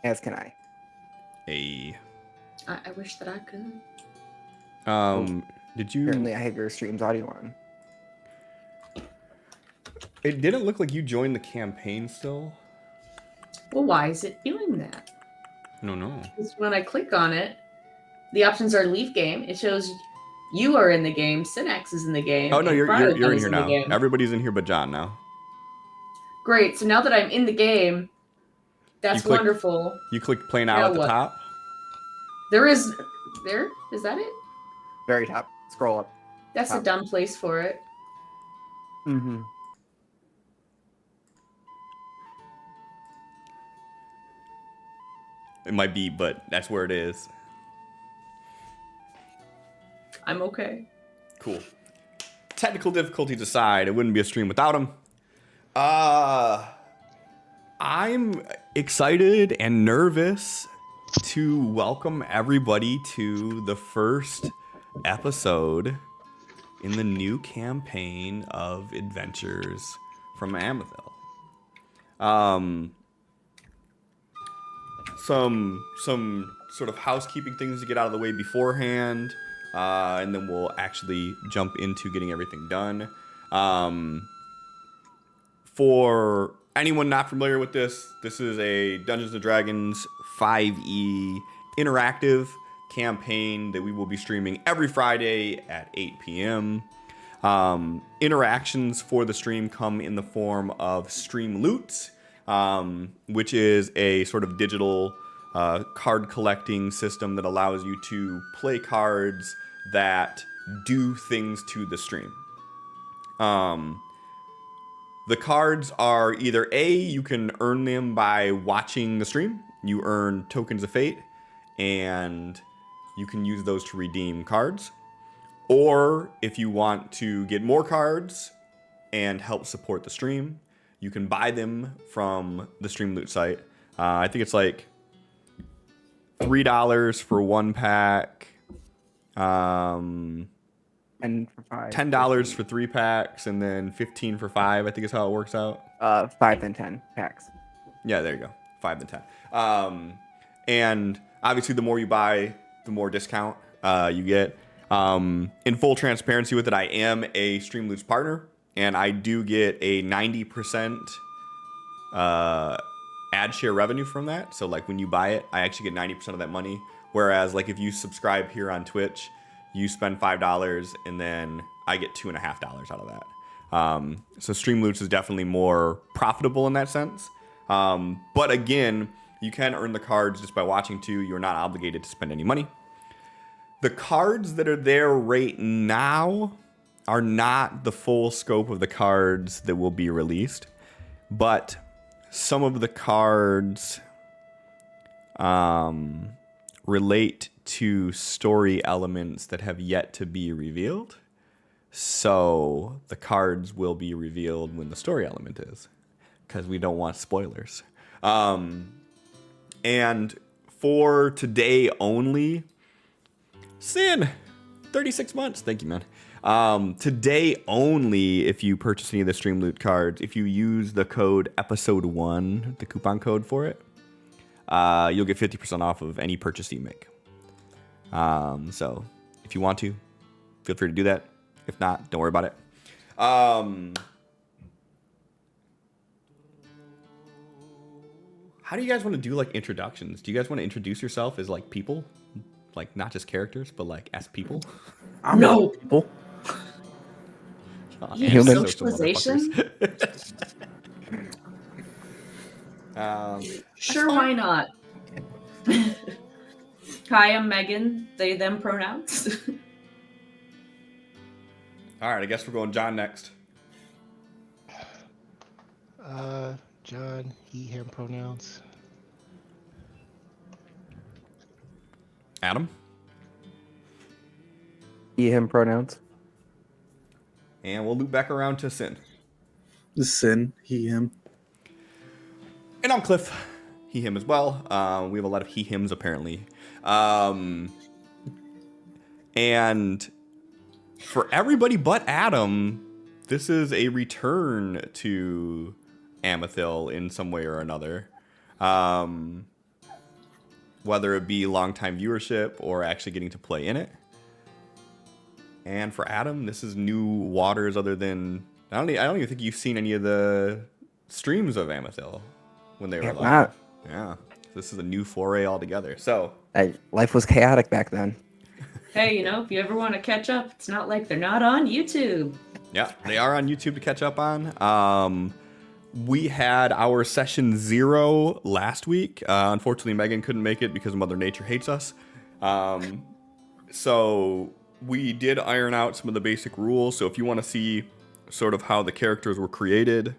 As can I. I wish that I could. Did you? Apparently, I have your stream's audio on. It didn't look like you joined the campaign still. Well, why is it doing that? No. Because when I click on it, the options are leave game. It shows you are in the game. Synax is in the game. Oh no, you're in here now. Game. Everybody's in here but John now. Great. So now that I'm in the game, that's wonderful. You clicked play now at the top. Is that it? Very top. Scroll up. That's top. a dumb place for it. Mm-hmm. It might be, but that's where it is. I'm okay. Cool. Technical difficulties aside, it wouldn't be a stream without him. I'm excited and nervous to welcome everybody to the first episode in the new campaign of Adventures from Amethil. Some sort of housekeeping things to get out of the way beforehand, and then we'll actually jump into getting everything done. For anyone not familiar with this is a Dungeons & Dragons 5e interactive campaign that we will be streaming every Friday at 8 p.m. Interactions for the stream come in the form of stream loot, which is a sort of digital card collecting system that allows you to play cards that do things to the stream. The cards are either A, you can earn them by watching the stream. You earn tokens of fate, and you can use those to redeem cards. Or if you want to get more cards and help support the stream, you can buy them from the stream loot site. I think it's like $3 for one pack. $10 for 5. $10 for 3 packs, and then $15 for 5. I think is how it works out. 5 and 10 packs. Yeah, there you go. 5 and 10. And obviously, the more you buy, the more discount you get. In full transparency with it, I am a Streamloots partner, and I do get a 90% ad share revenue from that. So, like, when you buy it, I actually get 90% of that money. Whereas, like, if you subscribe here on Twitch, you spend $5, and then I get $2.50 out of that. So Streamloots is definitely more profitable in that sense. But again, you can earn the cards just by watching too. You're not obligated to spend any money. The cards that are there right now are not the full scope of the cards that will be released, but some of the cards relate to story elements that have yet to be revealed. So the cards will be revealed when the story element is, because we don't want spoilers. And for today only, Sin, 36 months. Thank you, man. Today only, if you purchase any of the Streamloot cards, if you use the code episode1, the coupon code for it, you'll get 50% off of any purchase you make. So if you want to, feel free to do that. If not, don't worry about it. How do you guys want to do like introductions? Do you guys want to introduce yourself as like people? Like not just characters, but like as people? I'm no people. Human socialization? Sure, why not? Hi, I'm Megan. They, them pronouns. All right, I guess we're going John next. John, he, him pronouns. Adam? He, him pronouns. And we'll loop back around to Sin. Sin, he, him. And I'm Cliff. He, him as well. We have a lot of he, hims apparently. And for everybody but Adam, this is a return to Amethil in some way or another. whether it be long-time viewership or actually getting to play in it. And for Adam, this is new waters other than... I don't even think you've seen any of the streams of Amethil when they were Have live. not. Yeah. This is a new foray altogether. So... Life was chaotic back then. Hey, if you ever want to catch up, it's not like they're not on YouTube. Yeah, they are on YouTube to catch up on. We had our session 0 last week. Unfortunately, Megan couldn't make it because Mother Nature hates us. So we did iron out some of the basic rules. So if you want to see sort of how the characters were created,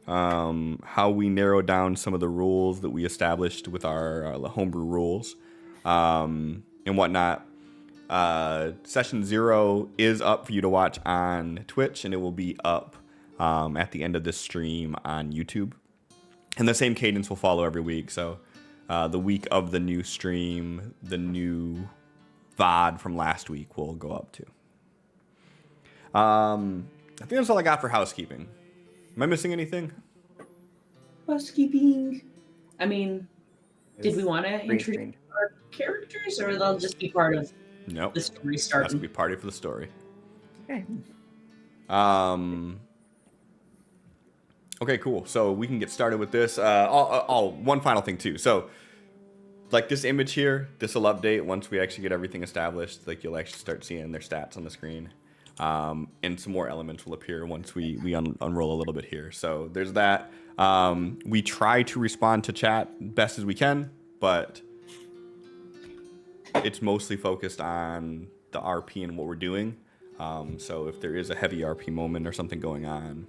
how we narrowed down some of the rules that we established with our homebrew rules, and whatnot, session 0 is up for you to watch on Twitch, and it will be up at the end of this stream on YouTube. And the same cadence will follow every week. So the week of the new stream, the new VOD from last week will go up too. I think that's all I got for housekeeping. Am I missing anything? Housekeeping. I mean, did we want to Green introduce screen. our characters, or they'll just be part of Nope. the story Has to starting? be party for the story. Okay. Okay, cool. So we can get started with this. One final thing too. So, like this image here, this will update once we actually get everything established. Like you'll actually start seeing their stats on the screen, and some more elements will appear once we unroll a little bit here. So there's that. We try to respond to chat best as we can, but it's mostly focused on the RP and what we're doing. So if there is a heavy RP moment or something going on,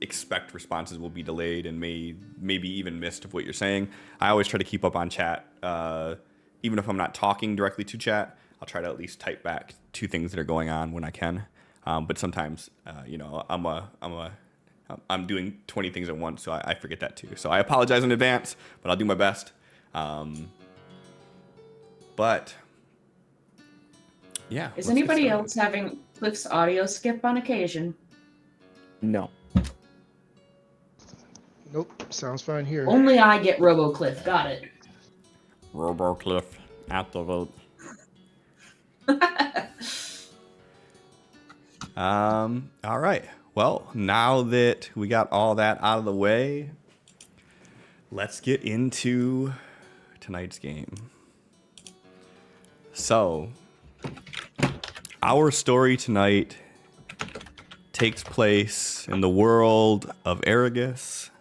expect responses will be delayed and maybe even missed of what you're saying. I always try to keep up on chat. Even if I'm not talking directly to chat, I'll try to at least type back to things that are going on when I can. But sometimes, I'm doing 20 things at once, so I forget that too. So I apologize in advance, but I'll do my best. But yeah. Is let's get anybody started. else having Cliff's audio skip on occasion? No. Nope, sounds fine here. Only I get RoboCliff. Got it. RoboCliff activate. All right. Well, now that we got all that out of the way, let's get into tonight's game. So, our story tonight takes place in the world of Aragus,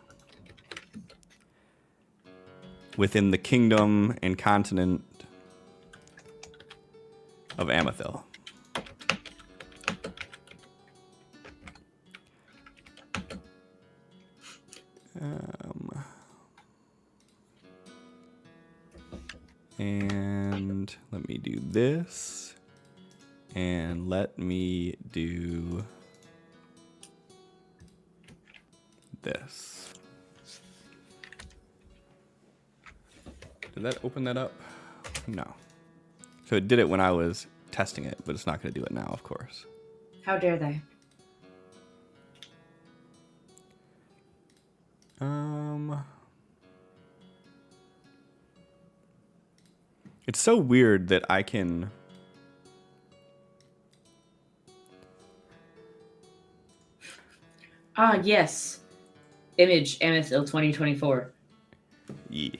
within the kingdom and continent of Amethil. And let me do this, and let me do this. Did that open that up? No. So it did it when I was testing it, but it's not going to do it now, of course. How dare they? It's so weird that I can... Ah, yes. Image Amethil 2024. Yeah.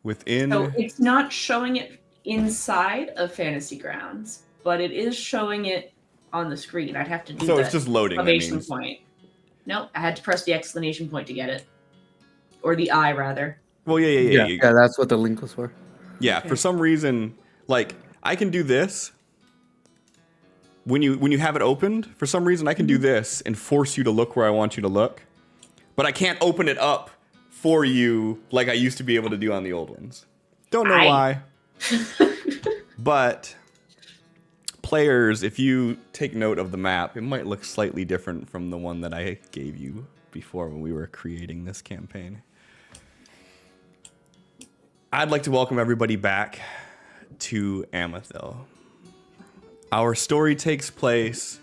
Within... So it's not showing it inside of Fantasy Grounds, but it is showing it on the screen. I'd have to do So the it's just loading, that exclamation means. point. No, I had to press the exclamation point to get it. Or the I, rather. Well, yeah. Yeah, that's what the link was for. Yeah, Okay. for some reason, like, I can do this. When you have it opened, for some reason I can do this and force you to look where I want you to look. But I can't open it up for you like I used to be able to do on the old ones. Don't know why. But players, if you take note of the map, it might look slightly different from the one that I gave you before when we were creating this campaign. I'd like to welcome everybody back to Amethil. Our story takes place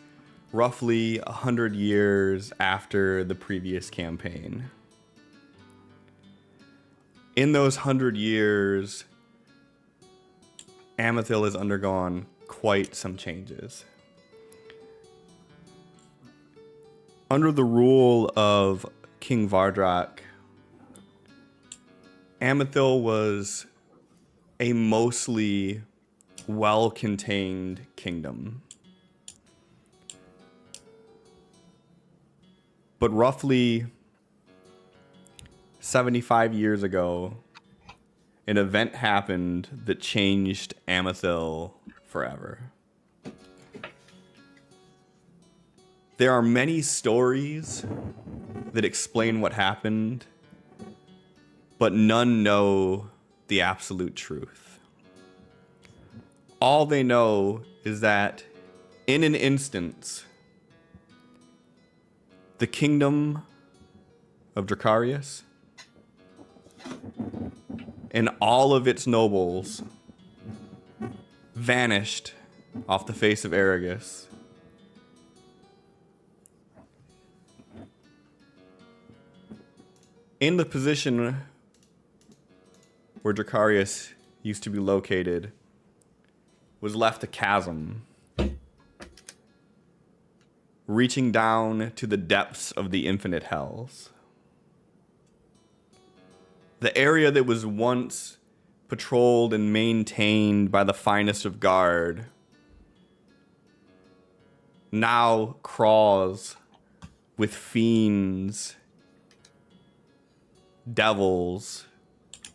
roughly 100 years after the previous campaign. In those 100 years, Amethil has undergone quite some changes. Under the rule of King Vardrak, Amethil was a mostly well-contained kingdom. But roughly 75 years ago, an event happened that changed Amethil forever. There are many stories that explain what happened, but none know the absolute truth. All they know is that in an instance, the kingdom of Dracarius and all of its nobles vanished off the face of Aragus. In the position where Dracarius used to be located was left a chasm reaching down to the depths of the infinite hells. The area that was once patrolled and maintained by the finest of guard now crawls with fiends, devils,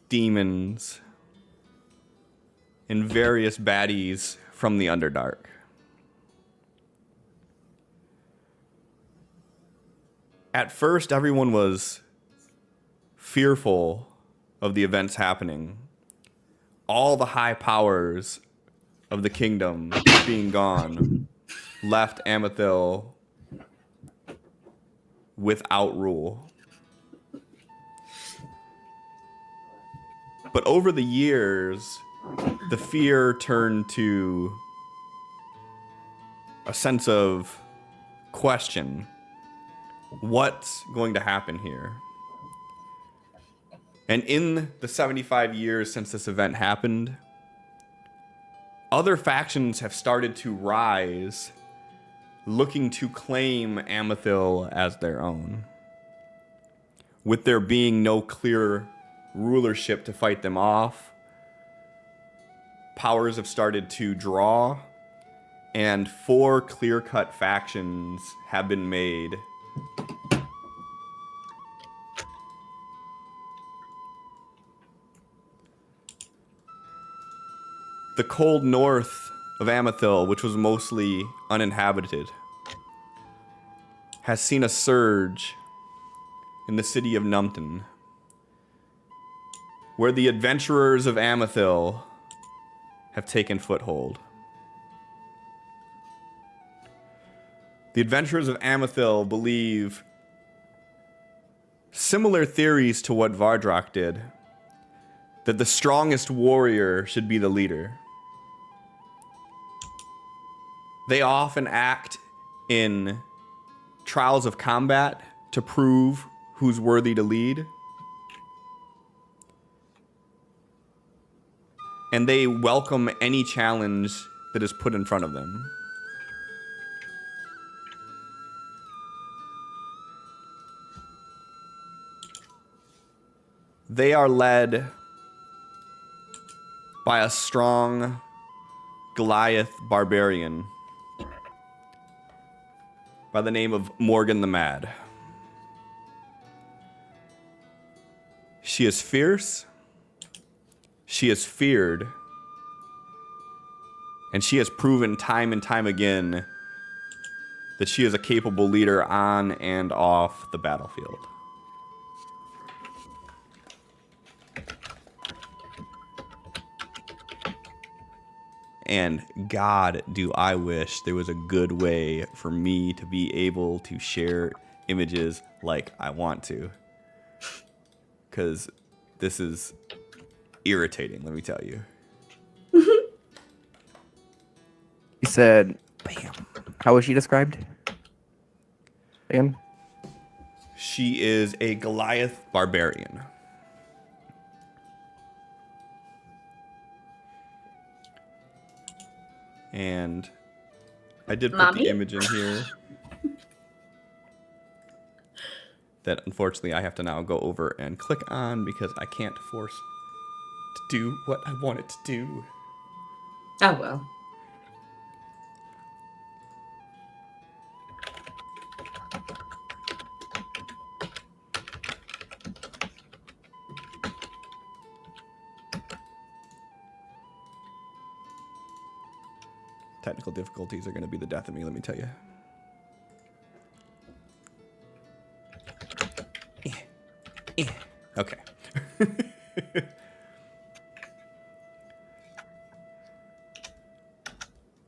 demons, and various baddies from the Underdark. At first, everyone was fearful of the events happening. All the high powers of the kingdom being gone left Amethil without rule. But over the years, the fear turned to a sense of question. What's going to happen here? And in the 75 years since this event happened, other factions have started to rise, looking to claim Amethil as their own. With there being no clear rulership to fight them off, powers have started to draw, and 4 clear-cut factions have been made. The cold north of Amethil, which was mostly uninhabited, has seen a surge in the city of Numpton, where the adventurers of Amethil have taken foothold. The adventurers of Amethil believe similar theories to what Vardrak did, that the strongest warrior should be the leader. They often act in trials of combat to prove who's worthy to lead. And they welcome any challenge that is put in front of them. They are led by a strong Goliath barbarian by the name of Morgan the Mad. She is fierce, she is feared, and she has proven time and time again that she is a capable leader on and off the battlefield. And God, do I wish there was a good way for me to be able to share images like I want to. Because this is irritating, let me tell you. You said, bam. How was she described? Bam? She is a Goliath barbarian. And I did put Mommy? the image in here that unfortunately I have to now go over and click on because I can't force to do what I want it to do. Oh, well. Technical difficulties are going to be the death of me, let me tell you. Okay.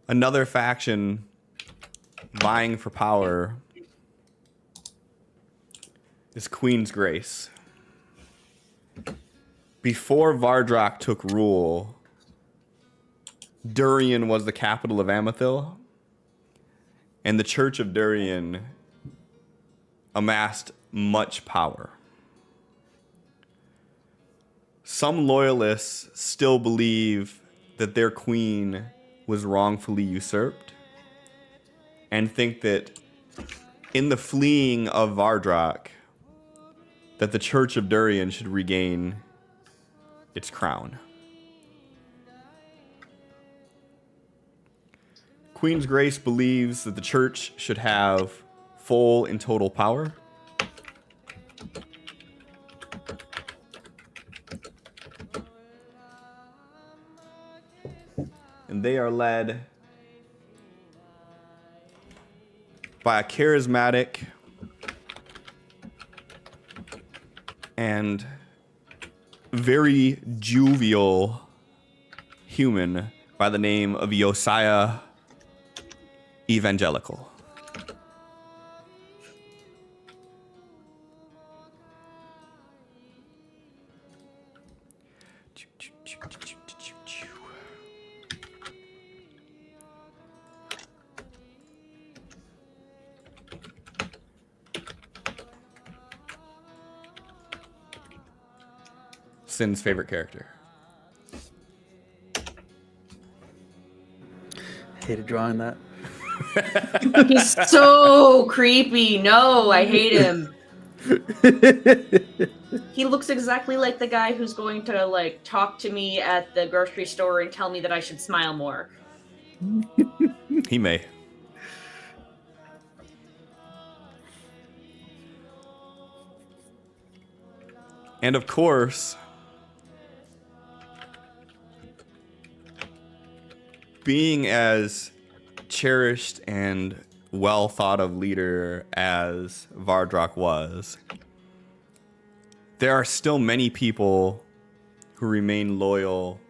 Another faction vying for power is Queen's Grace. Before Vardrak took rule, Durian was the capital of Amethil, and the Church of Durian amassed much power. Some loyalists still believe that their queen was wrongfully usurped and think that in the fleeing of Vardrak, that the Church of Durian should regain its crown. Queen's Grace believes that the church should have full and total power. And they are led by a charismatic and very jovial human by the name of Josiah Evangelical. Sin's favorite character. Hated drawing that. He's so creepy. No, I hate him. He looks exactly like the guy who's going to like talk to me at the grocery store and tell me that I should smile more. He may. And of course, being as cherished and well thought of leader as Vardrak was, there are still many people who remain loyal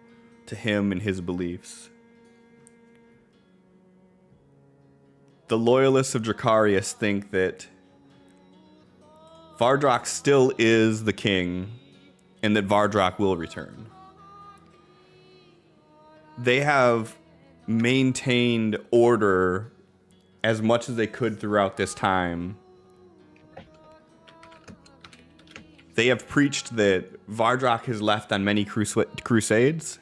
to him and his beliefs. The loyalists of Dracarius think that Vardrak still is the king and that Vardrak will return. They have maintained order as much as they could throughout this time. They have preached that Vardrak has left on many crusades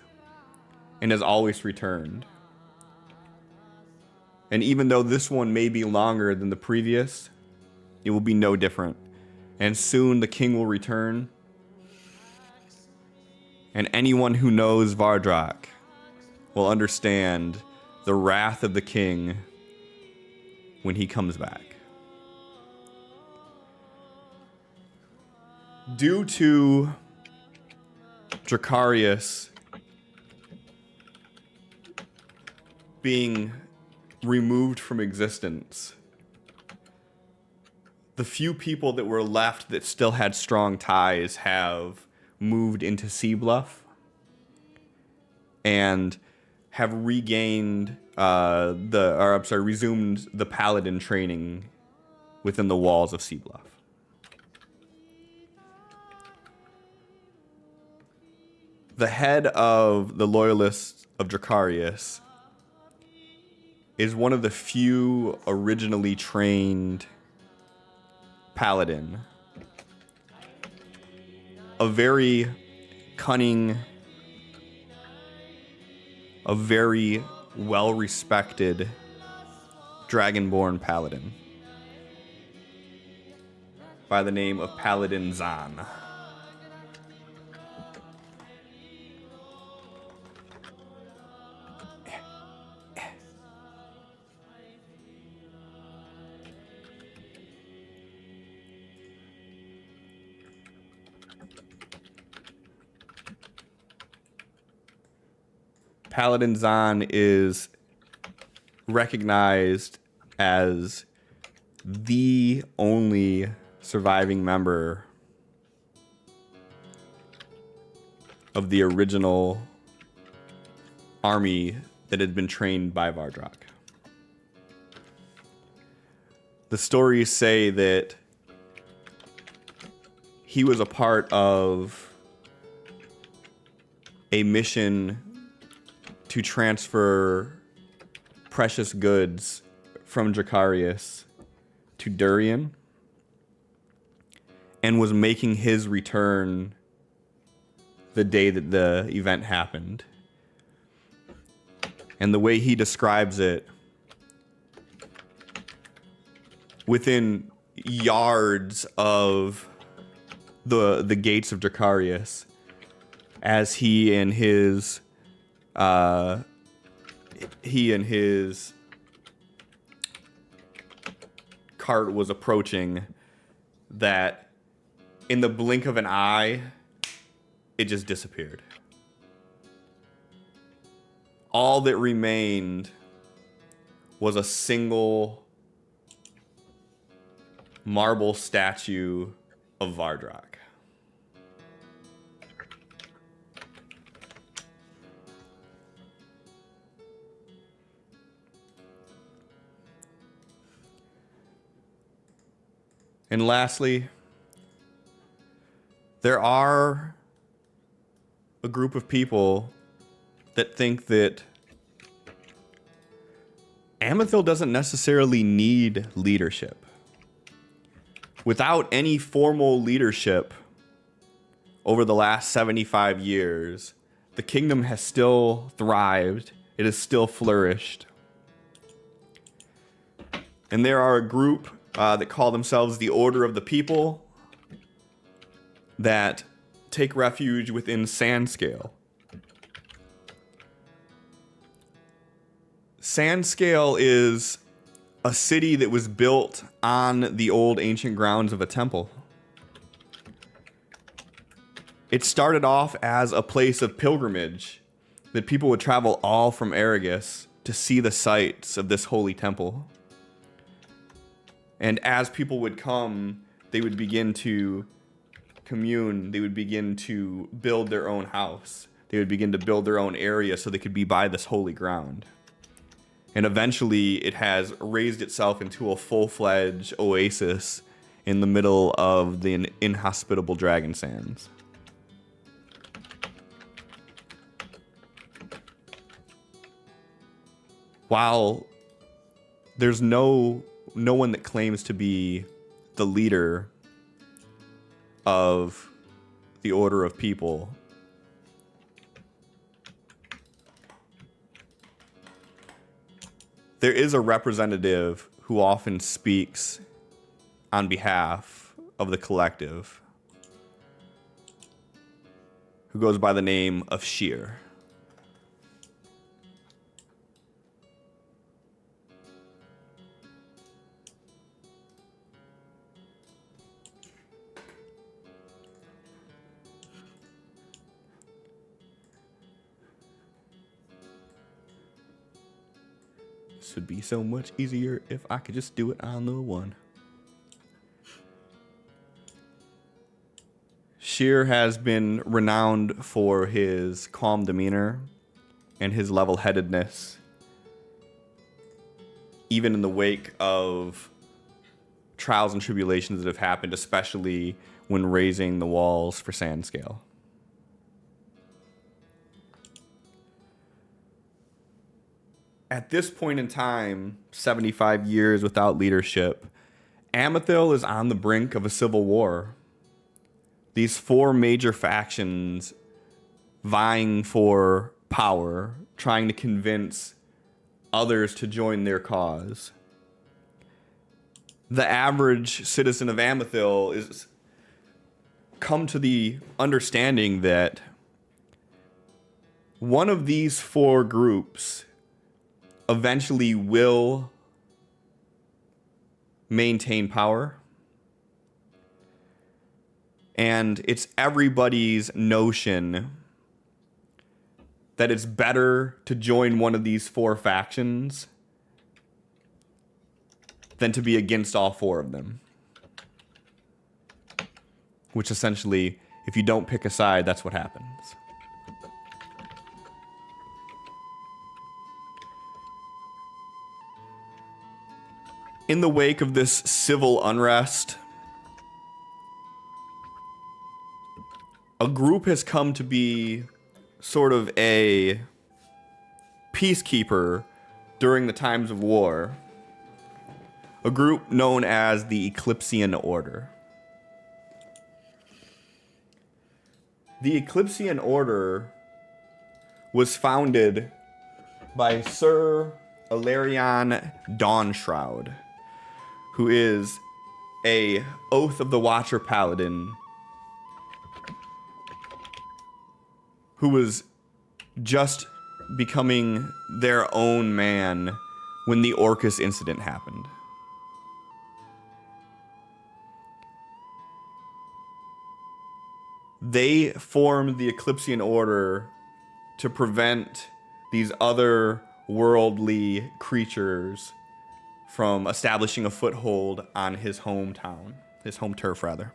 and has always returned. And even though this one may be longer than the previous, it will be no different. And soon the king will return. And anyone who knows Vardrak will understand the wrath of the king when he comes back. Due to Dracarius being removed from existence, the few people that were left that still had strong ties have moved into Sea Bluff and have regained resumed the paladin training within the walls of Sea Bluff. The head of the loyalists of Dracarius is one of the few originally trained paladin. A very cunning, a very well-respected dragonborn paladin by the name of Paladin Zahn. Paladin Zahn is recognized as the only surviving member of the original army that had been trained by Vardrak. The stories say that he was a part of a mission to transfer precious goods from Dracarius to Durian, and was making his return the day that the event happened. And the way he describes it, within yards of the gates of Dracarius, as he and his cart was approaching, that in the blink of an eye, it just disappeared. All that remained was a single marble statue of Vardrak. And lastly, there are a group of people that think that Amethil doesn't necessarily need leadership. Without any formal leadership over the last 75 years, the kingdom has still thrived. It has still flourished. And there are a group that call themselves the Order of the People that take refuge within Sandscale. Sandscale is a city that was built on the old ancient grounds of a temple. It started off as a place of pilgrimage that people would travel all from Aragus to see the sights of this holy temple. And as people would come, they would begin to commune. They would begin to build their own house. They would begin to build their own area so they could be by this holy ground. And eventually it has raised itself into a full-fledged oasis in the middle of the inhospitable Dragon Sands. While there's no one that claims to be the leader of the Order of People, there is a representative who often speaks on behalf of the collective, who goes by the name of Sheer. This would be so much easier if I could just do it on the one. Sheer has been renowned for his calm demeanor and his level-headedness, even in the wake of trials and tribulations that have happened, especially when raising the walls for Sandscale. At this point in time, 75 years without leadership, Amethil is on the brink of a civil war. These four major factions vying for power, trying to convince others to join their cause. The average citizen of Amethil is come to the understanding that one of these four groups eventually will maintain power. And it's everybody's notion that it's better to join one of these four factions than to be against all four of them. Which essentially, if you don't pick a side, that's what happens. In the wake of this civil unrest, a group has come to be sort of a peacekeeper during the times of war. A group known as the Eclipsean Order. The Eclipsean Order was founded by Sir Ilarion Dawnshroud, who is a Oath of the Watcher paladin who was just becoming their own man when the Orcus incident happened. They formed the Eclipsean Order to prevent these other worldly creatures from establishing a foothold on his hometown, his home turf rather.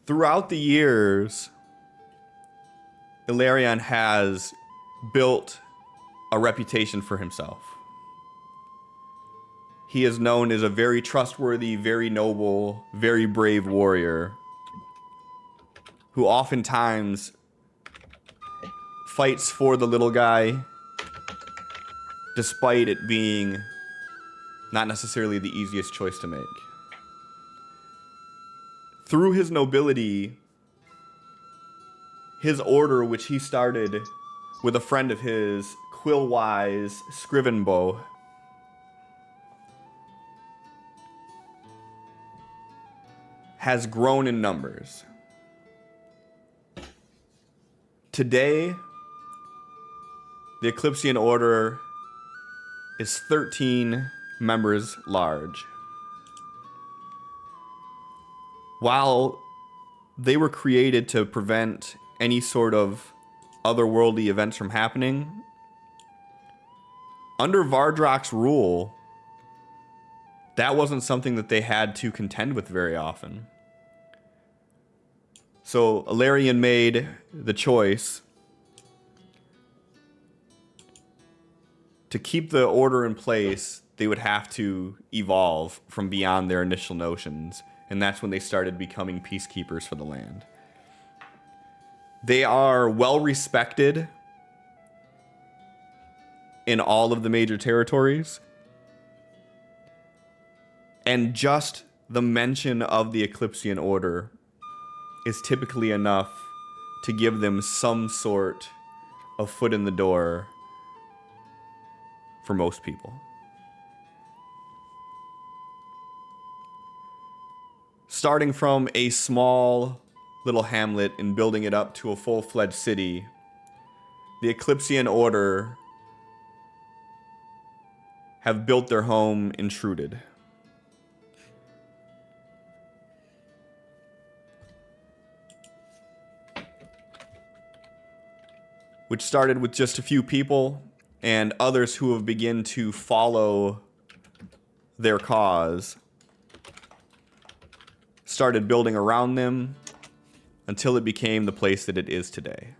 Throughout the years, Ilarion has built a reputation for himself. He is known as a very trustworthy, very noble, very brave warrior who oftentimes fights for the little guy despite it being not necessarily the easiest choice to make. Through his nobility, his order, which he started with a friend of his, Quillwise Scrivenbow, has grown in numbers. Today, the Eclipsean Order is 13 members large. While they were created to prevent any sort of otherworldly events from happening, under Vardrak's rule, that wasn't something that they had to contend with very often. So Ilarion made the choice to keep the order in place. They would have to evolve from beyond their initial notions, and that's when they started becoming peacekeepers for the land. They are well respected in all of the major territories, and just the mention of the Eclipsean Order is typically enough to give them some sort of foot in the door for most people. Starting from a small little hamlet and building it up to a full-fledged city, the Eclipsean Order have built their home in Truded. Which started with just a few people, and others who have begun to follow their cause started building around them until it became the place that it is today.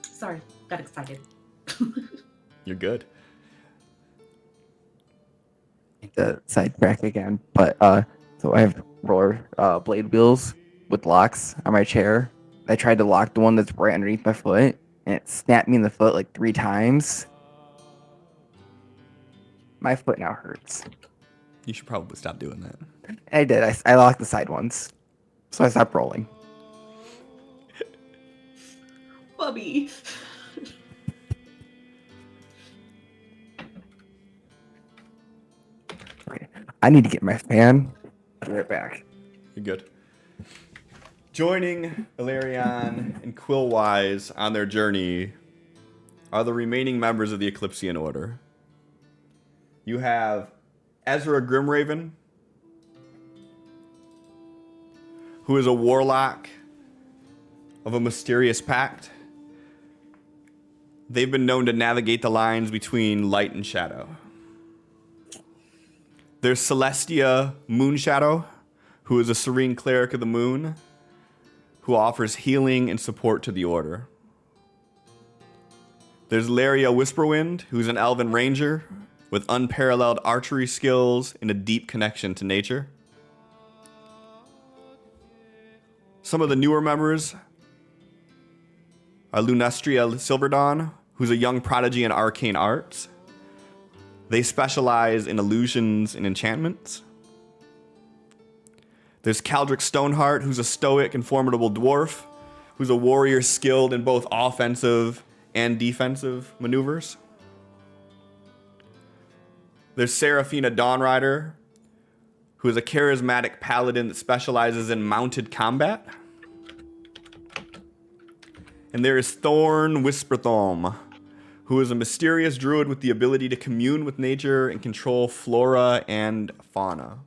Sorry, got excited. You're good. The sidetrack again, but so I have roller blade wheels with locks on my chair. I tried to lock the one that's right underneath my foot, and it snapped me in the foot like 3 times. My foot now hurts. You should probably stop doing that. I did. I locked the side ones, so I stopped rolling. Bubby. Okay. I need to get my fan. I'll be right back. You're good. Joining Ilarion and Quillwise on their journey are the remaining members of the Eclipsean Order. You have Ezra Grimraven, who is a warlock of a mysterious pact. They've been known to navigate the lines between light and shadow. There's Celestia Moonshadow, who is a serene cleric of the moon, who offers healing and support to the Order. There's Laria Whisperwind, who's an elven ranger with unparalleled archery skills and a deep connection to nature. Some of the newer members are Lunestria Silverdawn, who's a young prodigy in arcane arts. They specialize in illusions and enchantments. There's Caldric Stoneheart, who's a stoic and formidable dwarf, who's a warrior skilled in both offensive and defensive maneuvers. There's Seraphina Dawnrider, who is a charismatic paladin that specializes in mounted combat. And there is Thorn Whisperthorm, who is a mysterious druid with the ability to commune with nature and control flora and fauna.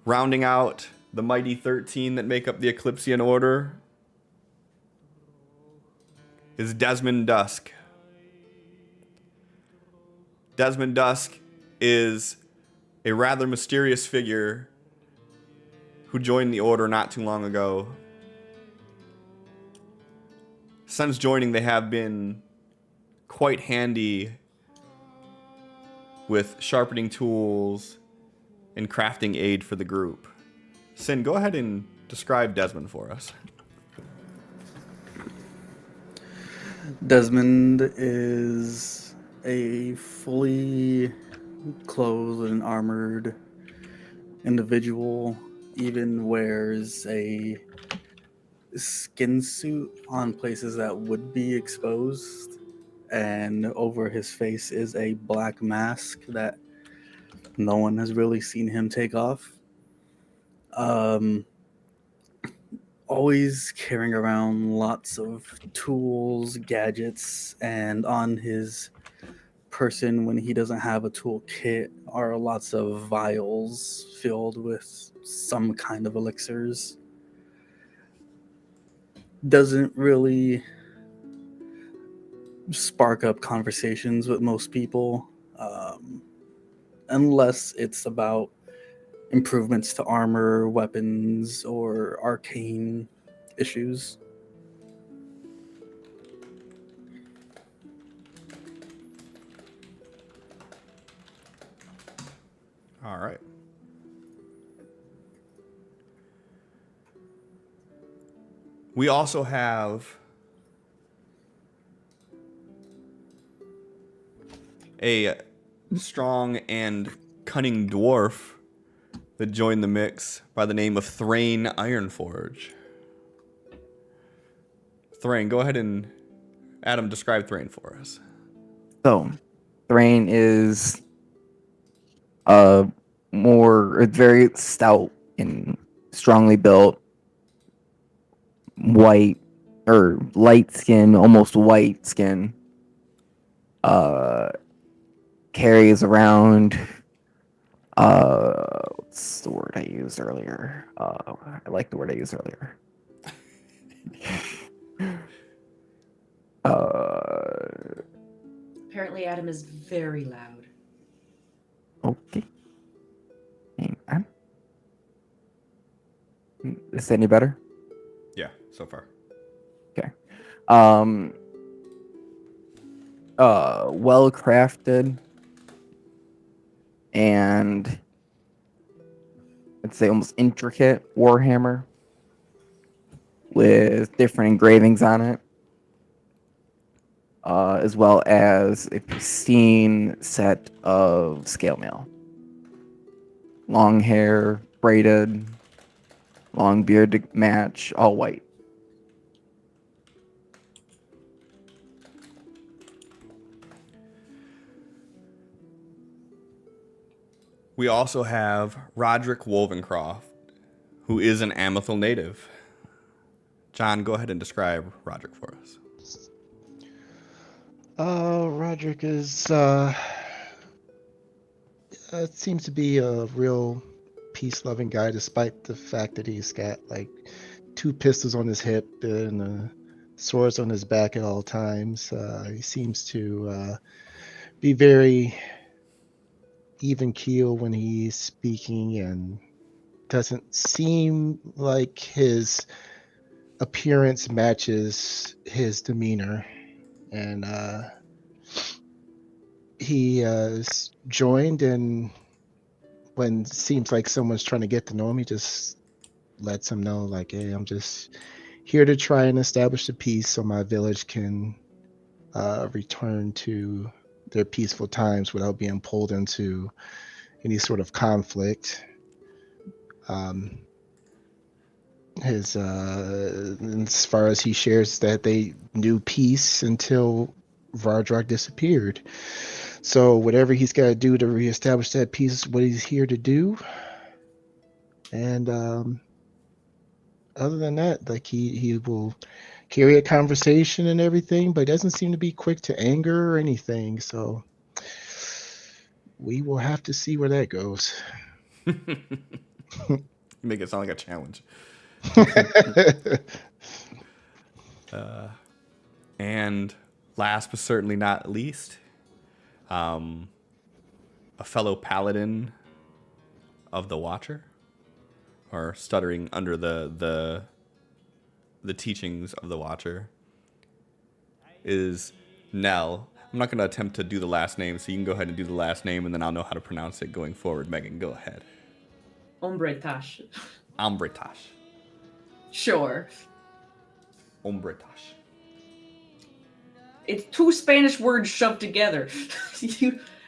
Rounding out the mighty 13 that make up the Eclipsean Order is Desmond Dusk. Desmond Dusk is a rather mysterious figure who joined the Order not too long ago. Since joining, they have been quite handy with sharpening tools and crafting aid for the group. Sin, go ahead and describe Desmond for us. Desmond is a fully clothed and armored individual, even wears a skin suit on places that would be exposed, and over his face is a black mask that no one has really seen him take off. Always carrying around lots of tools, gadgets, and on his person, when he doesn't have a toolkit, are lots of vials filled with some kind of elixirs. Doesn't really spark up conversations with most people, unless it's about improvements to armor, weapons, or arcane issues. All right. We also have a strong and cunning dwarf that joined the mix by the name of Thrain Ironforge. Thrain, go ahead and Adam, describe Thrain for us. So, Thrain is very stout and strongly built, white or light skin, almost white skin. Carries around. What's the word I used earlier? I like the word I used earlier. Apparently, Adam is very loud. Okay. Hang on. Is that any better? Yeah, so far. Okay. Well crafted and would say almost intricate warhammer with different engravings on it, as well as a pristine set of scale mail. Long hair, braided, long beard to match, all white. We also have Roderick Wolvencroft, who is an Amethil native. John, go ahead and describe Roderick for us. Roderick is seems to be a real peace-loving guy, despite the fact that he's got like 2 pistols on his hip and swords on his back at all times. He seems to be very even keel when he's speaking, and doesn't seem like his appearance matches his demeanor. And he is joined, and when it seems like someone's trying to get to know him, he just lets them know, like, hey, I'm just here to try and establish the peace so my village can return to their peaceful times without being pulled into any sort of conflict. His as far as he shares that they knew peace until Vardrak disappeared. So whatever he's got to do to reestablish that peace is what he's here to do. And other than that, like he will carry a conversation and everything, but doesn't seem to be quick to anger or anything. So we will have to see where that goes. You make it sound like a challenge. And last but certainly not least, a fellow paladin of the Watcher, or stuttering under the teachings of the Watcher, is Nell. I'm not going to attempt to do the last name, so you can go ahead and do the last name, and then I'll know how to pronounce it going forward. Megan, go ahead. Ombretash. Ambretash. Sure. Ombretash. It's 2 Spanish words shoved together.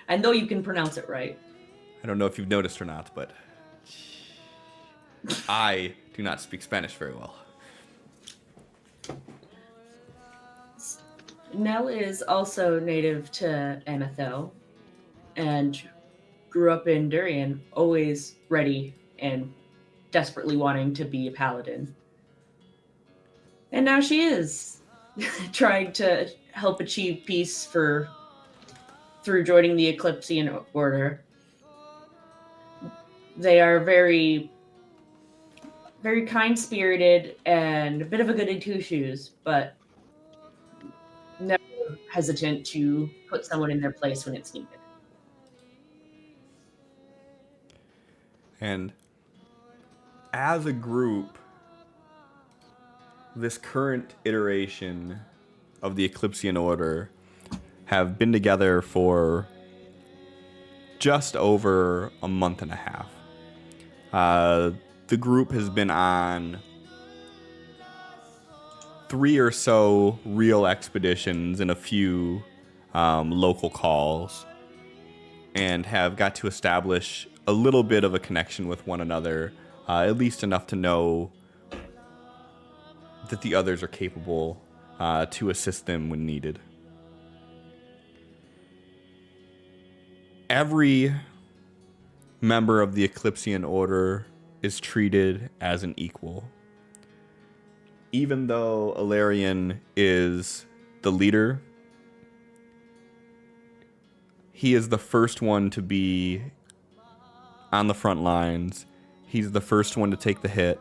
I know you can pronounce it right. I don't know if you've noticed or not, but I do not speak Spanish very well. Nell is also native to Amethil and grew up in Durian, always ready and desperately wanting to be a paladin. And now she is trying to help achieve peace through joining the Eclipsean Order. They are very, very kind-spirited and a bit of a goody two-shoes, but never hesitant to put someone in their place when it's needed. And as a group, this current iteration of the Eclipsean Order have been together for just over a month and a half. The group has been on 3 or so real expeditions and a few local calls, and have got to establish a little bit of a connection with one another, at least enough to know that the others are capable to assist them when needed. Every member of the Eclipsean Order is treated as an equal. Even though Alarian is the leader, he is the first one to be on the front lines. He's the first one to take the hit.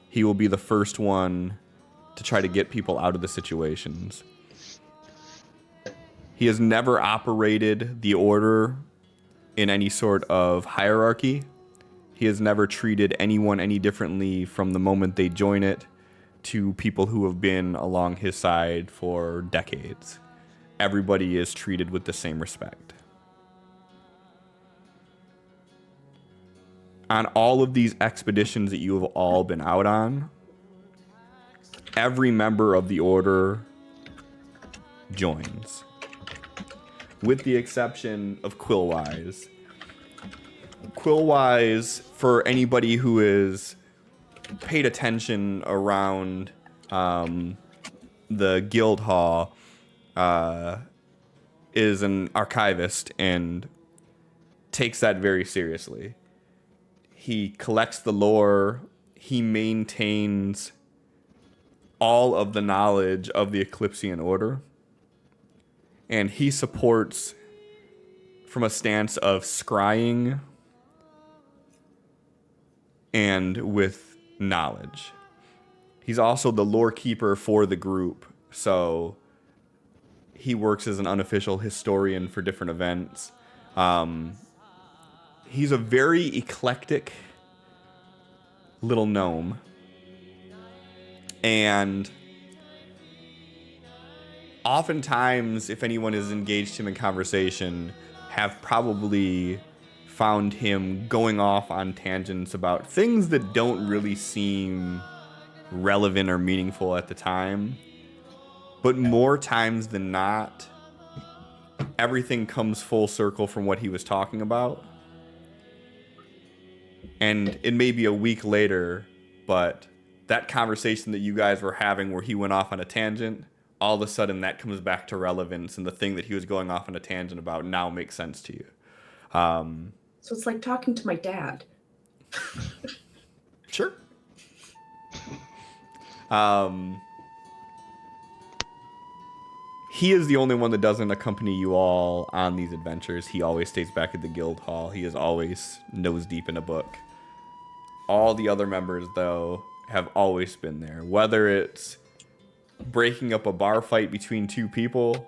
He will be the first one to try to get people out of the situations. He has never operated the order in any sort of hierarchy. He has never treated anyone any differently from the moment they join it to people who have been along his side for decades. Everybody is treated with the same respect. on all of these expeditions that you have all been out on, every member of the order joins, with the exception of Quillwise. Quillwise, for anybody who is paid attention around the guild hall, is an archivist and takes that very seriously. He collects the lore. He maintains all of the knowledge of the Eclipsean Order. And he supports from a stance of scrying and with knowledge. He's also the lore keeper for the group, so he works as an unofficial historian for different events. He's a very eclectic little gnome, and oftentimes, if anyone has engaged him in conversation, have probably found him going off on tangents about things that don't really seem relevant or meaningful at the time. But more times than not, everything comes full circle from what he was talking about. And it may be a week later, but that conversation that you guys were having where he went off on a tangent, all of a sudden that comes back to relevance, and the thing that he was going off on a tangent about now makes sense to you. So it's like talking to my dad. Sure. He is the only one that doesn't accompany you all on these adventures. He always stays back at the guild hall. He is always nose deep in a book. All the other members, though, have always been there. Whether it's breaking up a bar fight between two people,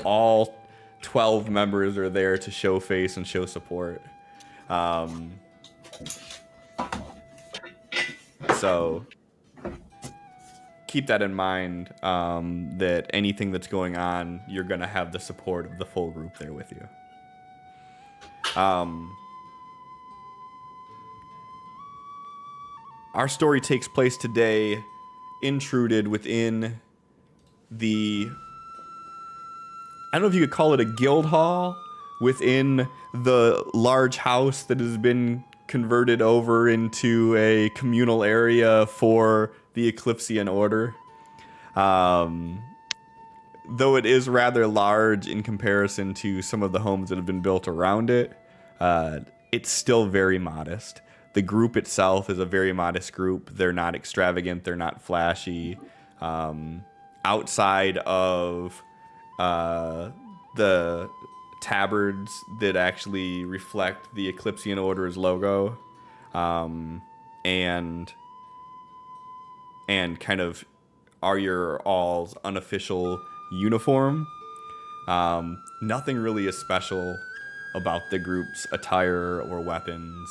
all 12 members are there to show face and show support. So keep that in mind, that anything that's going on, you're going to have the support of the full group there with you. Our story takes place today, intruded within the, I don't know if you could call it a guild hall, within the large house that has been converted over into a communal area for the Eclipsean Order. Though it is rather large in comparison to some of the homes that have been built around it, it's still very modest. The group itself is a very modest group. They're not extravagant. They're not flashy. Outside of the tabards that actually reflect the Eclipsean Order's logo, and kind of are your all's unofficial uniform. Nothing really is special about the group's attire or weapons.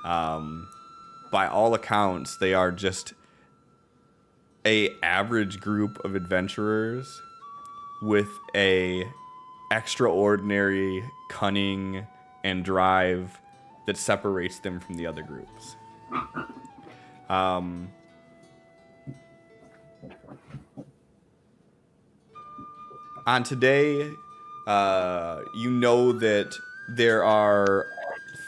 By all accounts, they are just a average group of adventurers with a extraordinary cunning and drive that separates them from the other groups. On today, you know that there are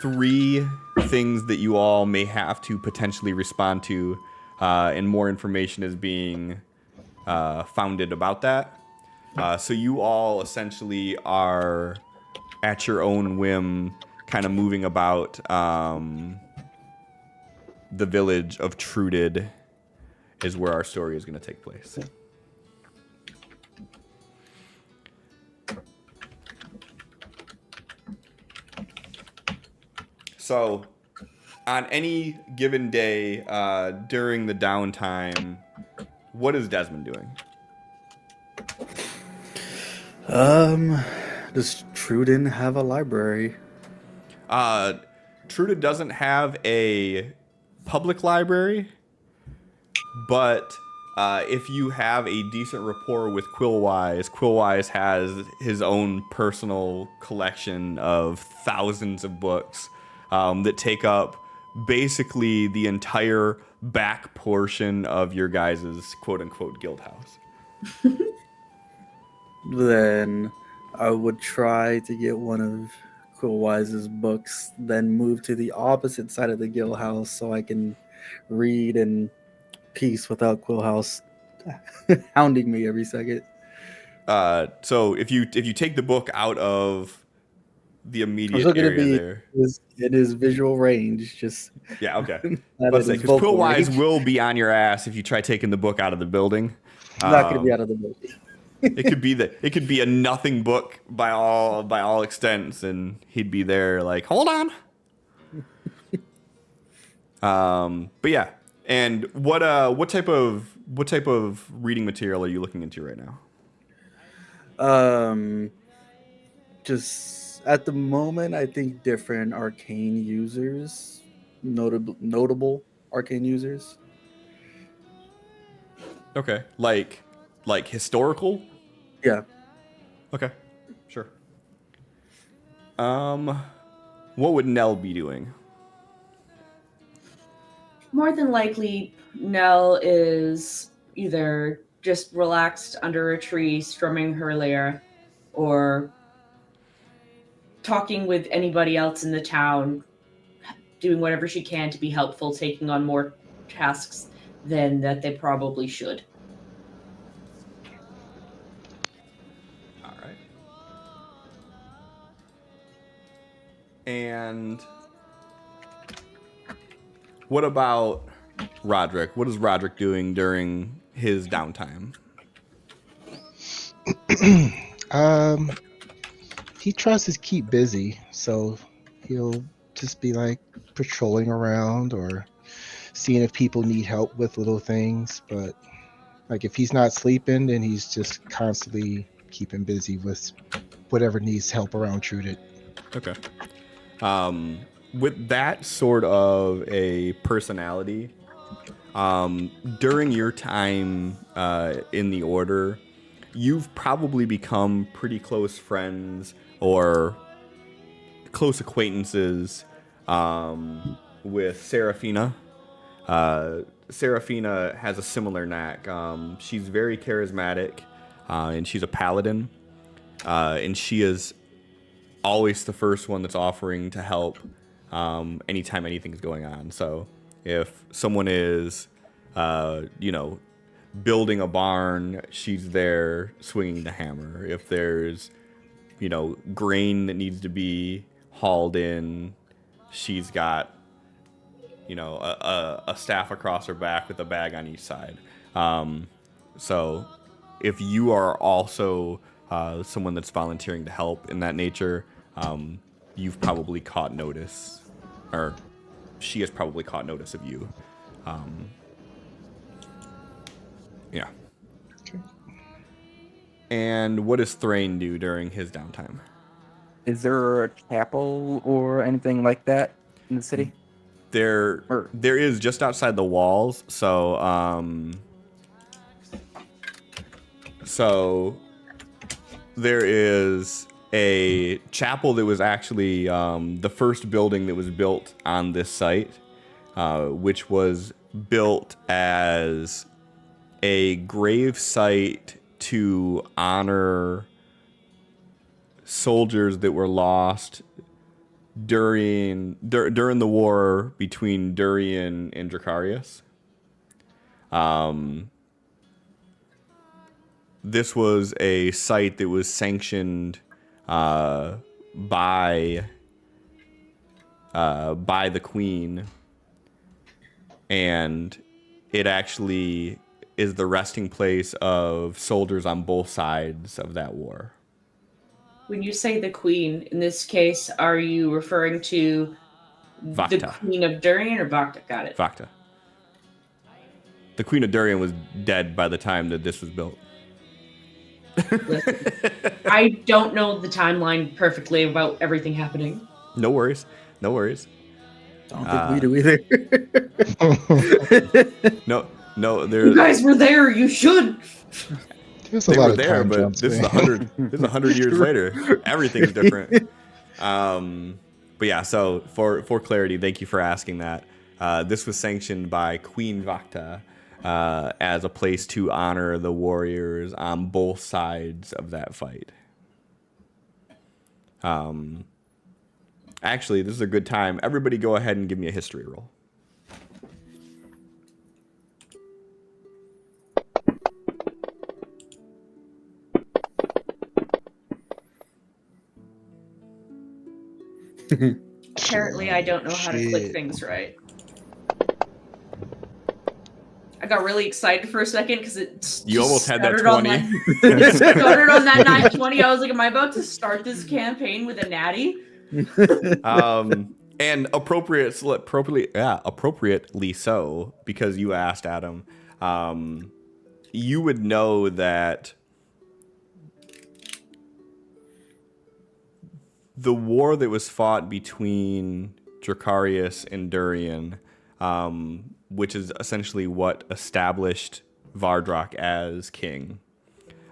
3 things that you all may have to potentially respond to, and more information is being founded about that. So you all essentially are at your own whim, kind of moving about the village of Truded is where our story is going to take place. So, on any given day during the downtime, what is Desmond doing? Does Truden have a library? Truded doesn't have a public library, but if you have a decent rapport with Quillwise has his own personal collection of thousands of books that take up basically the entire back portion of your guys' quote-unquote guild house. Then I would try to get one of Quillwise's books, then move to the opposite side of the guild house so I can read in peace without Quillhouse hounding me every second. So if you take the book out of the I'm immediate still gonna area be there, in his visual range, just yeah, okay. not Let's in say his because vocal Quillwise range. will be on your ass if you try taking the book out of the building. Not gonna be out of the movie. It could be a nothing book by all extents, and he'd be there like, hold on. But yeah, and what type of reading material are you looking into right now? Just at the moment, I think different arcane users, notable arcane users. Okay, like historical. Yeah. Okay, sure. What would Nell be doing? More than likely, Nell is either just relaxed under a tree, strumming her lyre, or talking with anybody else in the town, doing whatever she can to be helpful, taking on more tasks than that they probably should. All right. And what about Roderick? What is Roderick doing during his downtime? He tries to keep busy, so he'll just be like patrolling around or seeing if people need help with little things. But like if he's not sleeping, then he's just constantly keeping busy with whatever needs help around Trudit. Okay. With that sort of a personality, during your time in the order, you've probably become pretty close friends or close acquaintances with Seraphina. Seraphina has a similar knack. She's very charismatic, and she's a paladin, and she is always the first one that's offering to help anytime anything's going on. So if someone is, building a barn, she's there swinging the hammer. If there's, grain that needs to be hauled in, she's got, a staff across her back with a bag on each side. So if you are also someone that's volunteering to help in that nature, you've probably caught notice, or she has probably caught notice of you. Yeah. Okay. And what does Thrain do during his downtime? Is there a chapel or anything like that in the city? There is just outside the walls. So there is a chapel that was actually the first building that was built on this site, which was built as a grave site to honor soldiers that were lost during the war between Durian and Dracarius. This was a site that was sanctioned by the Queen, and it actually is the resting place of soldiers on both sides of that war. When you say the queen, in this case, are you referring to the Vakta. Queen of Durian or Vakta? Got it. Vakta. The Queen of Durian was dead by the time that this was built. Listen, I don't know the timeline perfectly about everything happening. No worries. No worries. I don't think we do either. No, You guys were there. You should. There's a they lot were of there, time but jumps. this is man. 100 years later. Everything's different. But yeah, so for clarity, thank you for asking that. This was sanctioned by Queen Vakta as a place to honor the warriors on both sides of that fight. Actually, this is a good time. Everybody go ahead and give me a history roll. Apparently, I don't know how to click Shit. things right. I got really excited for a second because it You almost had that stuttered on 20. It started on that 920. I was like, am I about to start this campaign with a natty? And appropriately so, because you asked, Adam. You would know that the war that was fought between Dracarius and Durian, which is essentially what established Vardrak as king.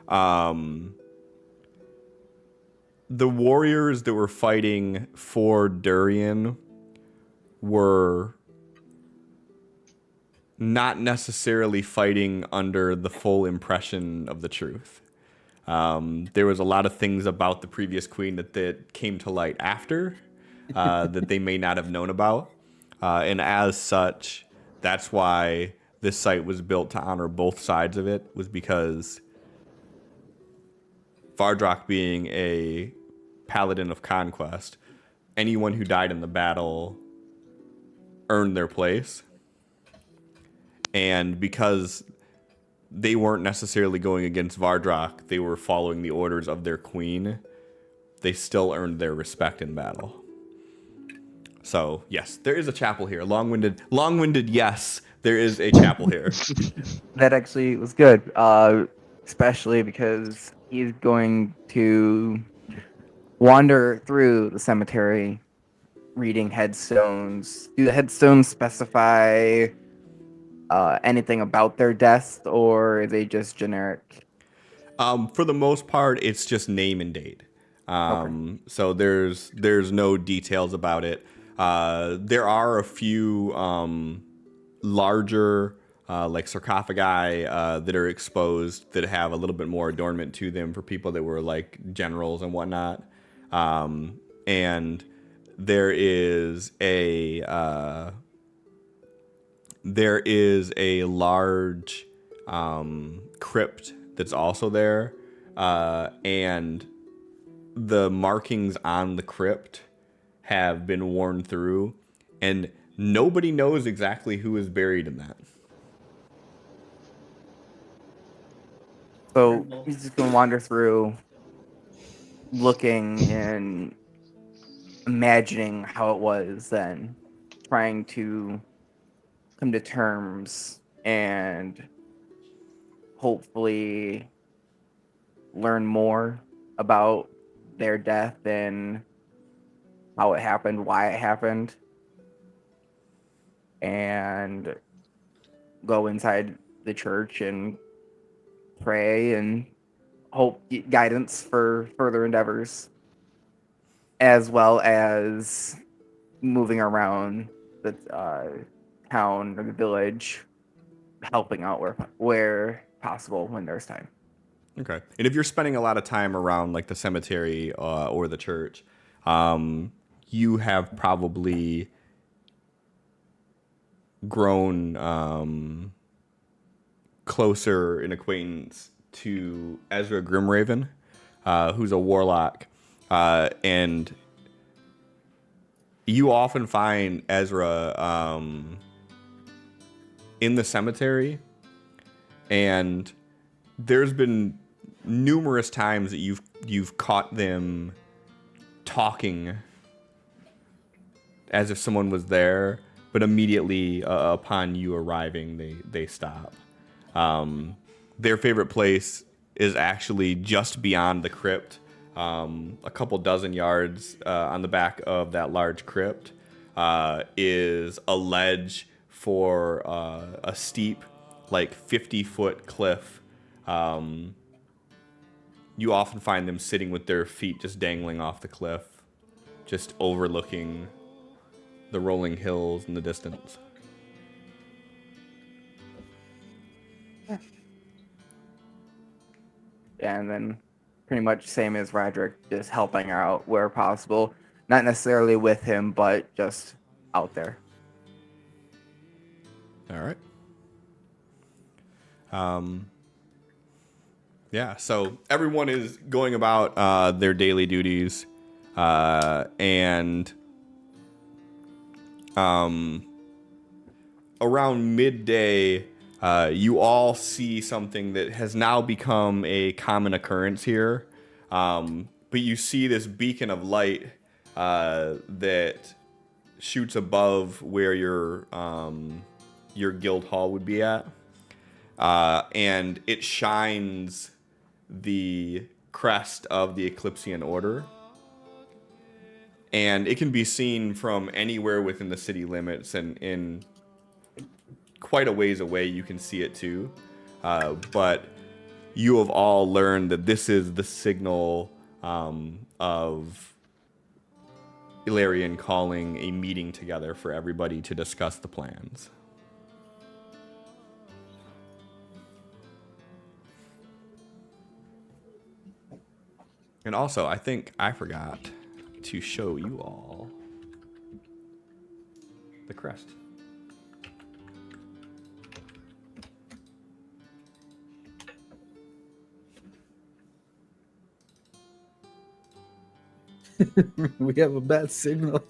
The warriors that were fighting for Durian were not necessarily fighting under the full impression of the truth. There was a lot of things about the previous queen that came to light after that they may not have known about. And as such, that's why this site was built to honor both sides of it, was because Vardrak being a paladin of conquest, anyone who died in the battle earned their place. And because they weren't necessarily going against Vardrak, they were following the orders of their queen, they still earned their respect in battle. So, yes, there is a chapel here. Long-winded, yes, there is a chapel here. That actually was good, especially because he's going to wander through the cemetery reading headstones. Do the headstones specify anything about their death, or are they just generic? For the most part, it's just name and date. So there's no details about it. There are a few larger like sarcophagi that are exposed that have a little bit more adornment to them for people that were like generals and whatnot. And there is a large crypt that's also there, and the markings on the crypt have been worn through, and nobody knows exactly who is buried in that. So he's just going to wander through, looking and imagining how it was then, trying to come to terms and hopefully learn more about their death and how it happened, why it happened, and go inside the church and pray and hope guidance for further endeavors, as well as moving around the town or the village, helping out where possible when there's time. Okay. And if you're spending a lot of time around like the cemetery or the church, you have probably grown closer in acquaintance to Ezra Grimraven, who's a warlock, and you often find Ezra in the cemetery, and there's been numerous times that you've caught them talking as if someone was there, but immediately upon you arriving, they stop. Their favorite place is actually just beyond the crypt, a couple dozen yards on the back of that large crypt is a ledge for a steep, like 50-foot cliff. You often find them sitting with their feet just dangling off the cliff, just overlooking the rolling hills in the distance. And then pretty much same as Roderick, just helping her out where possible. Not necessarily with him, but just out there. All right. Yeah, so everyone is going about their daily duties, and around midday, you all see something that has now become a common occurrence here. But you see this beacon of light that shoots above where your guild hall would be at, and it shines the crest of the Eclipsean Order. And it can be seen from anywhere within the city limits, and in quite a ways away you can see it too. But you have all learned that this is the signal of Ilarion calling a meeting together for everybody to discuss the plans. And also, I think I forgot to show you all the crest. We have a bad signal.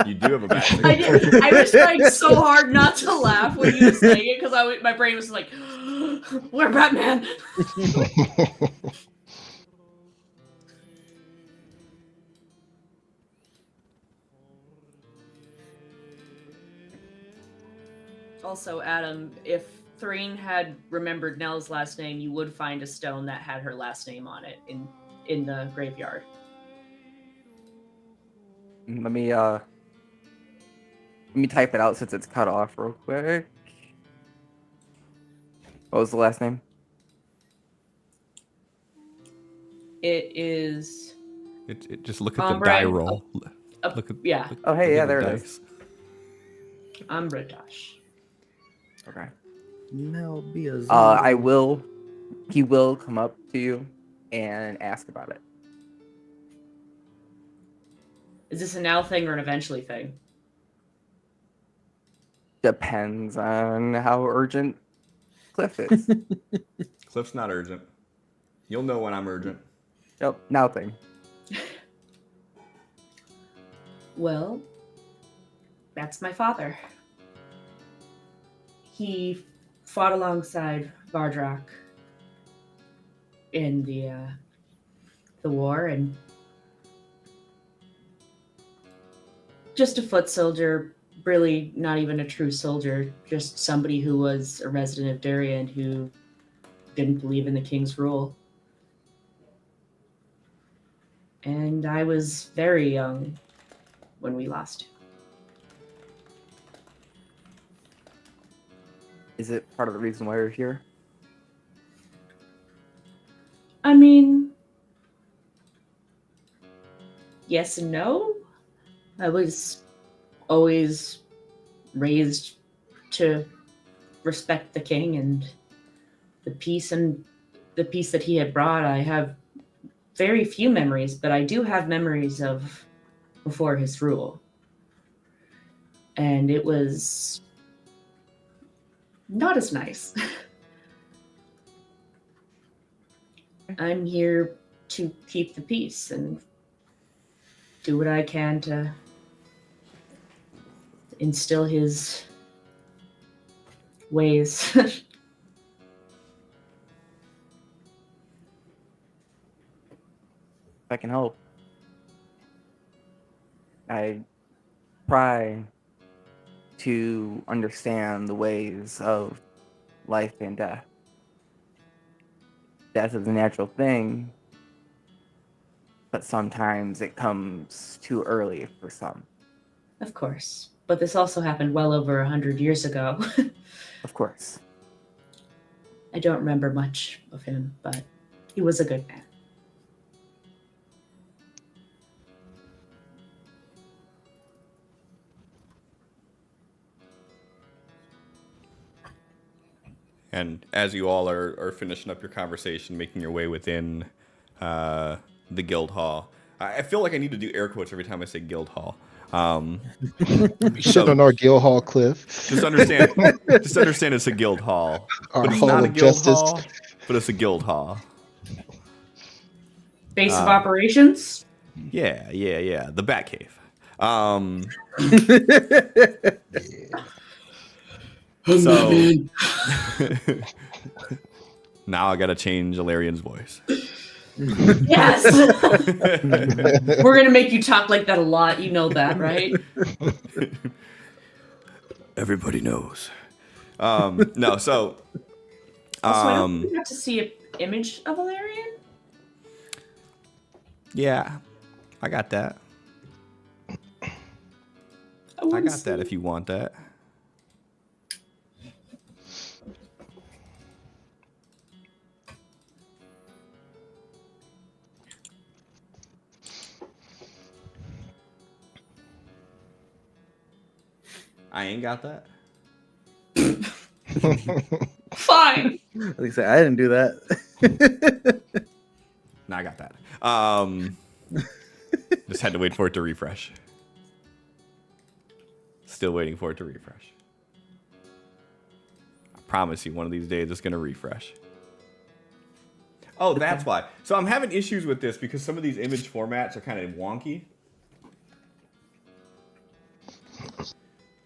You do have a bad I signal. did. I was trying so hard not to laugh when you were saying it because my brain was like, "We're Batman." Also, Adam, if Threin had remembered Nell's last name, you would find a stone that had her last name on it in the graveyard. Let me type it out since it's cut off real quick. What was the last name? It is Just look at the Ombre. die roll. Look at Yeah, Oh, hey, look yeah, at the there it is. dice. Umbratosh. Okay. Now be a He will come up to you and ask about it. Is this a now thing or an eventually thing? Depends on how urgent Cliff is. Cliff's not urgent. You'll know when I'm urgent. Yep, now thing. Well, that's my father. He fought alongside Vardrak in the war, and just a foot soldier, really not even a true soldier, just somebody who was a resident of Darien who didn't believe in the king's rule. And I was very young when we lost him. Is it part of the reason why you're here? I mean, yes and no. I was always raised to respect the king and the peace that he had brought. I have very few memories, but I do have memories of before his rule. And it was not as nice. I'm here to keep the peace and do what I can to instill his ways. If I can help. I try to understand the ways of life and death. Death is a natural thing, but sometimes it comes too early for some. Of course. But this also happened well over 100 years ago. Of course. I don't remember much of him, but he was a good man. And as you all are finishing up your conversation, making your way within the guild hall, I feel like I need to do air quotes every time I say guild hall. Shit on our guild hall cliff. Just understand it's a guild hall. Our But it's hall not a of guild justice. hall, but it's a guild hall. Base of operations. Yeah. The Batcave. So now I gotta change Alarian's voice. Yes. We're gonna make you talk like that a lot. You know that, right? Everybody knows. No, so Also, I don't think we got to see an image of Valerian. yeah, I got that. I got that if you want that. I ain't got that. Fine. Like I said, I didn't do that. No, I got that. Just had to wait for it to refresh. Still waiting for it to refresh. I promise you, one of these days it's gonna refresh. Oh, that's why. So I'm having issues with this because some of these image formats are kind of wonky.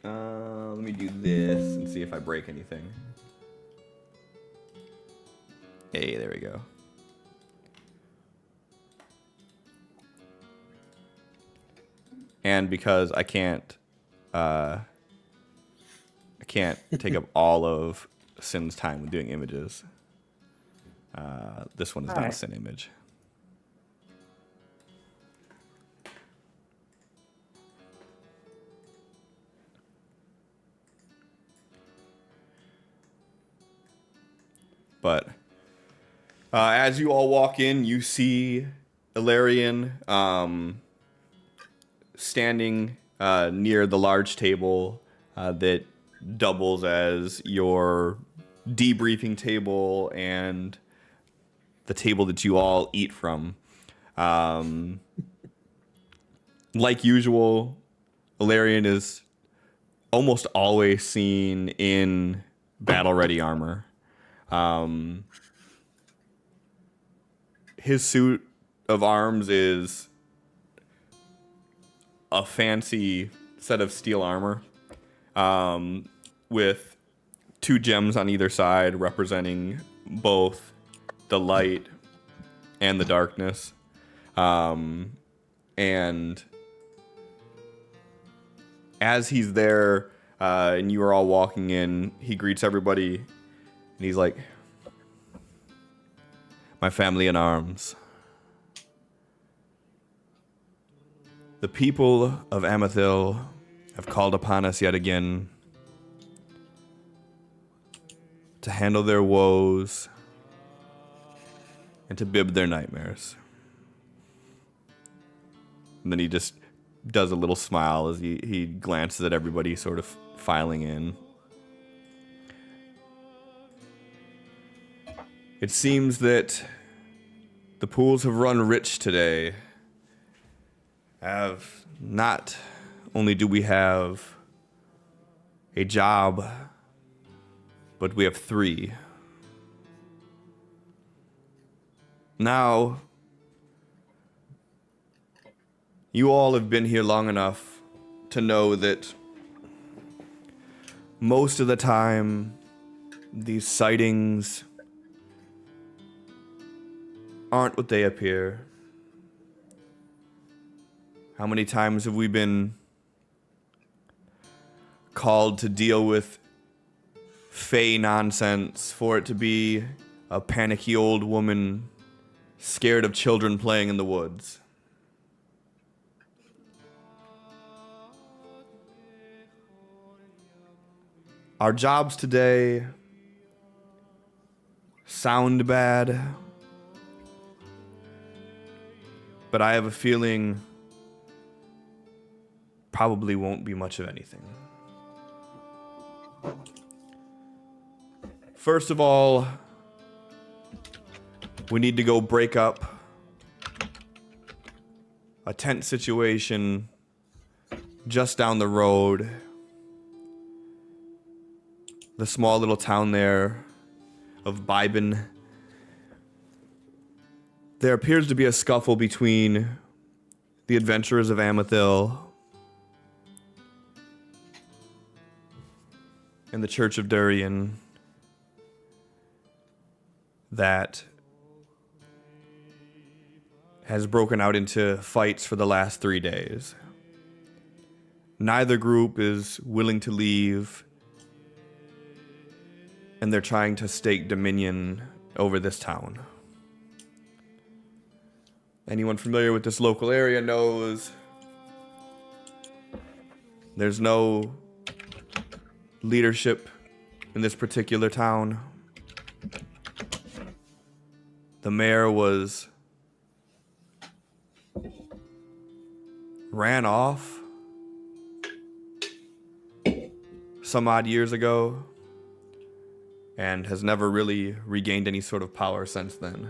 Let me do this and see if I break anything. Hey, there we go. And because I can't take up all of Sin's time with doing images, this one is not a Sin image. But as you all walk in, you see Ilarion standing near the large table that doubles as your debriefing table and the table that you all eat from. Like usual, Ilarion is almost always seen in battle-ready armor. His suit of arms is a fancy set of steel armor with 2 gems on either side representing both the light and the darkness. And as he's there and you are all walking in, he greets everybody and he's like, "My family in arms. The people of Amethil have called upon us yet again to handle their woes and to bib their nightmares." And then he just does a little smile as he glances at everybody sort of filing in. It seems that the pools have run rich today. Not only do we have a job, but we have 3. Now, you all have been here long enough to know that most of the time, these sightings aren't what they appear. How many times have we been called to deal with fey nonsense for it to be a panicky old woman scared of children playing in the woods? Our jobs today sound bad, but I have a feeling probably won't be much of anything. First of all, we need to go break up a tent situation just down the road. The small little town there of Bibin. There appears to be a scuffle between the adventurers of Amethil and the Church of Durian that has broken out into fights for the last 3 days. Neither group is willing to leave, and they're trying to stake dominion over this town. Anyone familiar with this local area knows there's no leadership in this particular town. The mayor was ran off some odd years ago and has never really regained any sort of power since then.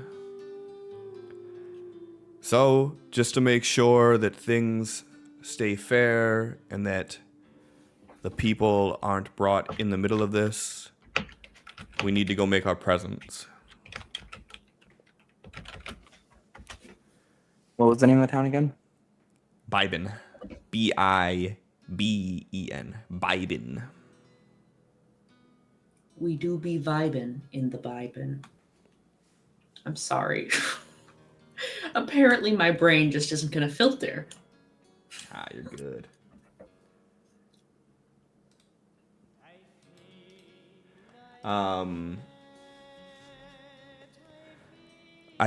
So, just to make sure that things stay fair and that the people aren't brought in the middle of this, we need to go make our presence. What was the name of the town again? Bibin. Biben. Bibin. We do be vibin' in the Bibin. I'm sorry. Apparently my brain just isn't going to filter. Ah, you're good. I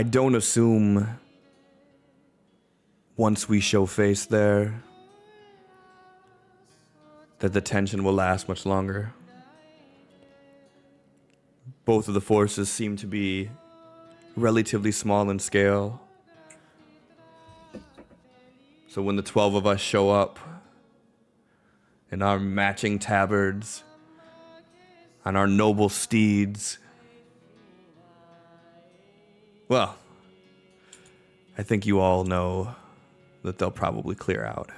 don't assume once we show face there that the tension will last much longer. Both of the forces seem to be relatively small in scale. So when the 12 of us show up in our matching tabards, on our noble steeds, well, I think you all know that they'll probably clear out.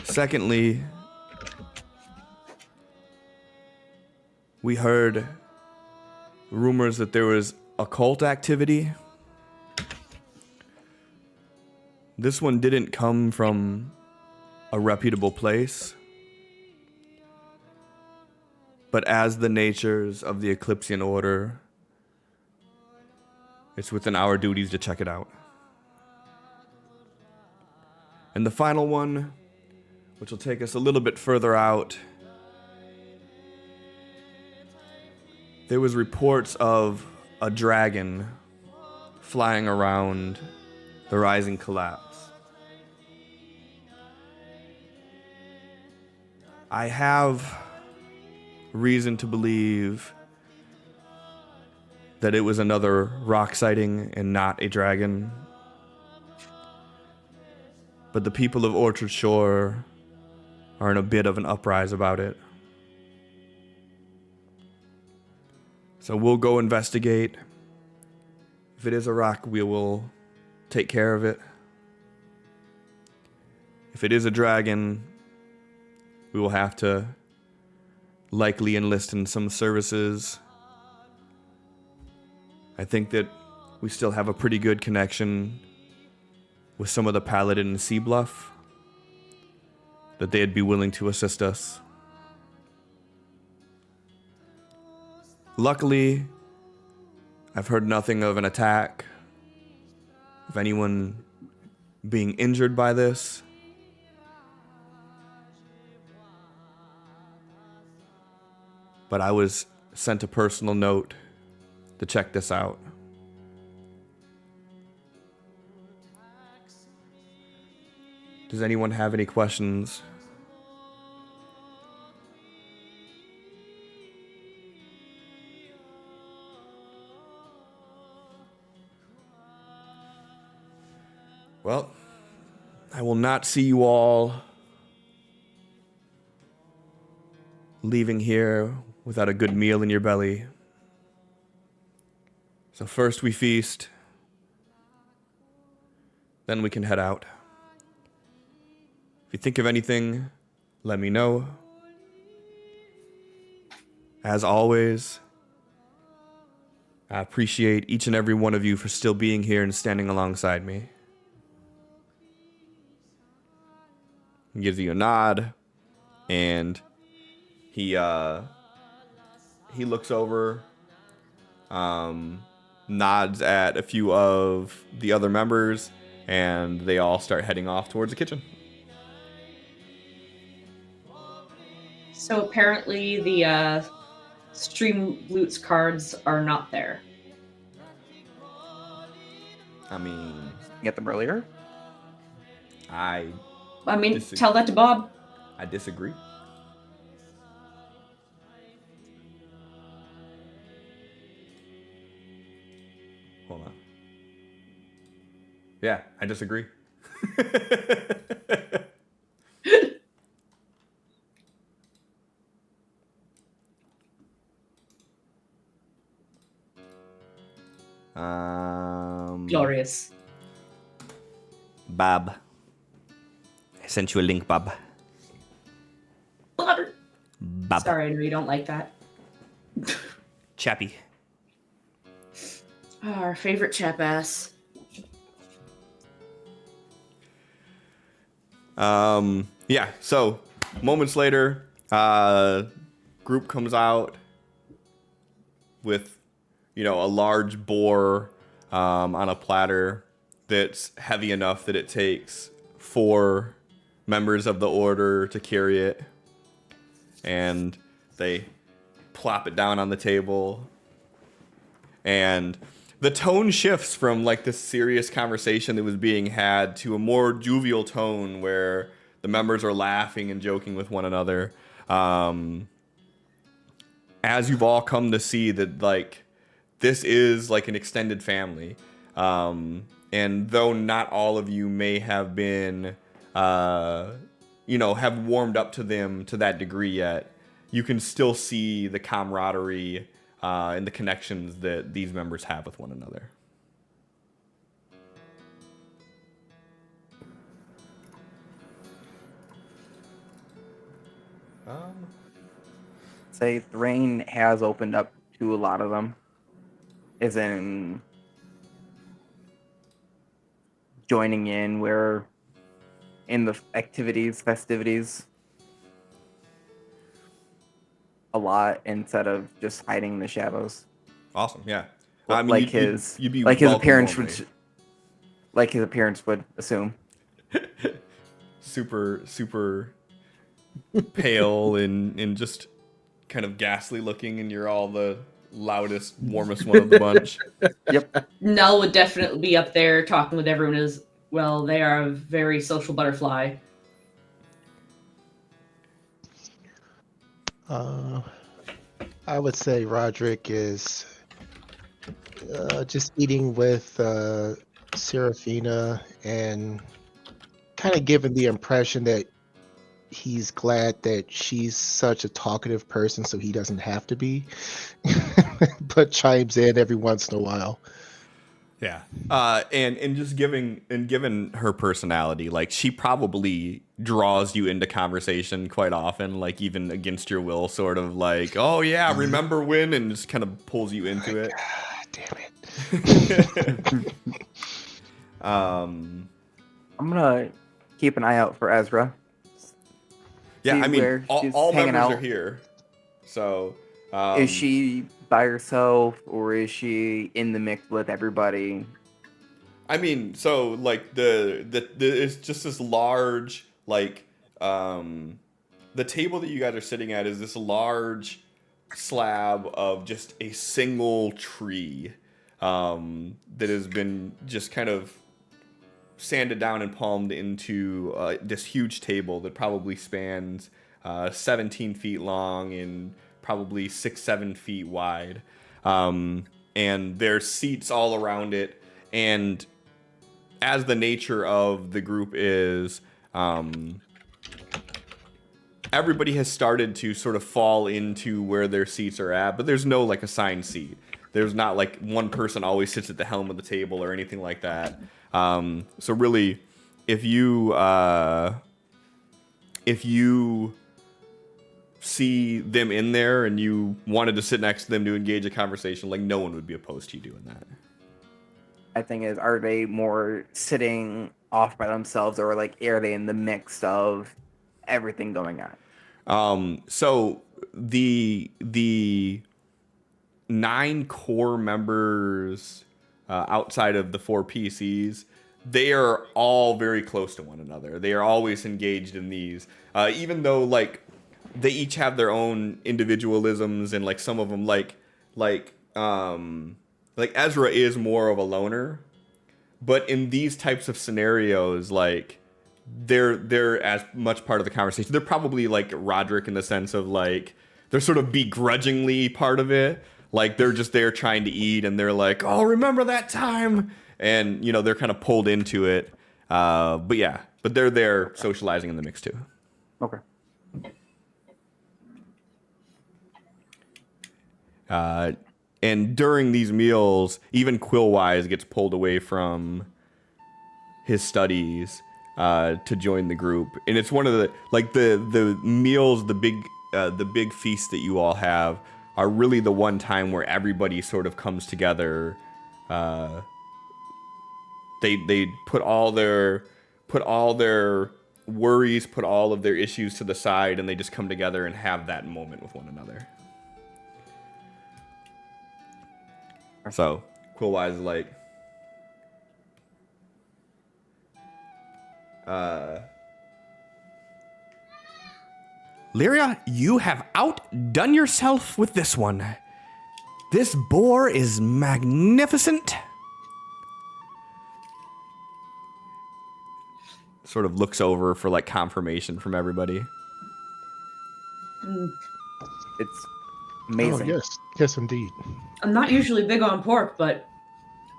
Secondly, we heard rumors that there was occult activity. This one didn't come from a reputable place, but as the natures of the Eclipsean Order, it's within our duties to check it out. And the final one, which will take us a little bit further out, there was reports of a dragon flying around the Rising Collapse. I have reason to believe that it was another rock sighting and not a dragon. But the people of Orchard Shore are in a bit of an uprise about it. So we'll go investigate. If it is a rock, we will take care of it. If it is a dragon, we will have to likely enlist in some services. I think that we still have a pretty good connection with some of the Paladin in Sea Bluff, that they'd be willing to assist us. Luckily, I've heard nothing of an attack, of anyone being injured by this. But I was sent a personal note to check this out. Does anyone have any questions? Well, I will not see you all leaving here without a good meal in your belly. So first we feast, then we can head out. If you think of anything, let me know. As always, I appreciate each and every one of you for still being here and standing alongside me. He gives you a nod, and he looks over, nods at a few of the other members, and they all start heading off towards the kitchen. So apparently the Stream Loots cards are not there. I mean, Get them earlier. I I mean, Dis- tell that to Bob. disagree. Hold on. Yeah, I disagree. Glorious. Bob. I sent you a link, Bob. Bob. Bob. Sorry, I know you don't like that. Chappy. Oh, our favorite chap ass. Yeah, so moments later, group comes out with, a large boar on a platter that's heavy enough that it takes 4 members of the order to carry it. And they plop it down on the table. And the tone shifts from like this serious conversation that was being had to a more jovial tone where the members are laughing and joking with one another. As you've all come to see that, like, this is like an extended family. And though not all of you may have been, have warmed up to them to that degree yet, you can still see the camaraderie and the connections that these members have with one another. Say Thrain has opened up to a lot of them. Is in joining in where in the festivities a lot instead of just hiding in the shadows. Awesome, yeah. Well, I mean, like you'd be his welcome appearance only. would assume. super pale and just kind of ghastly looking, and you're all the loudest, warmest one of the bunch. Yep. Nell would definitely be up there talking with everyone as well. They are a very social butterfly. I would say Roderick is just eating with Serafina and kind of giving the impression that he's glad that she's such a talkative person so he doesn't have to be, but chimes in every once in a while. Yeah. And just given her personality, like, she probably draws you into conversation quite often, like even against your will, sort of like, oh yeah, remember when, and just kind of pulls you into it. Damn it. I'm gonna keep an eye out for Ezra. Yeah, See I mean, where she's all hanging members out. are here. So Is she by herself or is she in the mix with everybody? I mean, so like the it's just this large, like, the table that you guys are sitting at is this large slab of just a single tree that has been just kind of sanded down and palmed into this huge table that probably spans 17 feet long and probably 6-7 feet wide. And there's seats all around it. And as the nature of the group is, everybody has started to sort of fall into where their seats are at, but there's no like assigned seat. There's not like one person always sits at the helm of the table or anything like that. So really, if you see them in there and you wanted to sit next to them to engage a conversation, like no one would be opposed to you doing that. I think is, are they more sitting off by themselves, or like are they in the mix of everything going on? So the 9 core members outside of the 4 PCs, they are all very close to one another. They are always engaged in these, even though like they each have their own individualisms, and like some of them like Ezra is more of a loner, but in these types of scenarios, like they're as much part of the conversation. They're probably like Roderick in the sense of like they're sort of begrudgingly part of it. Like they're just there trying to eat, and they're like, "Oh, remember that time?" And you know they're kind of pulled into it. But yeah, but they're there socializing in the mix too. Okay. And during these meals, even Quillwise gets pulled away from his studies to join the group. And it's one of the like the meals, the big feast that you all have are really the one time where everybody sort of comes together. They put all their worries, put all of their issues to the side, and they just come together and have that moment with one another. So Quillwise is like, Lyria, you have outdone yourself with this one. This boar is magnificent. Sort of looks over for like confirmation from everybody. It's Oh, amazing. yes, indeed. I'm not usually big on pork, but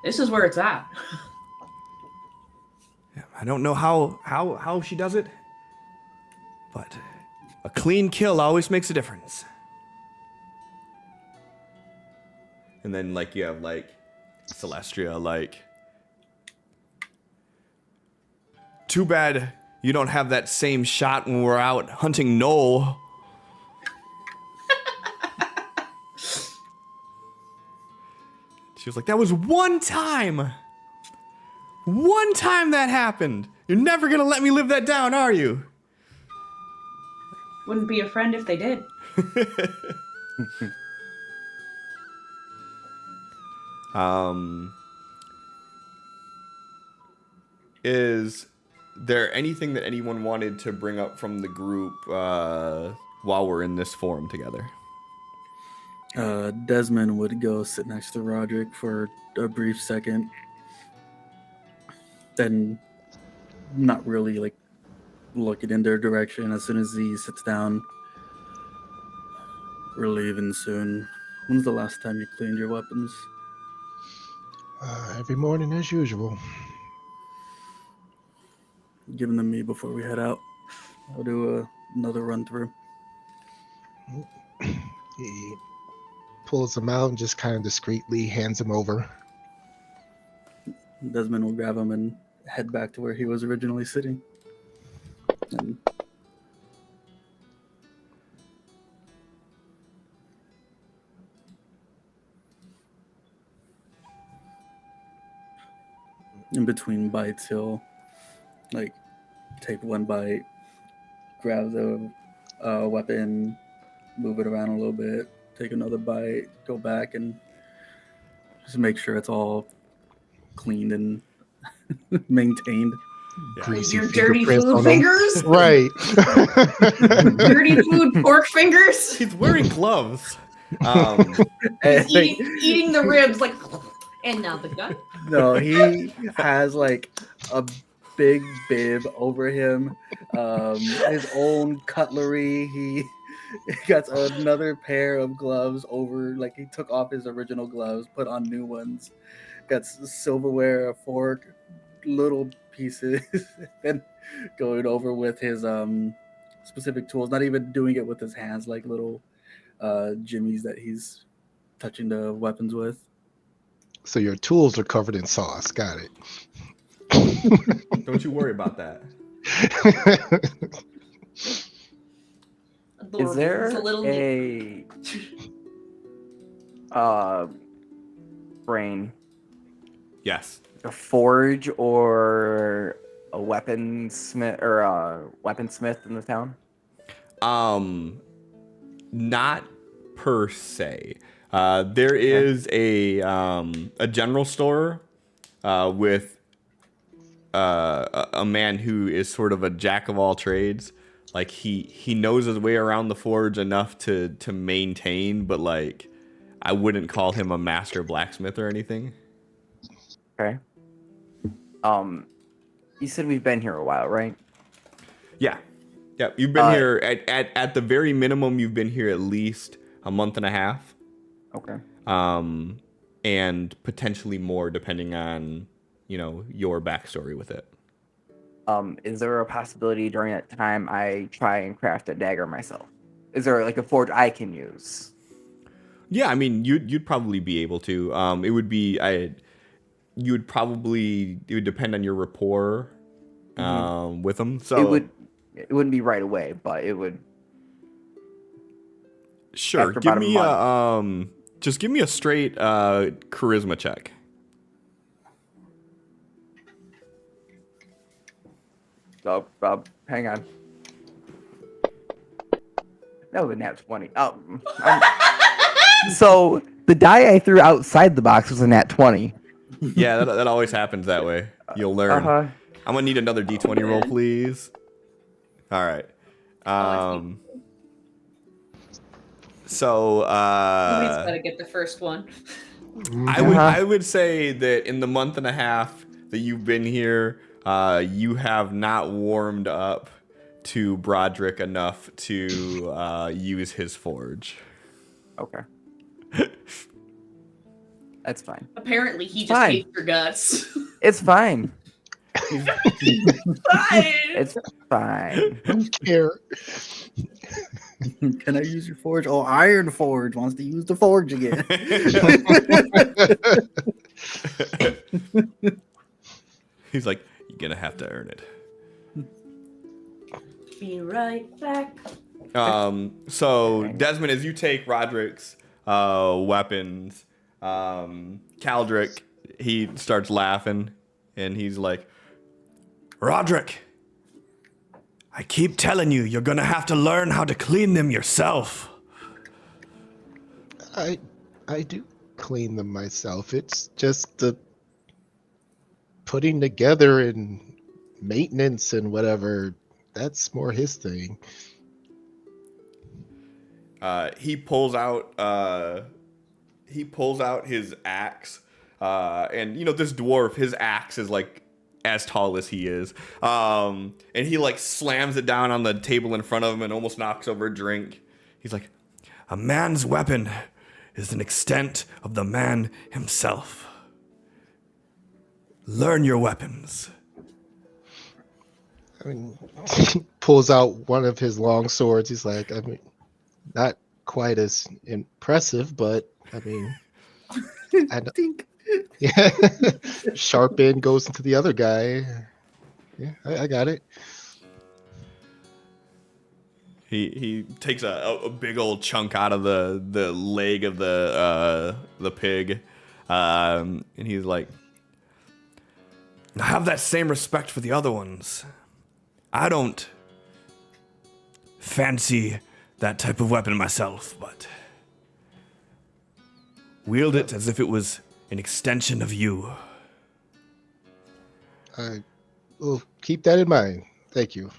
this is where it's at. I don't know how she does it, but a clean kill always makes a difference. And then like you have like Celestria, like, too bad you don't have that same shot when we're out hunting Noel. She was like, that was one time that happened. You're never gonna let me live that down, are you? Wouldn't be a friend if they did. Is there anything that anyone wanted to bring up from the group while we're in this forum together? Desmond would go sit next to Roderick for a brief second, then not really like looking in their direction. As soon as he sits down, we're leaving soon. When's the last time you cleaned your weapons? Every morning as usual. Give them to me before we head out. I'll do another run through. He pulls them out and just kind of discreetly hands them over. Desmond will grab him and head back to where he was originally sitting. And in between bites, he'll like take one bite, grab the weapon, move it around a little bit, take another bite, go back and just make sure it's all cleaned and maintained. Greasy Your dirty fingerprints food on 'em. fingers? Right. Dirty food pork fingers? He's wearing gloves. He's eating the ribs like, and now the gut. No, he has like a big bib over him, his own cutlery. He got another pair of gloves over, like he took off his original gloves, put on new ones. Got silverware, a fork, little pieces, and going over with his specific tools, not even doing it with his hands, like little jimmies that he's touching the weapons with. So your tools are covered in sauce. Got it. Don't you worry about that. Adorable. Is there It's a little a brain, Yes. a forge, or a weaponsmith in the town? Not per se. There is a general store with a man who is sort of a jack of all trades. Like he knows his way around the forge enough to maintain, but like I wouldn't call him a master blacksmith or anything. Okay. You said we've been here a while, right? Yeah. Yeah, you've been here at the very minimum. You've been here at least a month and a half. Okay. And potentially more depending on, your backstory with it. Is there a possibility during that time I try and craft a dagger myself? Is there like a forge I can use? Yeah, I mean, you'd probably be able to. It would be it would depend on your rapport with them. So it wouldn't be right away, but it would. Sure. After Give about a me just give me a straight charisma check. Oh, hang on. That was a nat 20. So the die I threw outside the box was a nat 20. Yeah, that always happens that way. You'll learn. Uh-huh. I'm gonna need another d20 roll, please. All right. So Somebody's got to get the first one. I would say that in the month and a half that you've been here, you have not warmed up to Broderick enough to use his forge. Okay. That's fine. Apparently, he just hates your guts. It's fine. Fine. It's fine. I don't care. Can I use your forge? Oh, Iron Forge wants to use the forge again. He's like, you're gonna have to earn it. Be right back. So Desmond, as you take Roderick's weapons, Caldric, he starts laughing and he's like, Roderick, I keep telling you, you're gonna have to learn how to clean them yourself. I do clean them myself. It's just the putting together and maintenance and whatever. That's more his thing. He pulls out his axe, and this dwarf, his axe is like as tall as he is, and he like slams it down on the table in front of him and almost knocks over a drink. He's like, a man's weapon is an extent of the man himself. Learn your weapons. I mean, he pulls out one of his long swords. He's like, I mean, not quite as impressive, but I mean, I think, yeah. Sharp end goes into the other guy. Yeah, I got it. He takes a big old chunk out of the leg of the pig, and he's like, I have that same respect for the other ones. I don't fancy that type of weapon myself, but wield it as if it was an extension of you. I will keep that in mind. Thank you.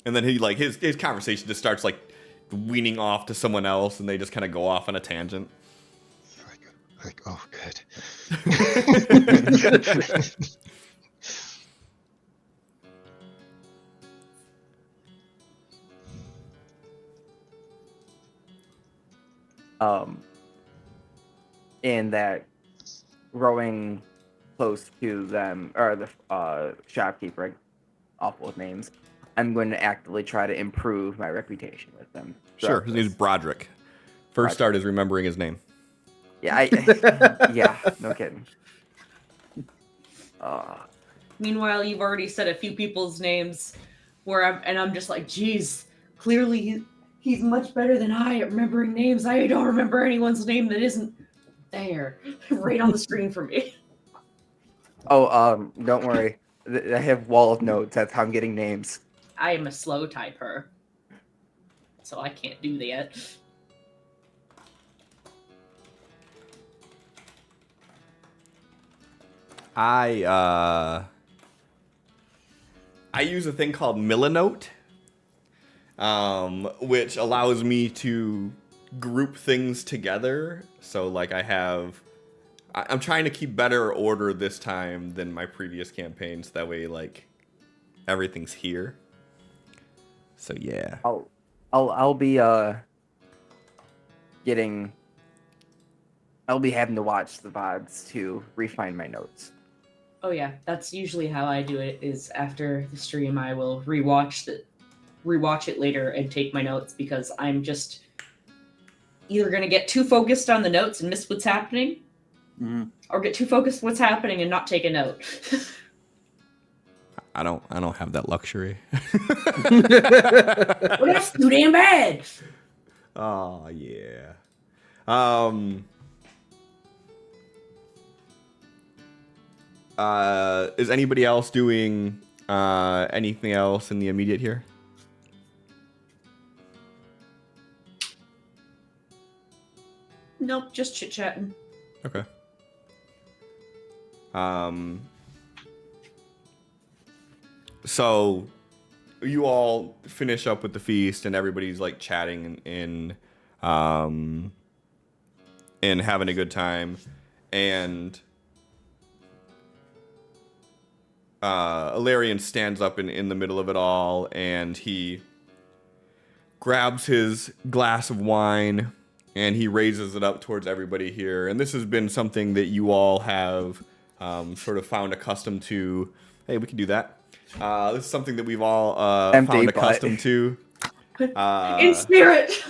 And then he like his conversation just starts like weaning off to someone else, and they just kind of go off on a tangent. Like, oh, good. In that rowing close to them, or the shopkeeper, awful with names. I'm going to actively try to improve my reputation with them. Sure. throughout His name's this. Broderick. First start is remembering his name. Yeah, yeah, no kidding. Meanwhile, you've already said a few people's names where I'm just like, geez, clearly he's much better than I at remembering names. I don't remember anyone's name that isn't there, right on the screen for me. Oh, don't worry. I have wall of notes. That's how I'm getting names. I am a slow typer, so I can't do that. I use a thing called Millinote, which allows me to group things together. So like I'm trying to keep better order this time than my previous campaigns. That way, like, everything's here. So yeah. I'll be getting. I'll be having to watch the VODs to refine my notes. Oh yeah, that's usually how I do it. Is after the stream, I will rewatch it later and take my notes because I'm just either gonna get too focused on the notes and miss what's happening, or get too focused on what's happening and not take a note. I don't have that luxury. Well, that's too damn bad. Oh yeah. Is anybody else doing anything else in the immediate here? Nope, just chit chatting. Okay. So you all finish up with the feast and everybody's like chatting and having a good time, and Ilarion stands up in the middle of it all and he grabs his glass of wine and he raises it up towards everybody here. And this has been something that you all have sort of found accustomed to. Hey, we can do that. This is something that we've all found accustomed to. In spirit.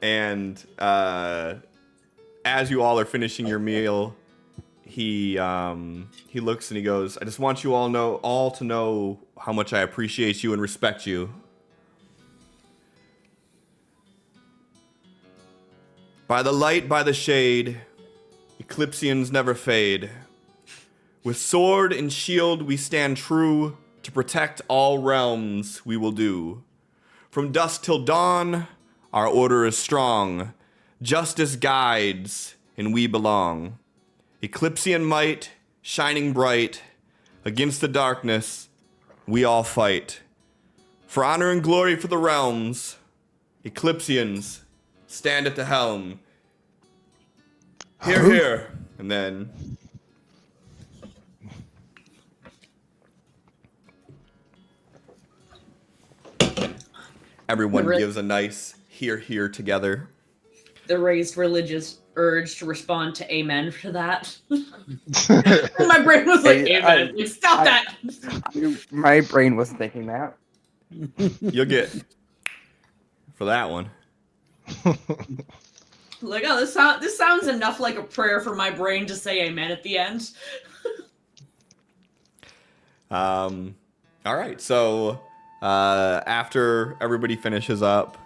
And as you all are finishing your meal, he looks and he goes, "I just want you all to know how much I appreciate you and respect you. By the light, by the shade, Eclipsians never fade. With sword and shield we stand true, to protect all realms we will do. From dusk till dawn, our order is strong. Justice guides, and we belong. Eclipsian might, shining bright, against the darkness, we all fight. For honor and glory for the realms, Eclipsians, stand at the helm. Hear, hear." And then everyone gives a nice hear, hear together. The raised religious urge to respond to amen for that. My brain was like, amen. Stop that. My brain was thinking that. You'll get for that one. Like, oh, this sounds enough like a prayer for my brain to say amen at the end. All right. So after everybody finishes up,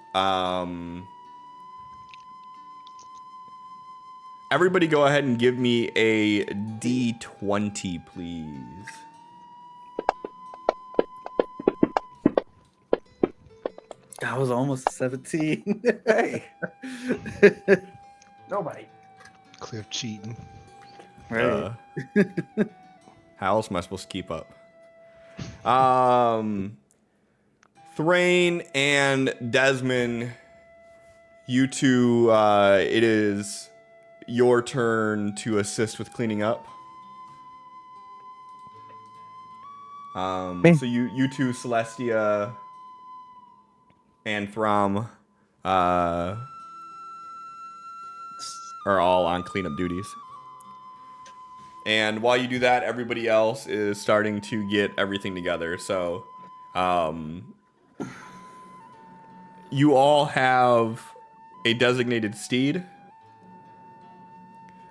everybody go ahead and give me a D20, please. I was almost 17. Hey. Nobody. Cliff cheating. Right. How else am I supposed to keep up? Thrain and Desmond, you two, it is your turn to assist with cleaning up. Me. So you two, Celestia and Throm, are all on cleanup duties. And while you do that, everybody else is starting to get everything together. So, you all have a designated steed.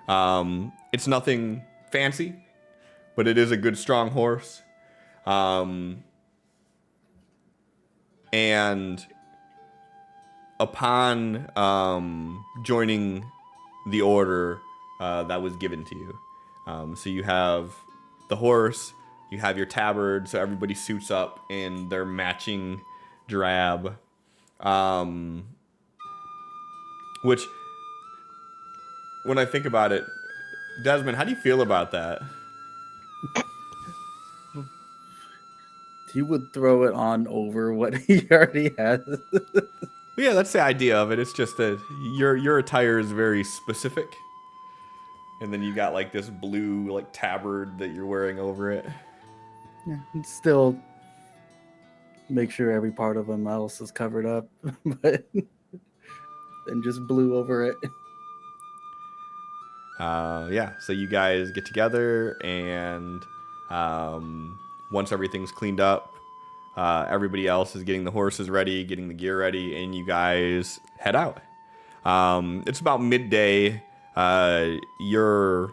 It's nothing fancy, but it is a good, strong horse. And upon joining the order that was given to you, so you have the horse, you have your tabard, so everybody suits up in their matching drab. Which, when I think about it, Desmond, how do you feel about that? He would throw it on over what he already has. Well, yeah, that's the idea of it. It's just that your attire is very specific, and then you got like this blue like tabard that you're wearing over it. Yeah, and still make sure every part of him else is covered up, but and just blue over it. Yeah, so you guys get together, and once everything's cleaned up, everybody else is getting the horses ready, getting the gear ready, and you guys head out. It's about midday. You're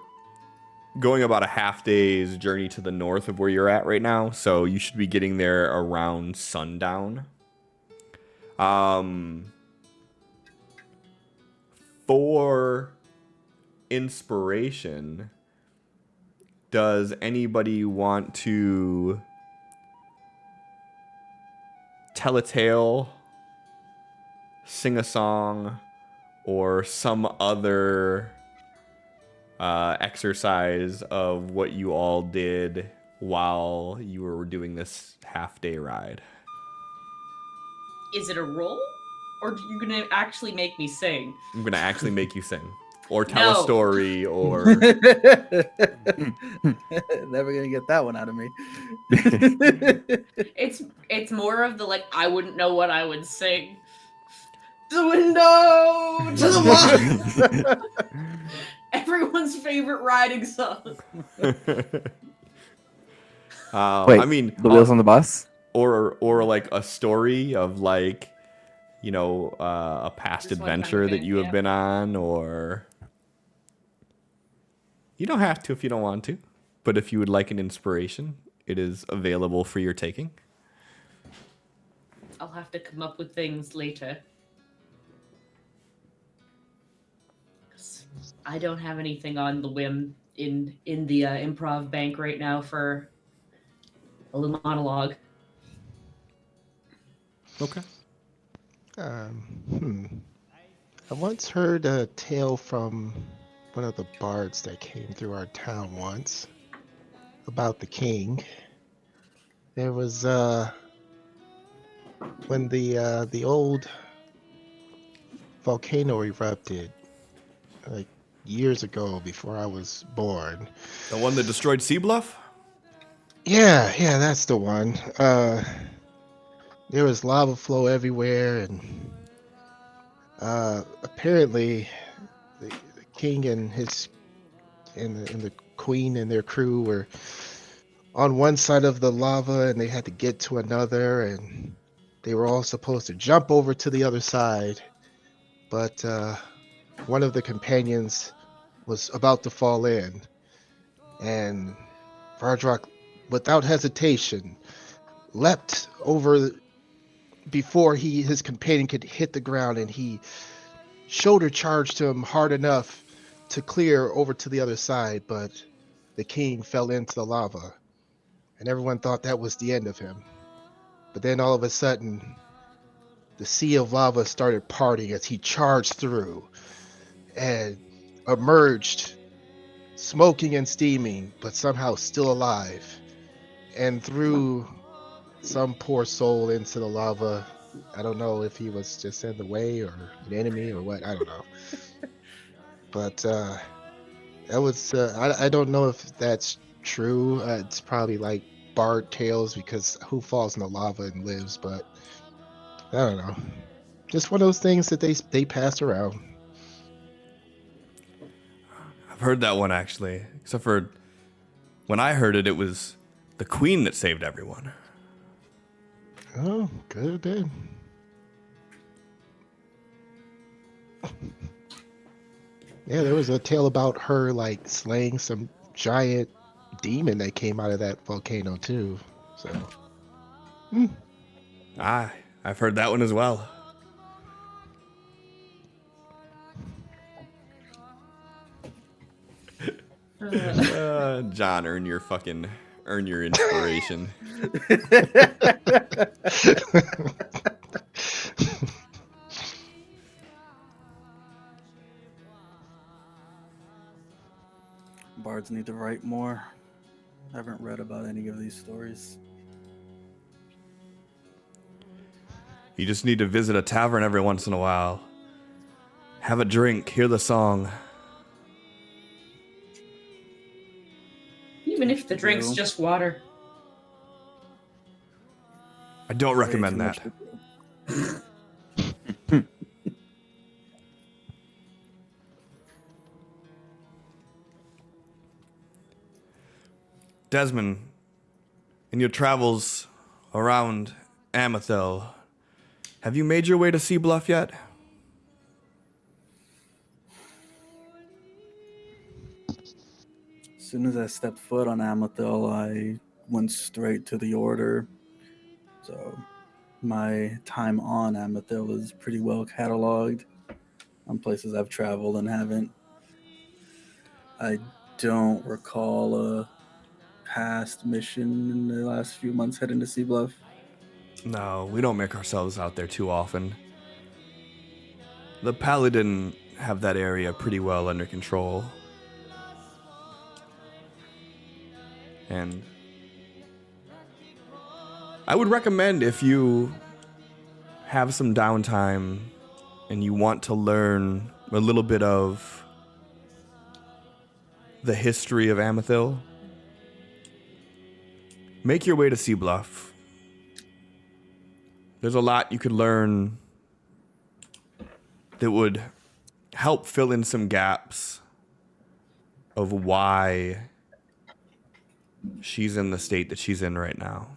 going about a half day's journey to the north of where you're at right now, so you should be getting there around sundown. For inspiration, does anybody want to tell a tale, sing a song, or some other exercise of what you all did while you were doing this half-day ride? Is it a roll? Or are you going to actually make me sing? I'm going to actually make you sing. Or tell a No. story, or... Never gonna get that one out of me. It's more of the like, I wouldn't know what I would sing. The window to the wall. Everyone's favorite riding song. Wait, I mean, the wheels on the bus? or like a story of like, you know, a past Just one kind of adventure that thing, you have yeah. been on, or you don't have to if you don't want to, but if you would like an inspiration, it is available for your taking. I'll have to come up with things later. 'Cause I don't have anything on the whim in the improv bank right now for a little monologue. Okay. I once heard a tale from one of the bards that came through our town once about the king. There was when the old volcano erupted like years ago before I was born. The one that destroyed Sea Bluff? Yeah, that's the one. There was lava flow everywhere, and apparently the king and the queen and their crew were on one side of the lava, and they had to get to another, and they were all supposed to jump over to the other side, but one of the companions was about to fall in, and Vardrock, without hesitation, leapt over before his companion could hit the ground, and he shoulder charged him hard enough to clear over to the other side, but the king fell into the lava, and everyone thought that was the end of him. But then all of a sudden, the sea of lava started parting as he charged through and emerged smoking and steaming, but somehow still alive, and threw some poor soul into the lava. I don't know if he was just in the way or an enemy or what. I don't know. But that was I don't know if that's true. It's probably like bard tales, because who falls in the lava and lives? But I don't know. Just one of those things that they pass around. I've heard that one actually, except for When I heard it, it was the queen that saved everyone. Oh, could have been. Yeah, there was a tale about her like slaying some giant demon that came out of that volcano too. So I've heard that one as well. John, earn your inspiration. Bards need to write more. I haven't read about any of these stories. You just need to visit a tavern every once in a while. Have a drink, hear the song. Even if the drink's No. just water. I don't Way recommend too much that. to do. Desmond, in your travels around Amethil, have you made your way to Sea Bluff yet? As soon as I stepped foot on Amethil, I went straight to the Order. So my time on Amethil is pretty well cataloged on places I've traveled and haven't. I don't recall a past mission in the last few months heading to Sea Bluff. No, we don't make ourselves out there too often. The Paladin have that area pretty well under control. And I would recommend, if you have some downtime and you want to learn a little bit of the history of Amethil, make your way to Sea Bluff. There's a lot you could learn that would help fill in some gaps of why she's in the state that she's in right now.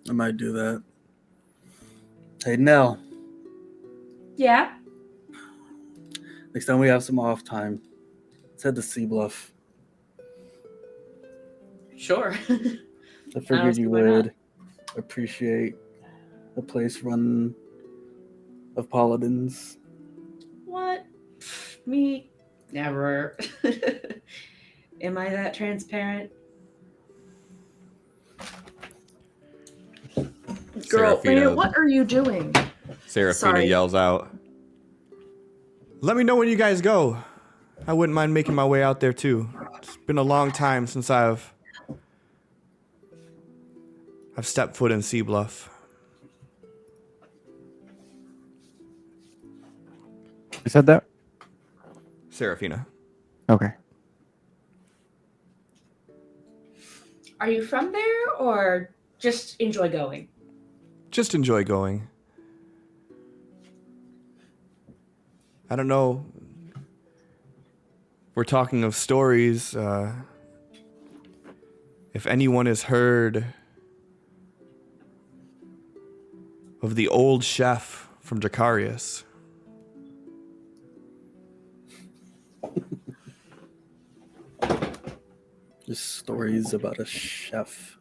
I might do that. Hey, Nell, Yeah. next time we have some off time, let's head to Sea Bluff. Sure. I figured see you why not. would appreciate a place run of paladins. What? Me? Never. Am I that transparent? Girl, Seraphina- what are you doing? Seraphina Sorry. yells out, "Let me know when you guys go. I wouldn't mind making my way out there too. It's been a long time since I've stepped foot in Sea Bluff." Who said that? Seraphina. Okay. Are you from there or just enjoy going? Just enjoy going. I don't know. We're talking of stories. If anyone has heard of the old chef from Jacarius. Just stories about a chef.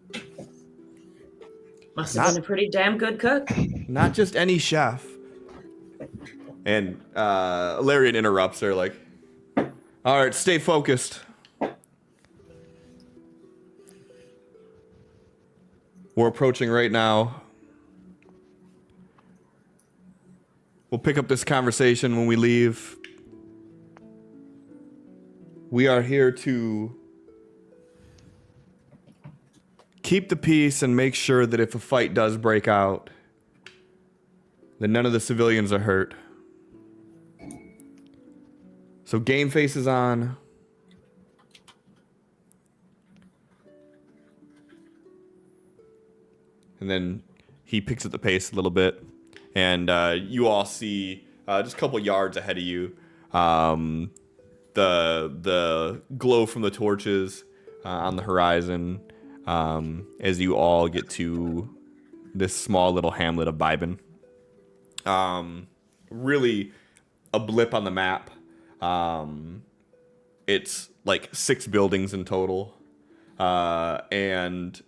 Must have been a pretty damn good cook. Not just any chef. And Larian interrupts her like, "All right, stay focused. We're approaching right now. We'll pick up this conversation when we leave. We are here to keep the peace and make sure that if a fight does break out, that none of the civilians are hurt. So game face is on. And then he picks up the pace a little bit. And you all see, just a couple yards ahead of you, The glow from the torches on the horizon as you all get to this small little hamlet of Bibin. Really a blip on the map. It's like 6 buildings in total. And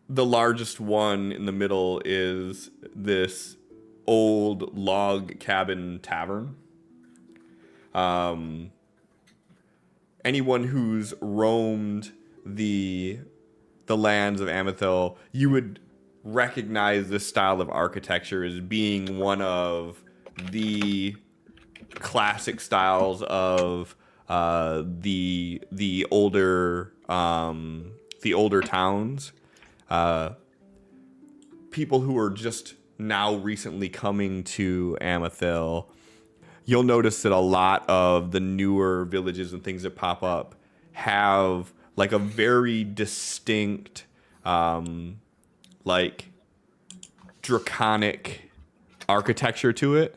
the largest one in the middle is this old log cabin tavern. Anyone who's roamed the lands of Amethil, you would recognize this style of architecture as being one of the classic styles of the older towns. People who are just now recently coming to Amethil, you'll notice that a lot of the newer villages and things that pop up have like a very distinct, like draconic architecture to it.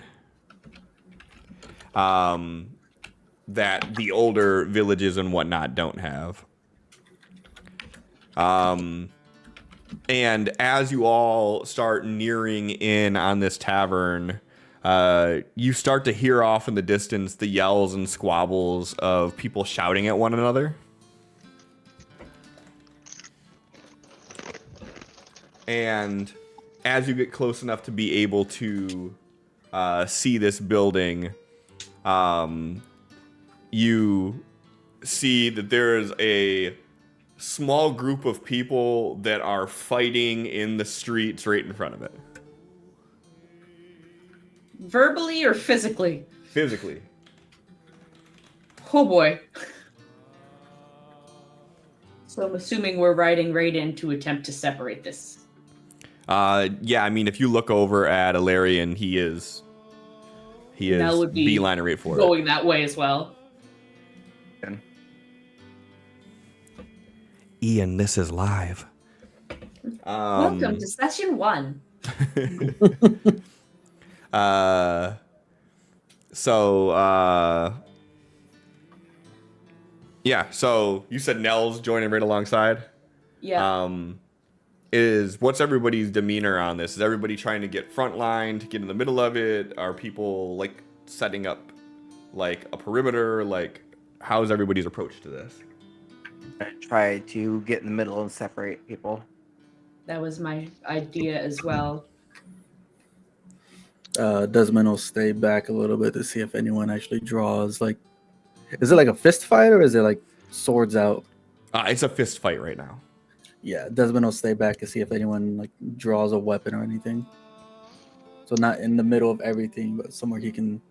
That the older villages and whatnot don't have. And as you all start nearing in on this tavern, you start to hear off in the distance the yells and squabbles of people shouting at one another. And as you get close enough to be able to see this building, you see that there is a small group of people that are fighting in the streets right in front of it. Verbally or physically? Physically. Oh boy. So I'm assuming we're riding right in to attempt to separate this. Yeah, I mean, if you look over at Ilarion, he is That would be beelining right for it. going that way as well. Ian, this is live. Welcome to session 1. Yeah, so you said Nell's joining right alongside? Yeah. What's everybody's demeanor on this? Is everybody trying to get front line, to get in the middle of it? Are people like setting up like a perimeter? Like, how's everybody's approach to this? I try to get in the middle and separate people. That was my idea as well. Desmond will stay back a little bit to see if anyone actually draws. Like, is it like a fist fight or is it like swords out? It's a fist fight right now. Yeah, Desmond will stay back to see if anyone like draws a weapon or anything. So not in the middle of everything, but somewhere he can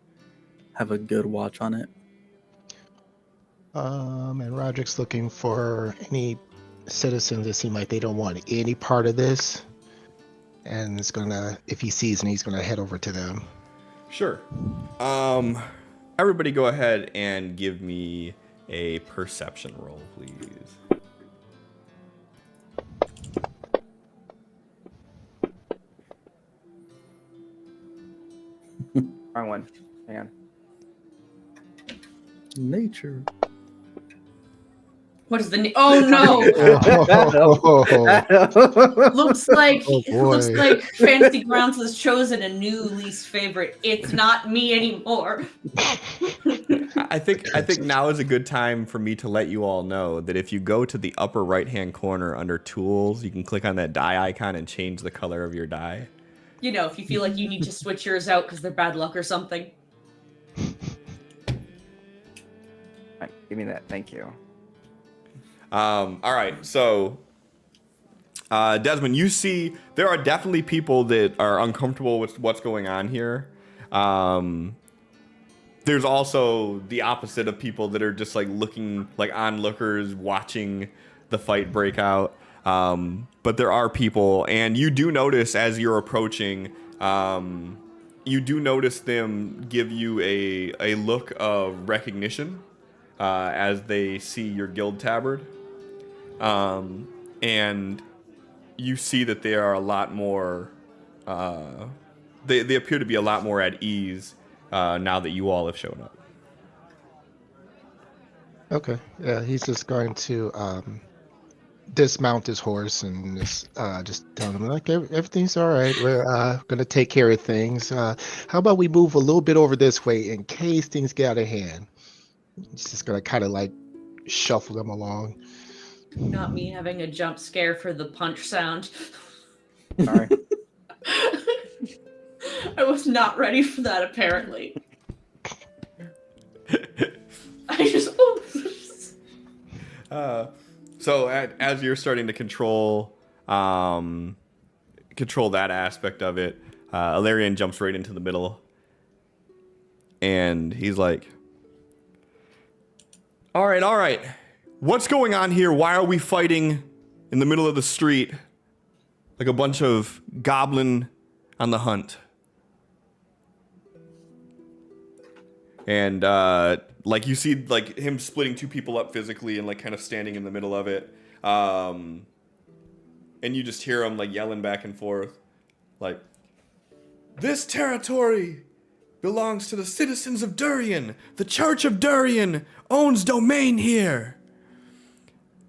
have a good watch on it. And Roderick's looking for any citizens that seem like they don't want any part of this. And it's gonna, if he sees me, he's gonna head over to them. Sure. Everybody go ahead and give me a perception roll, please. Wrong one. Hang on. Nature. What is the Oh no! looks like Oh, boy. Fantasy Grounds has chosen a new least favorite. It's not me anymore. I think now is a good time for me to let you all know that if you go to the upper right-hand corner under Tools, you can click on that die icon and change the color of your die. You know, if you feel like you need to switch yours out because they're bad luck or something. Right, give me that. Thank you. All right, so Desmond, you see there are definitely people that are uncomfortable with what's going on here. There's also the opposite of people that are just like looking like onlookers watching the fight break out. But there are people, and you do notice as you're approaching, you do notice them give you a look of recognition as they see your guild tabard. And you see that they are a lot more, they appear to be a lot more at ease now that you all have shown up. Okay. Yeah, he's just going to dismount his horse and just tell him like everything's all right. We're gonna take care of things. How about we move a little bit over this way in case things get out of hand? He's just gonna kind of like shuffle them along. Not me having a jump scare for the punch sound. Sorry. I was not ready for that, apparently. I just. So as you're starting to control that aspect of it, Alarian jumps right into the middle, and he's like, all right, what's going on here? Why are we fighting in the middle of the street like a bunch of goblin on the hunt? And like you see like him splitting two people up physically and like kind of standing in the middle of it, and you just hear him like yelling back and forth like, this territory belongs to the citizens of Durian. The Church of Durian owns domain here.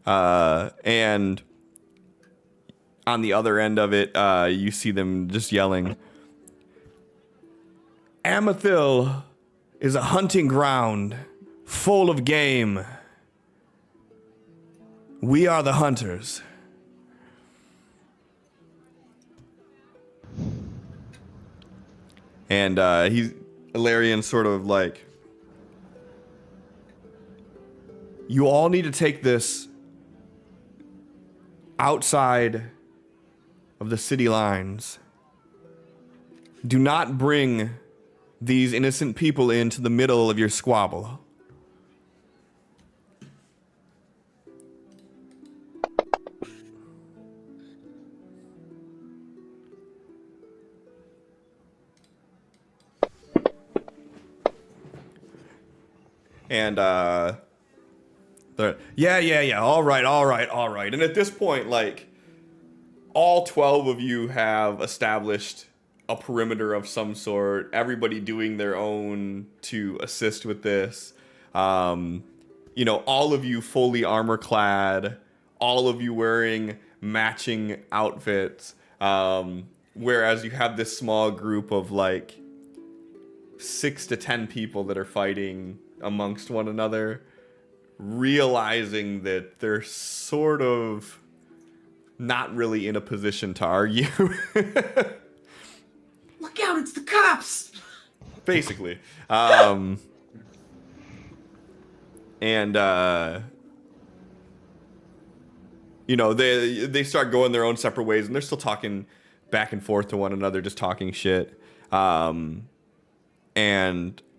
And on the other end of it, you see them just yelling, Amethil is a hunting ground full of game. We are the hunters. And Ilarian sort of like, you all need to take this outside of the city lines. Do not bring these innocent people into the middle of your squabble. And they're, yeah, all right. And at this point, like, all 12 of you have established a perimeter of some sort, everybody doing their own to assist with this. You know, all of you fully armor clad, all of you wearing matching outfits, whereas you have this small group of like 6 to 10 people that are fighting amongst one another, realizing that they're sort of not really in a position to argue. Look out, it's the cops! Basically. And you know, they start going their own separate ways, and they're still talking back and forth to one another, just talking shit. And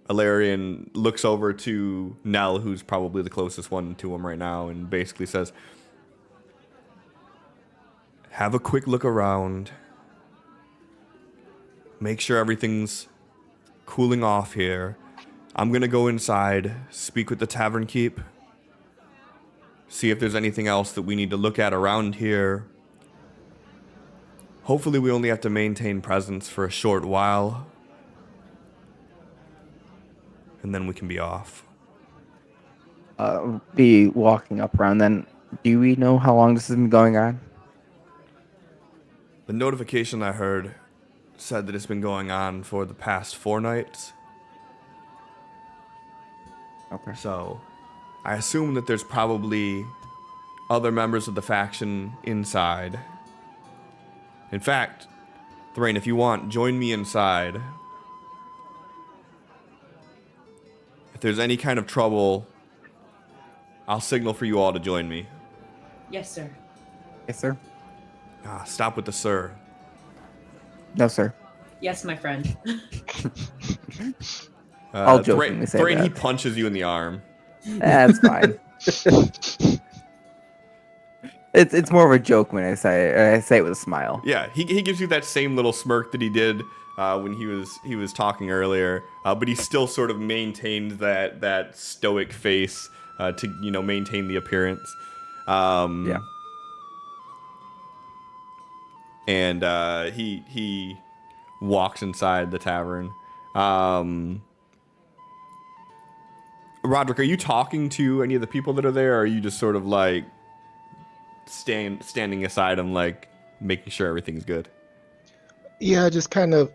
Alarian looks over to Nell, who's probably the closest one to him right now, and basically says, have a quick look around. Make sure everything's cooling off here. I'm going to go inside, speak with the tavern keep, see if there's anything else that we need to look at around here. Hopefully we only have to maintain presence for a short while, and then we can be off. Be walking up around then. Do we know how long this has been going on? The notification I heard said that it's been going on for the past 4 nights. Okay. So I assume that there's probably other members of the faction inside. In fact, Thrain, if you want, join me inside. If there's any kind of trouble, I'll signal for you all to join me. Yes, sir. Yes, sir. Stop with the sir. No, sir. Yes, my friend. I'll jokingly say Thrain, that. he punches you in the arm. That's fine. It's more of a joke when I say it with a smile. Yeah, he gives you that same little smirk that he did when he was talking earlier, but he still sort of maintained that stoic face to maintain the appearance. Yeah. And he walks inside the tavern. Roderick, are you talking to any of the people that are there, or are you just sort of like standing aside and like making sure everything's good? Yeah, just kind of,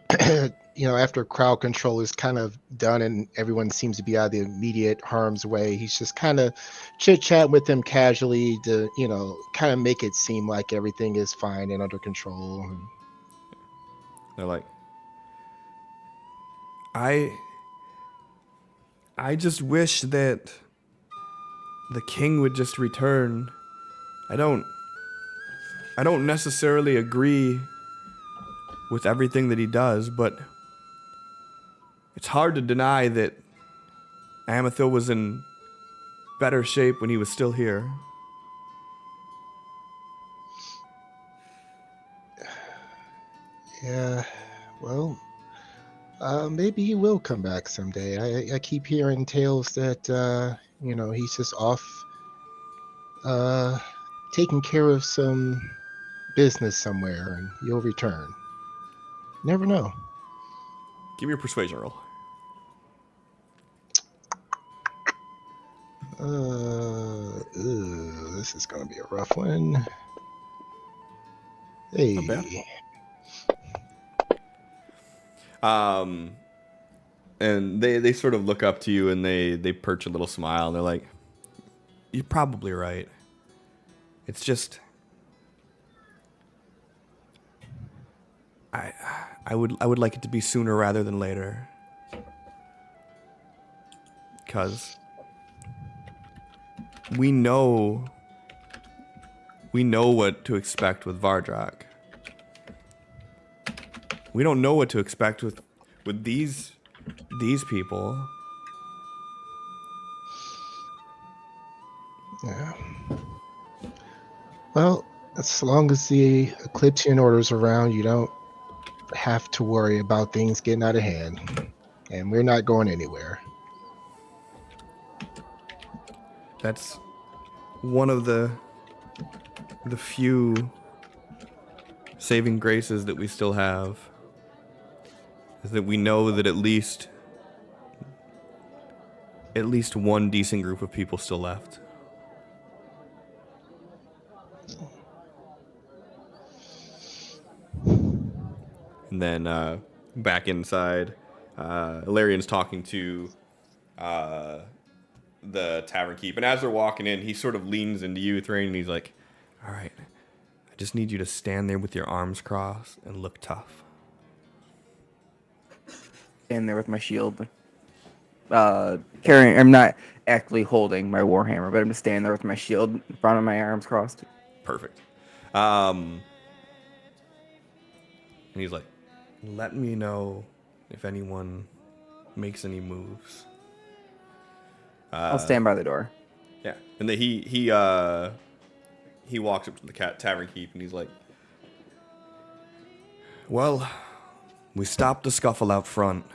after crowd control is kind of done and everyone seems to be out of the immediate harm's way, he's just kind of chit chat with them casually to, kind of make it seem like everything is fine and under control. They're like, I just wish that the king would just return. I don't necessarily agree with everything that he does, but it's hard to deny that Amethil was in better shape when he was still here. Yeah, well, maybe he will come back someday. I keep hearing tales that, he's just off uh, taking care of some business somewhere and he'll return. Never know. Give me a persuasion roll. This is going to be a rough one. Hey. Not bad. And they sort of look up to you and they perch a little smile and they're like, you're probably right. It's just I would like it to be sooner rather than later. Because we know what to expect with Vardrak. We don't know what to expect with these people. Yeah. Well, as long as the Eclipsean Order's around, you don't have to worry about things getting out of hand. And we're not going anywhere. That's one of the few saving graces that we still have, is that we know that at least one decent group of people still left. And then back inside, Ilarian's talking to the tavern keep, and as they're walking in, he sort of leans into you, Thrain, and he's like, all right, I just need you to stand there with your arms crossed and look tough. Stand there with my shield. I'm not actually holding my warhammer, but I'm just standing there with my shield in front of my arms crossed. Perfect. And he's like, let me know if anyone makes any moves. I'll stand by the door. Yeah. And then he walks up to the tavern keep and he's like, well, we stopped the scuffle out front.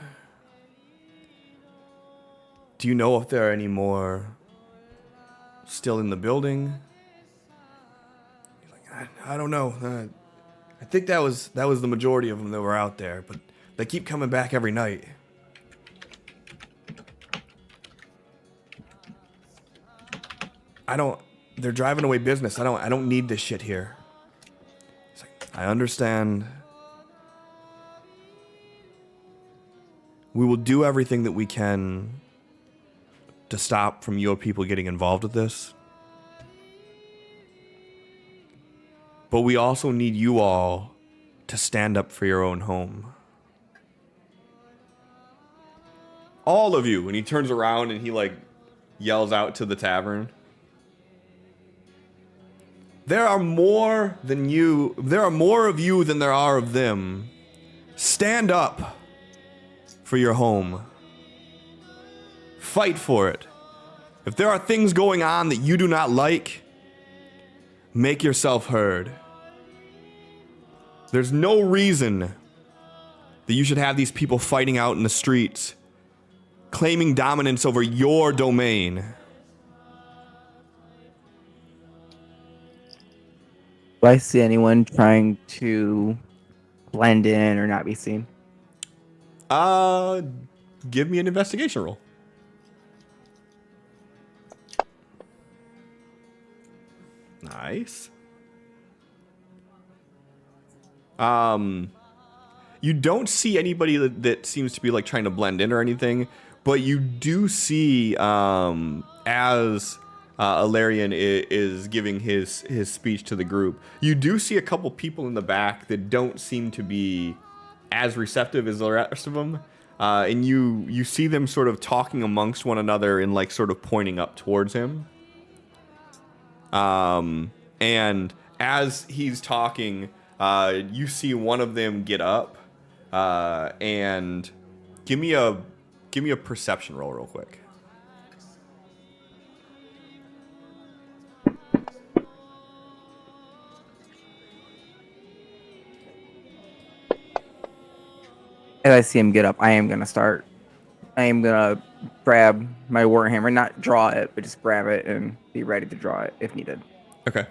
Do you know if there are any more still in the building? He's like, I don't know. I think that was the majority of them that were out there, but they keep coming back every night. They're driving away business. I don't need this shit here. It's like, I understand. We will do everything that we can to stop from your people getting involved with this. But we also need you all to stand up for your own home. All of you. And he turns around and he like yells out to the tavern. There are more of you than there are of them. Stand up for your home. Fight for it. If there are things going on that you do not like, make yourself heard. There's no reason that you should have these people fighting out in the streets, claiming dominance over your domain. Do I see anyone trying to blend in or not be seen? Give me an investigation roll. Nice. You don't see anybody that seems to be like trying to blend in or anything, but you do see as Alarian is giving his speech to the group, you do see a couple people in the back that don't seem to be as receptive as the rest of them, and you see them sort of talking amongst one another and like sort of pointing up towards him. And as he's talking, you see one of them get up, and give me a perception roll real quick. As I see him get up, I am gonna grab my warhammer, not draw it, but just grab it and be ready to draw it if needed. Okay.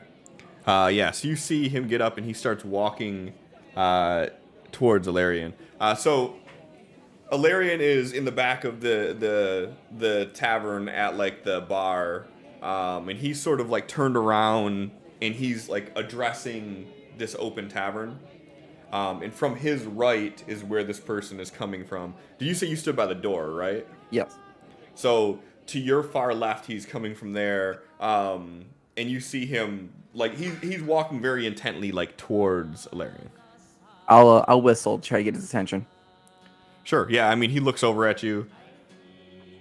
Yeah, so you see him get up and he starts walking towards Alarian. So Alarian is in the back of the tavern at like the bar, and he's sort of like turned around and he's like addressing this open tavern. And from his right is where this person is coming from. Did you say you stood by the door, right? Yes. So to your far left, he's coming from there, and you see him like he's walking very intently like towards Alarian. I'll whistle to try to get his attention. Sure. Yeah. I mean, he looks over at you.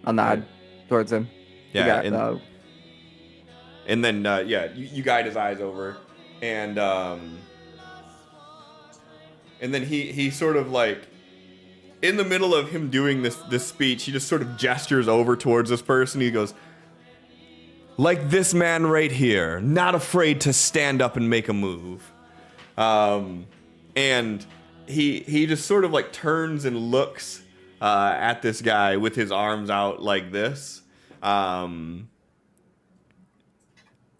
I'll nod towards him. Yeah. You and then you guide his eyes over, and then he sort of like, in the middle of him doing this speech, he just sort of gestures over towards this person. He goes, like this man right here, not afraid to stand up and make a move. And he just sort of like turns and looks at this guy with his arms out like this. And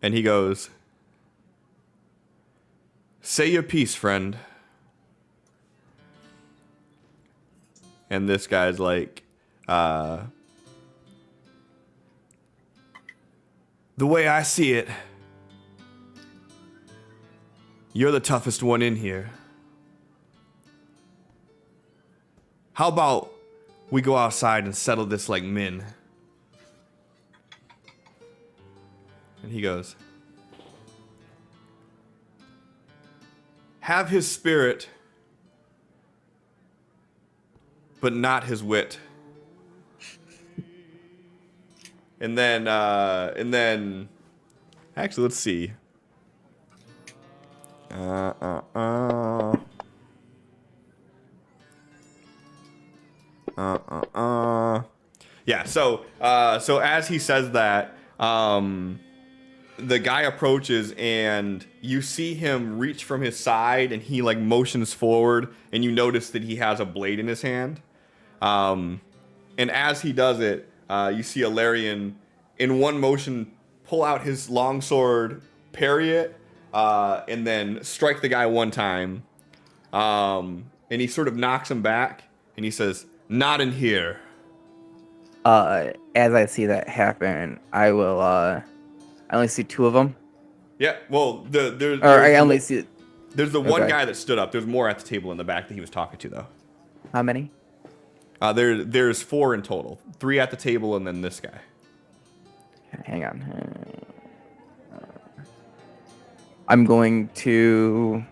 he goes, say your piece, friend. And this guy's like, the way I see it, you're the toughest one in here. How about we go outside and settle this like men? And he goes, have his spirit, but not his wit. And then, actually, let's see. Yeah. So as he says that, the guy approaches and you see him reach from his side and he like motions forward and you notice that he has a blade in his hand. And as he does it, you see Alarian in one motion pull out his longsword, parry it, and then strike the guy one time. And he sort of knocks him back and he says, not in here. As I see that happen, I will. I only see two of them. Yeah, well, there's the one guy that stood up. There's more at the table in the back that he was talking to, though. How many? There's 4 in total. 3 at the table and then this guy. Hang on. I'm going to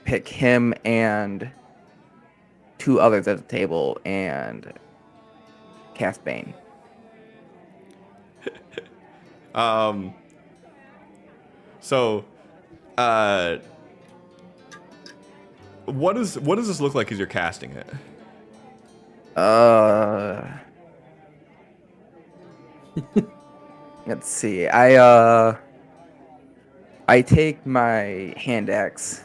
pick him and 2 others at the table and cast Bane. So, what does this look like as you're casting it? Let's see. I take my hand axe.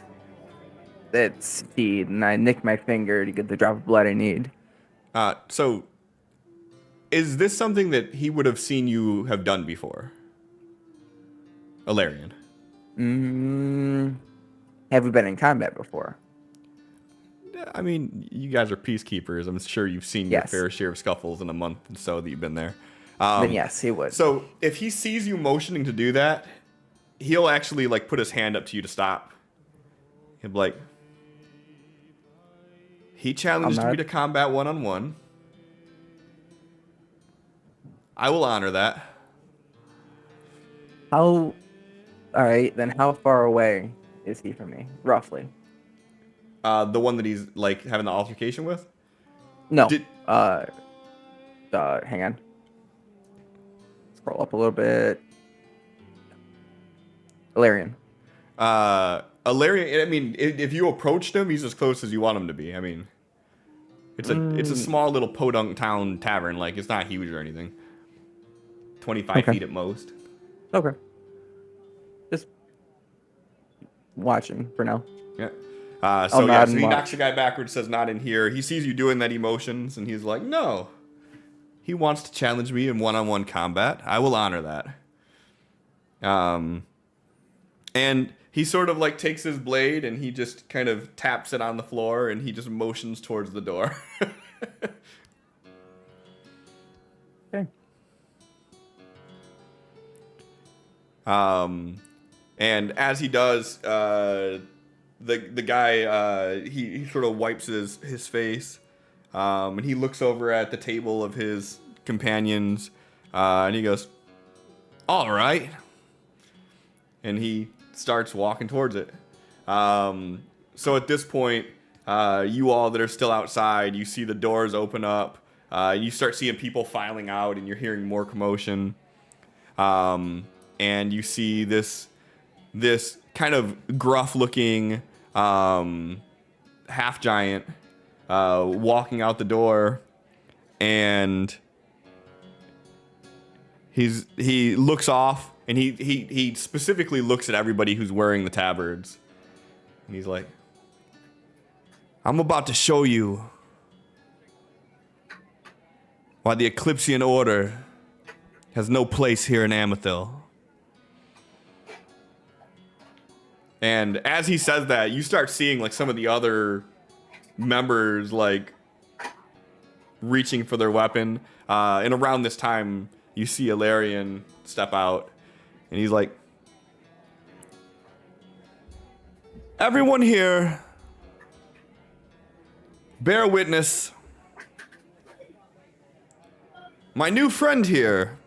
That's speed, and I nick my finger to get the drop of blood I need. So, is this something that he would have seen you have done before? Alarian. Have we been in combat before? I mean, you guys are peacekeepers. I'm sure you've seen your fair share of scuffles in a month and so that you've been there. Then yes, he would. So if he sees you motioning to do that, he'll actually like put his hand up to you to stop. He'll be like, he challenged I'm me not- to combat 1-on-1. I will honor that. How? All right, then how far away is he from me, roughly? The one that he's like having the altercation with. No. Did Hang on. Scroll up a little bit. Ilarion. Alarian, I mean, if you approached him, he's as close as you want him to be. I mean, it's a small little podunk town tavern. Like, it's not huge or anything. 25 Okay. feet at most. Okay. Just watching for now. Yeah. I'll So nod he and knocks watch. the guy backwards, says not in here. He sees you doing that emotions, and he's like, no. He wants to challenge me in 1-on-1 combat. I will honor that. And he sort of like takes his blade and he just kind of taps it on the floor and he just motions towards the door. Okay. And as he does, the guy he sort of wipes his face, and he looks over at the table of his companions, and he goes, "All right," and he starts walking towards it. So at this point, you all that are still outside, you see the doors open up. You start seeing people filing out, and you're hearing more commotion. And you see this kind of gruff-looking half giant walking out the door, and he looks off, and he specifically looks at everybody who's wearing the tabards, and he's like, "I'm about to show you why the Eclipsian Order has no place here in Amethil." And as he says that, you start seeing like some of the other members like reaching for their weapon. And around this time, you see Ilarion step out, and he's like, "Everyone here, bear witness. My new friend here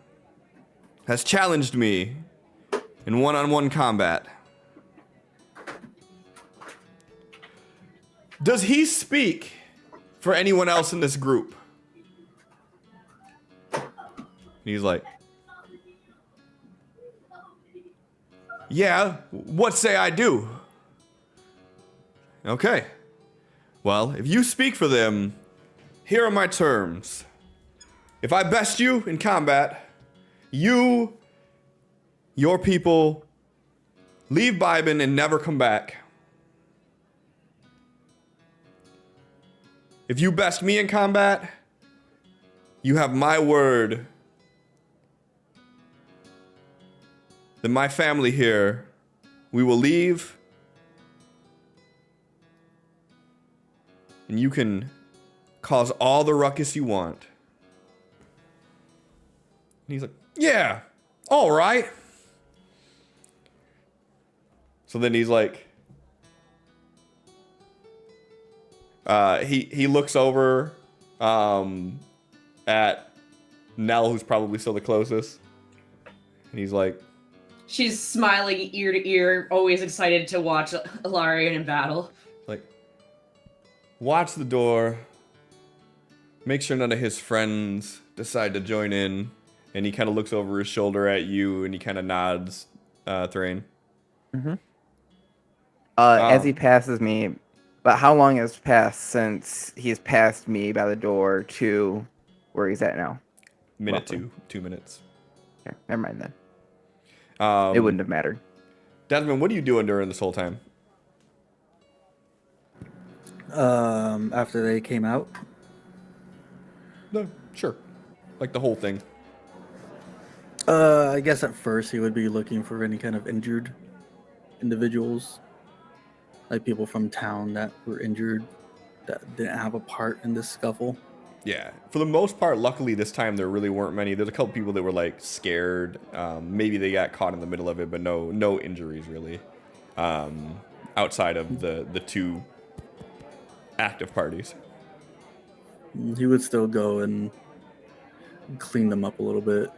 has challenged me in 1-on-1 combat. Does he speak for anyone else in this group?" And he's like, "Yeah, what say I do?" "Okay. Well, if you speak for them, here are my terms. If I best you in combat, you, your people, leave Bibin and never come back. If you best me in combat, you have my word that my family here, we will leave, and you can cause all the ruckus you want." And he's like, "Yeah, all right." So then he's like, he looks over at Nell, who's probably still the closest, and he's like, She's smiling ear to ear, always excited to watch Ilarion in battle. "Watch the door. Make sure none of his friends decide to join in." And he kind of looks over his shoulder at you, and he kind of nods, Thrain. As he passes me, but how long has passed since he's passed me by the door to where he's at now? Minute Roughly. 2 minutes. Okay, never mind then. It wouldn't have mattered. Desmond, what are you doing during this whole time? After they came out, No, sure. Like the whole thing. I guess at first he would be looking for any kind of injured individuals, like people from town that were injured that didn't have a part in this scuffle. Yeah, for the most part, luckily this time there really weren't many. There's a couple people that were like scared. Maybe they got caught in the middle of it, but no injuries really. Outside of the two active parties. He would still go and clean them up a little bit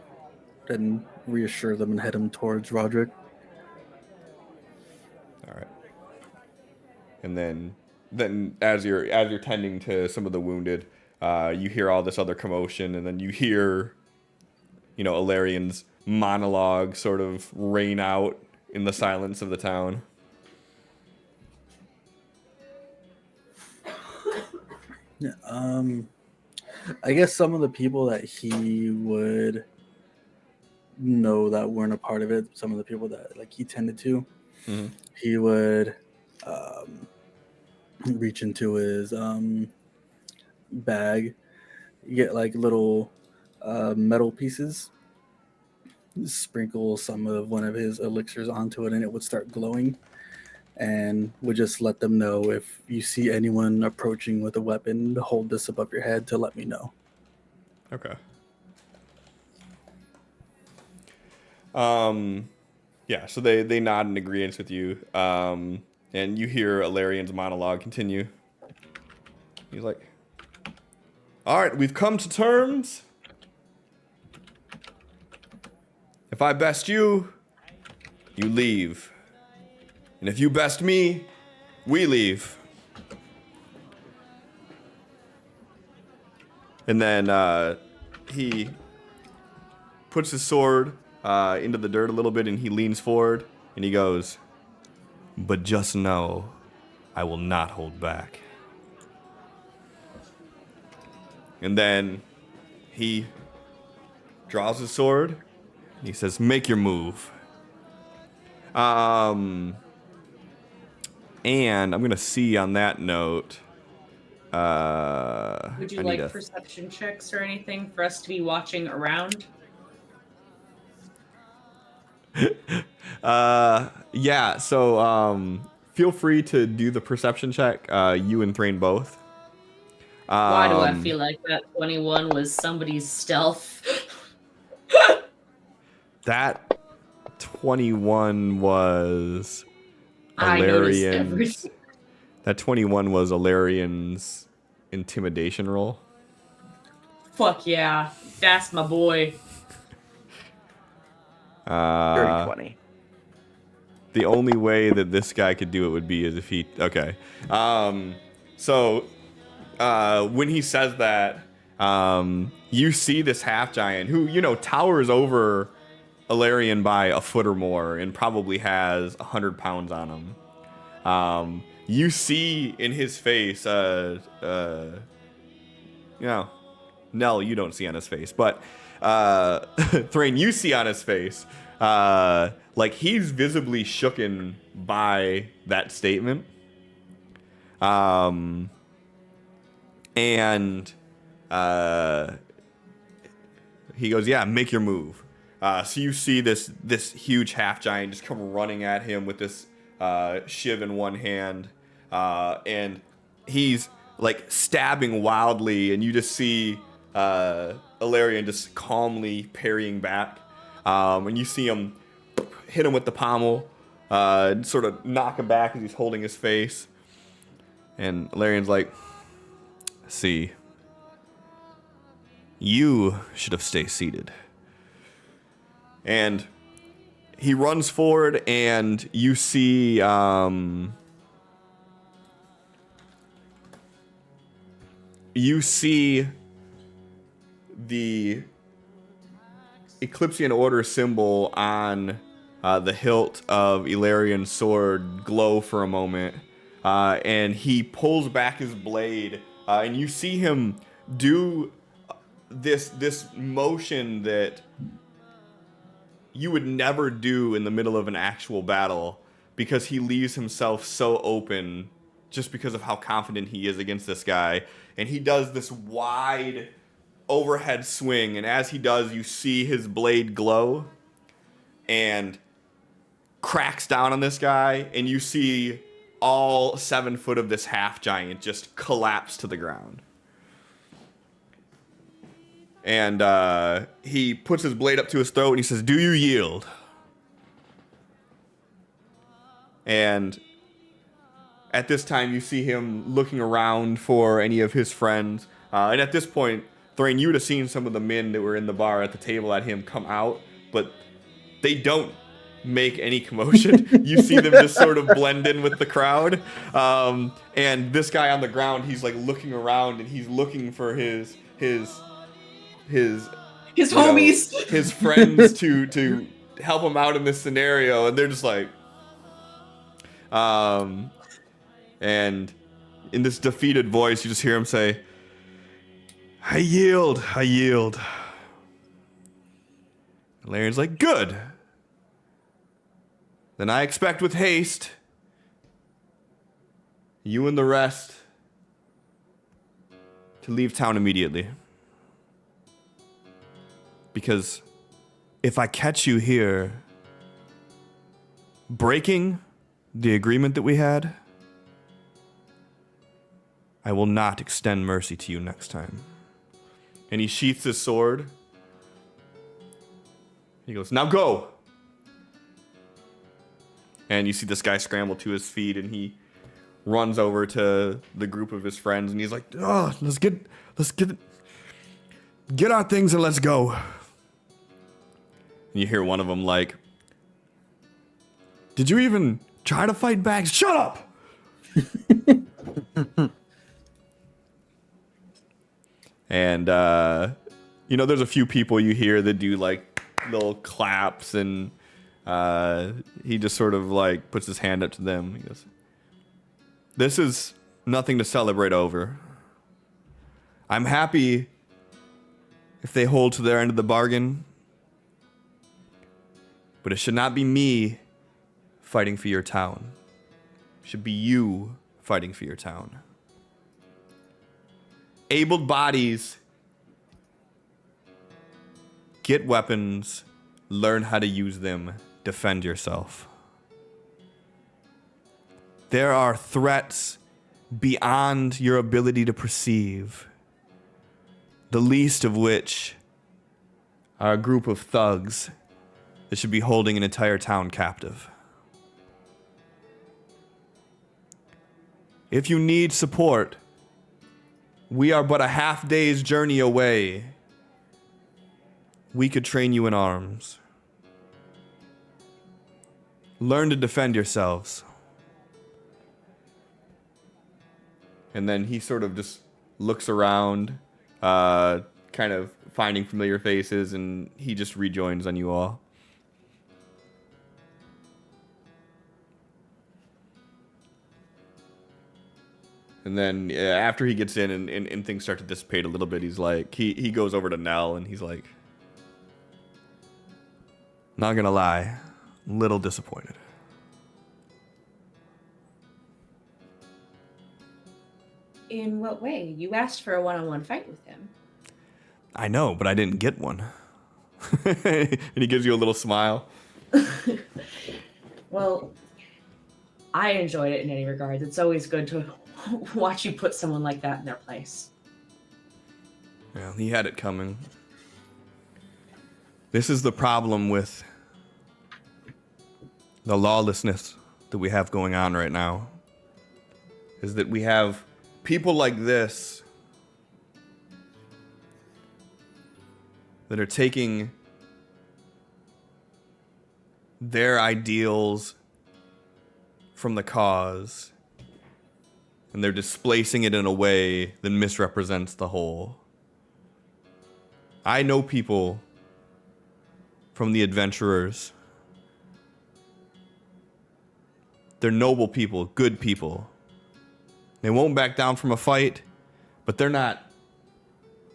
and reassure them and head him towards Roderick. All right. And then as you're tending to some of the wounded, you hear all this other commotion, and then you hear, Ilarian's monologue sort of rain out in the silence of the town. Yeah, I guess some of the people that he would know that weren't a part of it, some of the people that like he tended to, he would reach into his bag, get like little metal pieces, sprinkle some of one of his elixirs onto it, and it would start glowing. And would just let them know, if you see anyone approaching with a weapon, hold this above your head to let me know. Okay. Yeah, so they nod in agreement with you. And you hear Ilarian's monologue continue. He's like, all right, we've come to terms. If I best you, you leave. And if you best me, we leave. And then he puts his sword into the dirt a little bit, and he leans forward, and he goes, but just know, I will not hold back. And then he draws his sword, and he says, make your move. And I'm going to see on that note. Would you like perception checks or anything for us to be watching around? Yeah, so feel free to do the perception check, you and Thrain both. Why do I feel like that 21 was somebody's stealth? That 21 was I noticed Ilarian's. everything. That 21 was Ilarian's intimidation roll. Fuck yeah. That's my boy. Dirty 20. The only way that this guy could do it would be as if he... Okay. So when he says that, you see this half-giant who, towers over Ilarian by a foot or more and probably has 100 pounds on him. You see in his face, Nell, you don't see on his face, but Thrain, you see on his face, like he's visibly shooken by that statement. And he goes, yeah, make your move. So you see this huge half giant just come running at him with this shiv in one hand, and he's like stabbing wildly, and you just see Ilarian just calmly parrying back, and you see him hit him with the pommel, sort of knock him back as he's holding his face, and Ilarian's like, see, you should have stayed seated. And he runs forward, and you see the Eclipsean Order symbol on the hilt of Ilarian's sword glow for a moment, and he pulls back his blade, and you see him do this motion that you would never do in the middle of an actual battle, because he leaves himself so open just because of how confident he is against this guy. And he does this wide overhead swing, and as he does, you see his blade glow and cracks down on this guy, and you see all 7 foot of this half giant just collapse to the ground. And he puts his blade up to his throat and he says, "Do you yield?" And at this time, you see him looking around for any of his friends. And at this point, Thrain, you would have seen some of the men that were in the bar at the table at him come out, but they don't make any commotion. You see them just sort of blend in with the crowd. And this guy on the ground, he's like looking around and he's looking for his homies, his friends to help him out in this scenario, and they're just like, and in this defeated voice, you just hear him say, "I yield, I yield." And Larian's like, "Good. Then I expect with haste, you and the rest to leave town immediately. Because if I catch you here breaking the agreement that we had, I will not extend mercy to you next time." And he sheaths his sword. He goes, "Now go!" And you see this guy scramble to his feet, and he runs over to the group of his friends, and he's like, "Oh, let's get our things and let's go." And you hear one of them like, "Did you even try to fight back? Shut up!" And, there's a few people you hear that do like little claps, and he just sort of like puts his hand up to them. He goes, "This is nothing to celebrate over. I'm happy if they hold to their end of the bargain, but it should not be me fighting for your town. It should be you fighting for your town. Abled bodies, get weapons, learn how to use them, defend yourself. There are threats beyond your ability to perceive, the least of which are a group of thugs that should be holding an entire town captive. If you need support, we are but a half day's journey away. We could train you in arms. Learn to defend yourselves." And then he sort of just looks around, kind of finding familiar faces, and he just rejoins on you all. And then after he gets in and things start to dissipate a little bit, he's like, he goes over to Nell and he's like, "Not gonna lie, a little disappointed." in what way? You asked for a one-on-one fight with him. "I know, but I didn't get one." And he gives you a little smile. Well, I enjoyed it in any regards. It's always good to watch you put someone like that in their place. Well, he had it coming. This is the problem with the lawlessness that we have going on right now, is that we have people like this that are taking their ideals from the cause and they're displacing it in a way that misrepresents the whole. I know people from the adventurers. They're noble people, good people. They won't back down from a fight, but they're not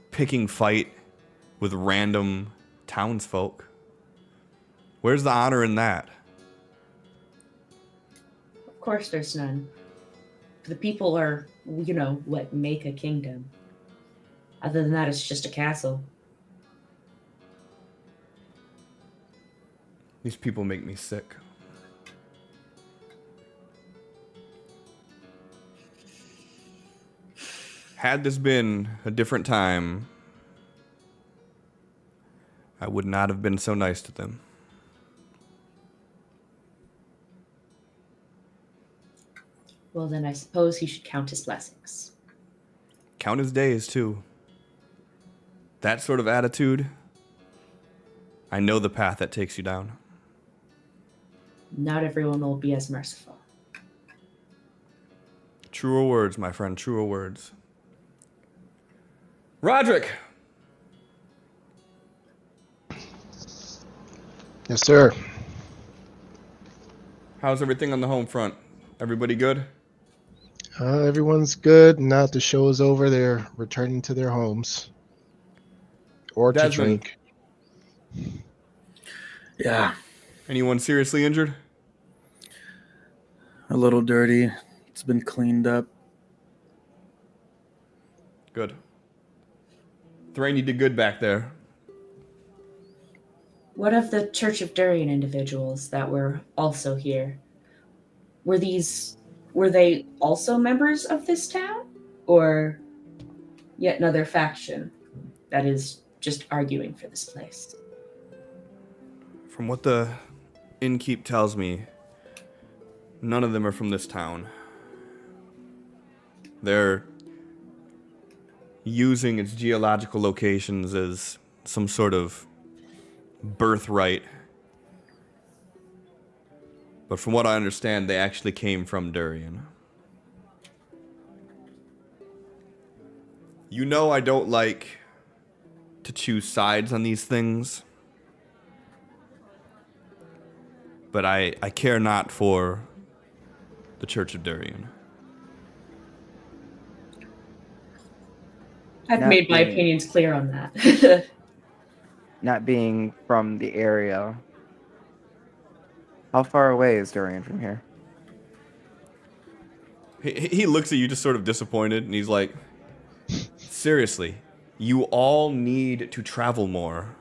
picking fight with random townsfolk. Where's the honor in that? Of course there's none. The people are, what make a kingdom. Other than that, it's just a castle. These people make me sick. Had this been a different time, I would not have been so nice to them. Well, then I suppose he should count his blessings. Count his days, too. That sort of attitude, I know the path that takes you down. Not everyone will be as merciful. Truer words, my friend, truer words. Roderick! Yes, sir. How's everything on the home front? Everybody good? Everyone's good. Now that the show is over, they're returning to their homes. Or to Desmond. drink. Yeah, Anyone seriously injured? a little dirty. It's been cleaned up. Good. Thrain, you did good back there. What of the Church of Durian individuals that were also here? Were they also members of this town? Or yet another faction that is just arguing for this place? From what the innkeep tells me, none of them are from this town. They're using its geological locations as some sort of birthright. But from what I understand, they actually came from Durian. You know I don't like to choose sides on these things. But I care not for the Church of Durian. I've Not made my being- opinions clear on that. Not being from the area, how far away is Durian from here? He looks at you just sort of disappointed, and he's like, seriously, you all need to travel more.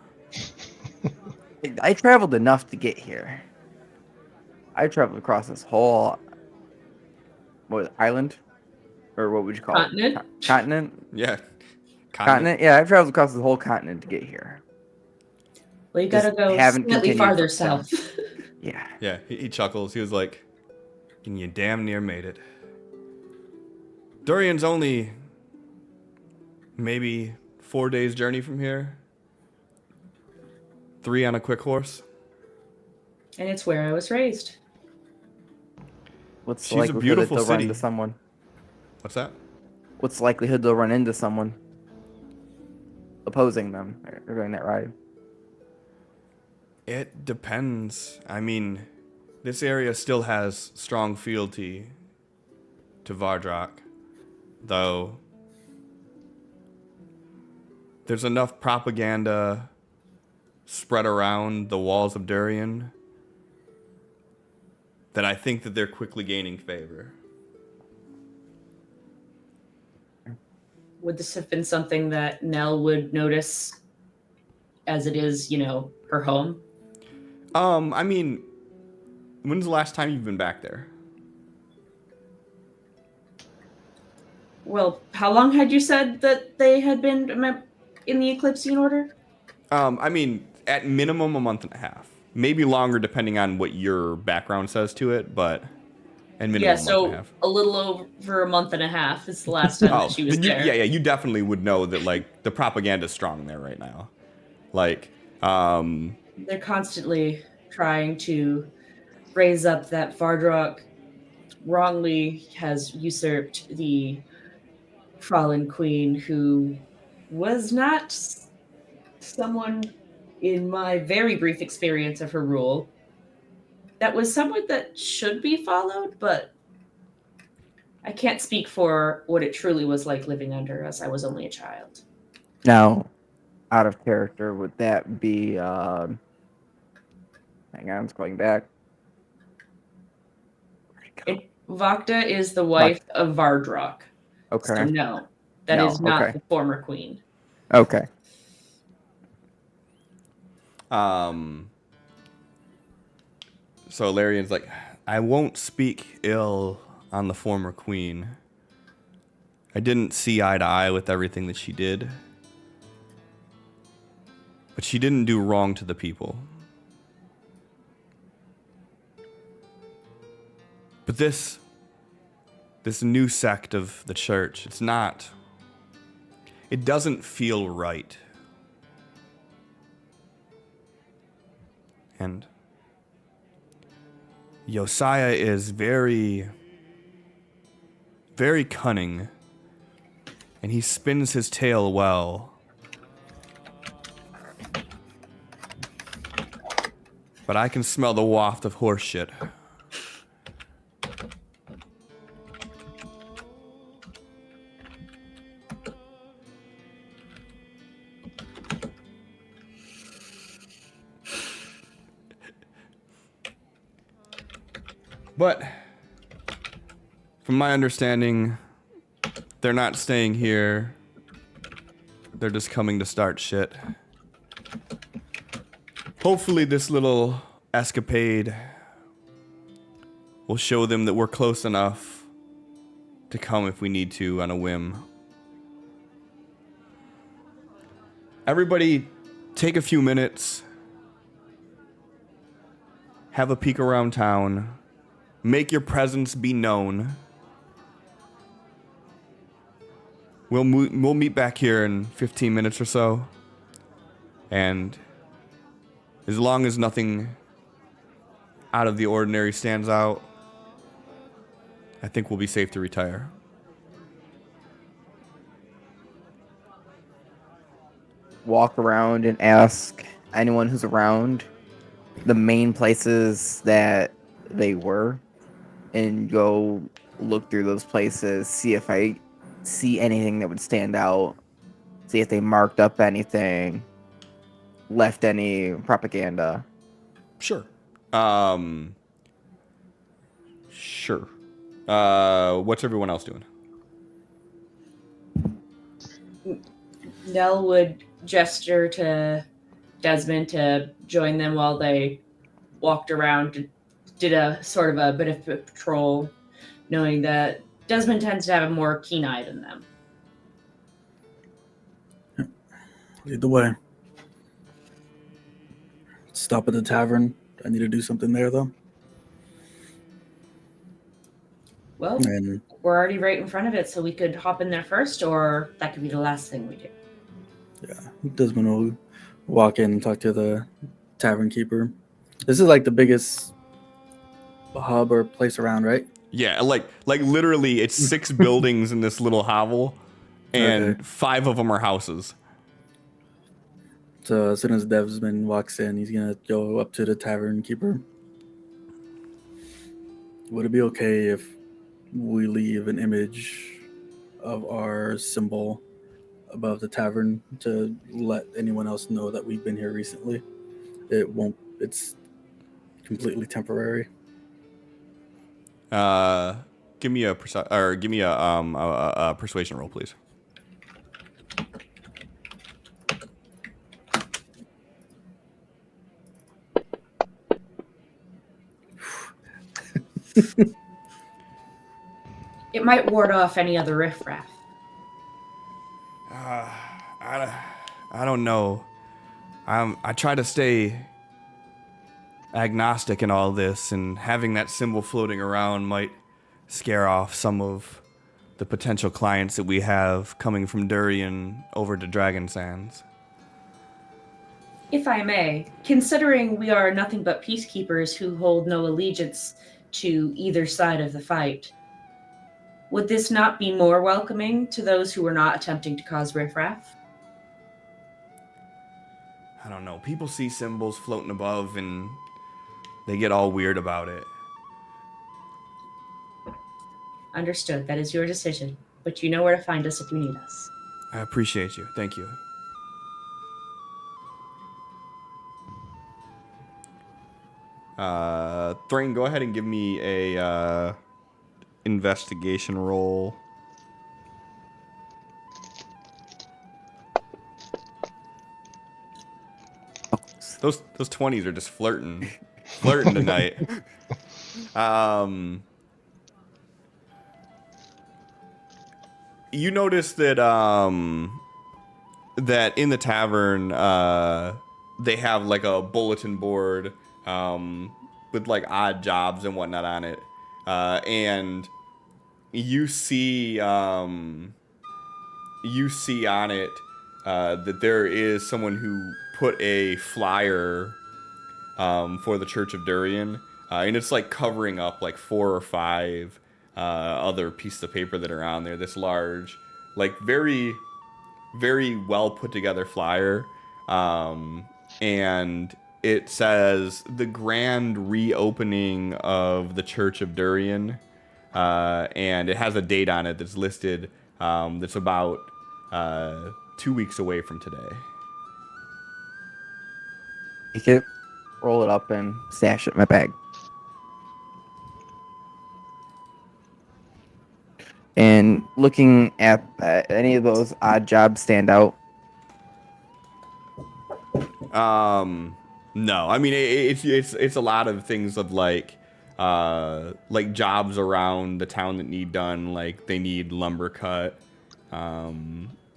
I traveled enough to get here. I traveled across this whole island, or what would you call Continent? it? Continent. Yeah. Continent. Yeah, I've traveled across the whole continent to get here. Well, you gotta Just go haven't slightly continued farther south. south. Yeah. Yeah, he chuckles. He was like, and you damn near made it. Durian's only maybe 4 days journey from here. 3 on a quick horse. And it's where I was raised. What's the She's a likelihood that beautiful they'll run city. into someone? What's that? What's the likelihood they'll run into someone opposing them or doing that ride? It depends. I mean, this area still has strong fealty to Vardrak, though there's enough propaganda spread around the walls of Durian that I think that they're quickly gaining favor. Would this have been something that Nell would notice as it is, her home? I mean, when's the last time you've been back there? Well, how long had you said that they had been in the Eclipsean Order? I mean, at minimum a month and a half. Maybe longer depending on what your background says to it, but at minimum Yeah, a month and a so half. a little over a month and a half is the last time that she was then you, there. yeah, you definitely would know that like the propaganda is strong there right now. Like, They're constantly trying to raise up that Vardrak wrongly has usurped the fallen queen, who was not someone, in my very brief experience of her rule, that was someone that should be followed, but I can't speak for what it truly was like living under, as I was only a child. Now, out of character, would that be? Hang on, it's going back. Where'd it go? Vakta is the wife of Vardrak. Okay. So no, that No, is not okay. the former queen. Okay. So Larian's like, I won't speak ill on the former queen. I didn't see eye to eye with everything that she did. but she didn't do wrong to the people. But this new sect of the church, it doesn't feel right. And Josiah is very, very cunning, and he spins his tale well. But I can smell the waft of horse shit. But from my understanding, they're not staying here. They're just coming to start shit. Hopefully this little escapade will show them that we're close enough to come if we need to on a whim. Everybody, take a few minutes. Have a peek around town. Make your presence be known. We'll meet back here in 15 minutes or so. And as long as nothing out of the ordinary stands out, I think we'll be safe to retire. Walk around and ask anyone who's around the main places that they were, and go look through those places, see if I see anything that would stand out, see if they marked up anything, left any propaganda. Sure. Sure. What's everyone else doing? Nell would gesture to Desmond to join them while they walked around, did a sort of a bit of patrol, knowing that Desmond tends to have a more keen eye than them. Lead the way. Stop at the tavern. I need to do something there, though. Well, And we're already right in front of it, so we could hop in there first, or that could be the last thing we do. yeah, Desmond will walk in and talk to the tavern keeper. This is like the biggest hub or place around, right? Yeah, like literally, it's 6 buildings in this little hovel, and Okay. 5 of them are houses. So as soon as Desmond walks in, he's gonna go up to the tavern keeper. Would it be okay if we leave an image of our symbol above the tavern to let anyone else know that we've been here recently? It's completely temporary. Give me a persuasion roll, please. It might ward off any other riffraff. I don't know. I try to stay agnostic in all this, and having that symbol floating around might scare off some of the potential clients that we have coming from Durian over to Dragon Sands. If I may, considering we are nothing but peacekeepers who hold no allegiance to either side of the fight, would this not be more welcoming to those who are not attempting to cause riffraff? I don't know. People see symbols floating above and they get all weird about it. Understood. That is your decision. But you know where to find us if you need us. I appreciate you. Thank you. Thrain, go ahead and give me a investigation roll. Those 20s are just flirting tonight. You notice that that in the tavern, they have like a bulletin board with like odd jobs and whatnot on it, and you see on it that there is someone who put a flyer for the Church of Durian, and it's like covering up like 4 or 5 other pieces of paper that are on there. This large, like very, very well put together flyer, and it says the grand reopening of the Church of Durian, and it has a date on it that's listed. That's about 2 weeks away from today. Take it, roll it up, and stash it in my bag. And looking at any of those odd jobs stand out? No, I mean it's a lot of things of like jobs around the town that need done. Like they need lumber cut.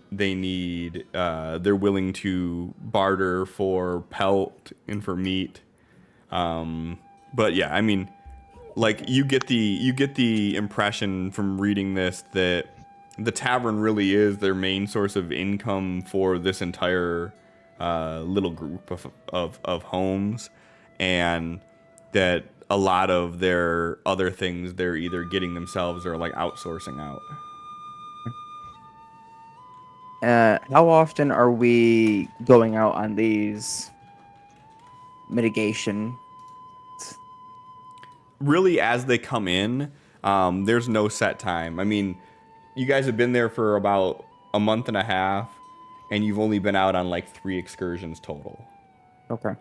They need. They're willing to barter for pelt and for meat. But yeah, I mean, like you get the impression from reading this that the tavern really is their main source of income for this entire little group of homes, and that a lot of their other things they're either getting themselves or like outsourcing out. How often are we going out on these mitigation? Really, as they come in, there's no set time. I mean, you guys have been there for about a month and a half, and you've only been out on like 3 excursions total. Okay.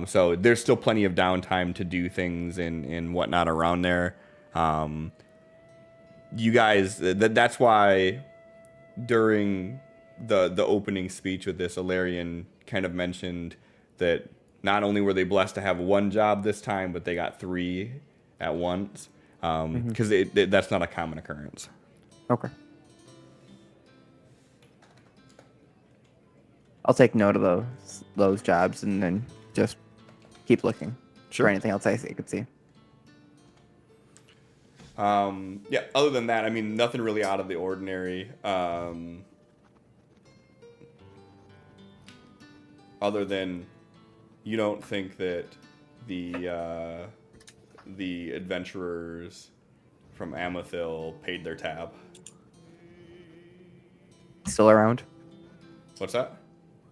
So there's still plenty of downtime to do things and whatnot around there. You guys, that's why during the opening speech with this, Alarian kind of mentioned that not only were they blessed to have 1 job this time, but they got 3 at once, because that's not a common occurrence. Okay. I'll take note of those jobs and then just keep looking for anything else I could see. Yeah, other than that, I mean, nothing really out of the ordinary. Other than you don't think that the adventurers from Amethil paid their tab. Still around? What's that?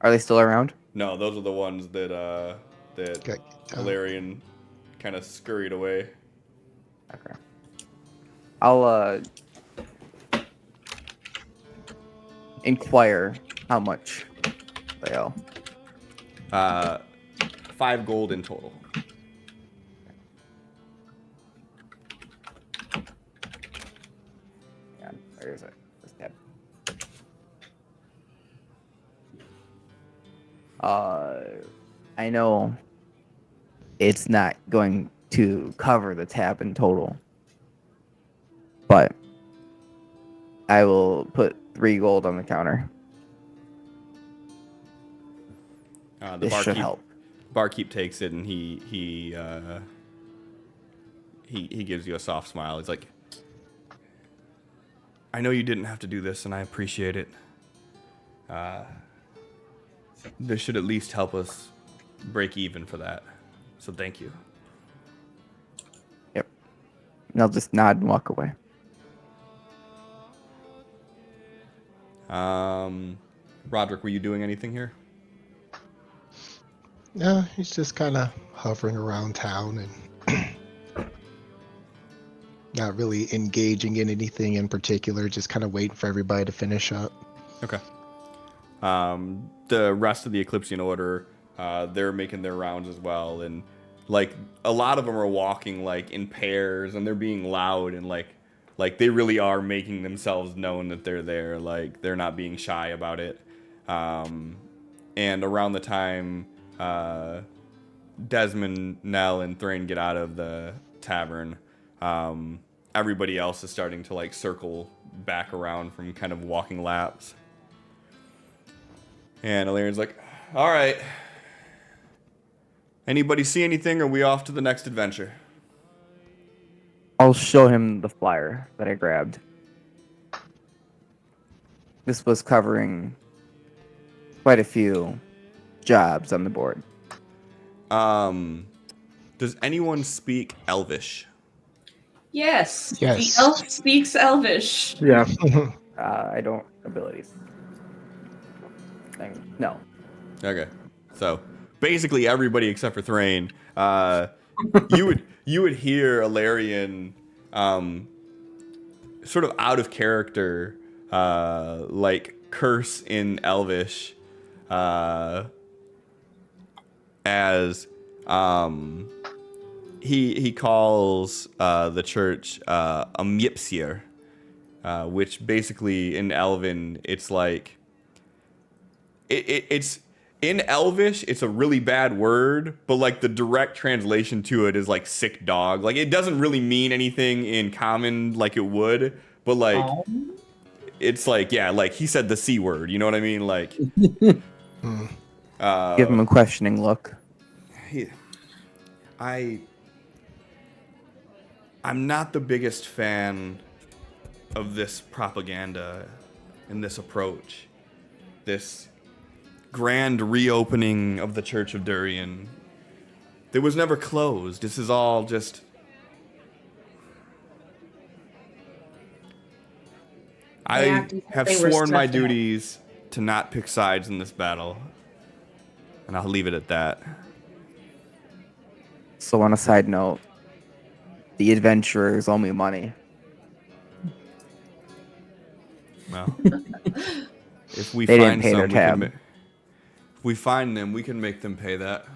Are they still around? No, those are the ones that Alarian kind of scurried away. Okay. I'll inquire how much they owe. 5 gold in total. Yeah, where is it? This tab. I know it's not going to cover the tab in total, but I will put 3 gold on the counter. The This should help. Barkeep takes it and he gives you a soft smile. He's like, I know you didn't have to do this, and I appreciate it. This should at least help us break even for that. So thank you. Yep. And I'll just nod and walk away. Roderick, were you doing anything here? No, he's just kind of hovering around town and not really engaging in anything in particular, just kind of waiting for everybody to finish up. Okay. The rest of the Eclipsean Order, they're making their rounds as well, and like a lot of them are walking like in pairs, and they're being loud and like they really are making themselves known that they're there. Like they're not being shy about it. And around the time Desmond, Nell, and Thrain get out of the tavern, everybody else is starting to like circle back around from kind of walking laps. And Illyrian's like, all right, Anybody see anything, or are we off to the next adventure? I'll show him the flyer that I grabbed. This was covering quite a few jobs on the board. Does anyone speak Elvish? Yes, Yes. the elf speaks Elvish. Yeah. I don't abilities. No. Okay, so basically everybody except for Thrain. You would hear Alarian, sort of out of character, like curse in Elvish, as he calls the church Amethil, which basically in Elven it's like it's in Elvish it's a really bad word, but like the direct translation to it is like sick dog. Like it doesn't really mean anything in common like it would, but like Oh. it's like, yeah, like he said the C word, you know what I mean? Like Give him a questioning look. I'm not the biggest fan of this propaganda and this approach. This grand reopening of the Church of Durian. It was never closed. This is all just... I have they were sworn my stuffed out. duties to not pick sides in this battle. And I'll leave it at that. So on a side note, the adventurers owe me money. Well, if we They didn't find pay their some, we can tab. if we find them, we can make them pay that.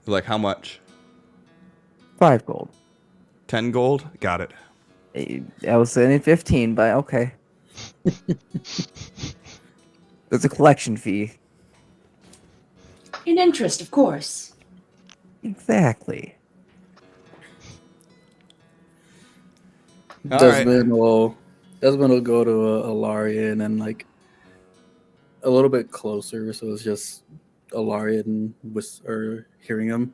Like how much? 5 gold. 10 gold? Got it. I was saying 15, but okay. There's a collection fee. In interest, of course. Exactly. All Desmond will go to Alarian and like a little bit closer, so it's just Alarian or hearing him.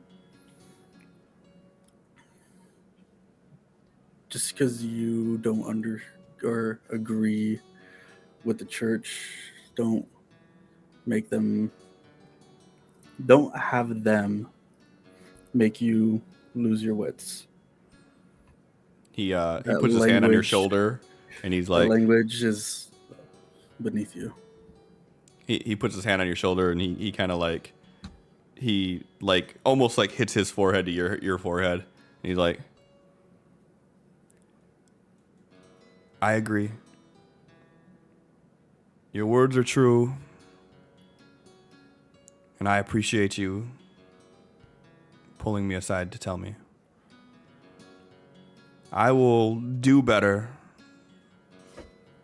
Just because you don't or agree with the church, don't have them make you lose your wits. He That puts his hand on your language- shoulder, and he's The like, language is beneath you. he puts his hand on your shoulder, and he kind of like, he like almost like hits his forehead to your forehead. And he's like, I agree. Your words are true, and I appreciate you pulling me aside to tell me. I will do better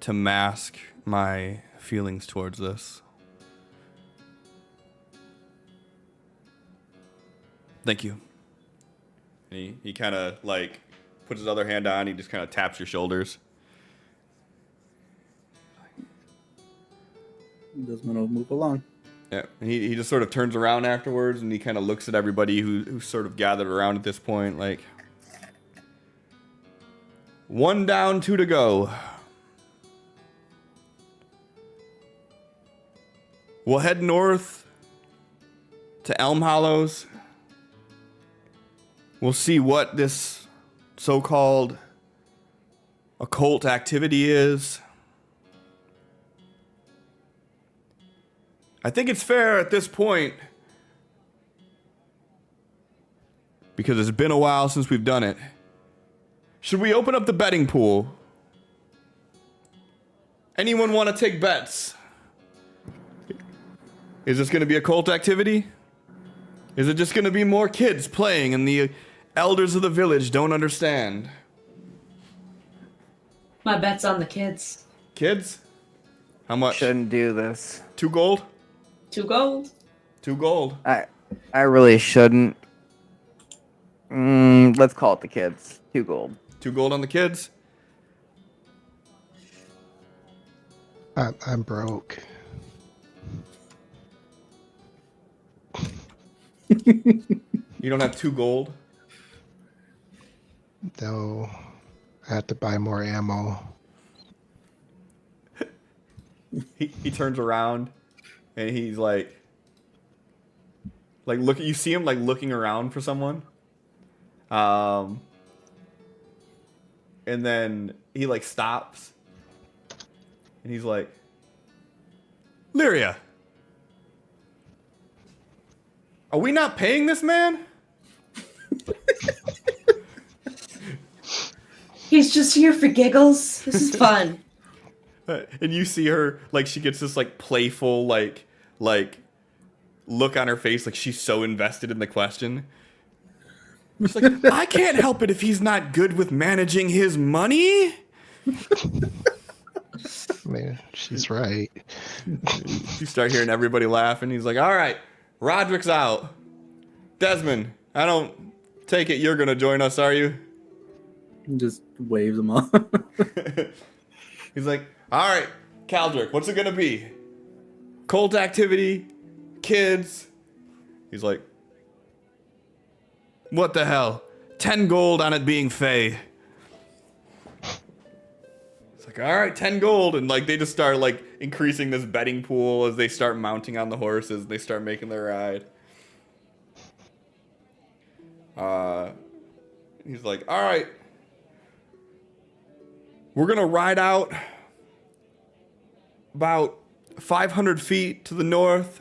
to mask my feelings towards this. Thank you. And he kind of like puts his other hand on. He just kind of taps your shoulders. Desmond will move along. Yeah, and he just sort of turns around afterwards, and he kind of looks at everybody who's sort of gathered around at this point, like, 1 down, 2 to go. We'll head north to Elm Hollows. We'll see what this so-called occult activity is. I think it's fair at this point, because it's been a while since we've done it. Should we open up the betting pool? Anyone want to take bets? Is this going to be a cult activity? Is it just going to be more kids playing and the elders of the village don't understand? My bet's on the kids. Kids? How much? Shouldn't do this. 2 gold? 2 gold. 2 gold. I really shouldn't. Let's call it the kids. 2 gold. 2 gold on the kids. I'm broke. You don't have 2 gold? Though I have to buy more ammo. He turns around and he's like look, you see him like looking around for someone. And then he like stops and he's like, Lyria, are we not paying this man? He's just here for giggles. This is fun. And you see her like she gets this like playful like look on her face, like she's so invested in the question. She's like, I can't help it if he's not good with managing his money. Man, she's right. You start hearing everybody laughing. He's like, all right, Roderick's out. Desmond, I don't take it you're gonna join us, are you? Just waves them off. He's like, all right, Caldric, what's it gonna be? Cult activity? Kids? He's like, what the hell? 10 gold on it being Fey. It's like, all right, 10 gold. And like they just start like increasing this betting pool as they start mounting on the horses. They start making their ride. He's like, all right, we're gonna ride out about 500 feet to the north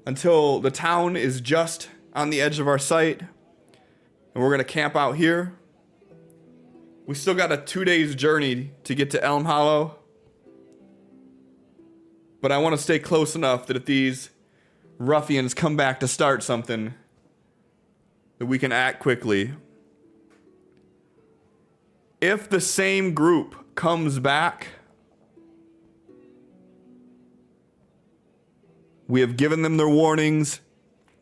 until the town is just on the edge of our sight, and we're gonna camp out here. We still got a 2 days journey to get to Elm Hollow, but I want to stay close enough that if these ruffians come back to start something, that we can act quickly. If the same group comes back, we have given them their warnings,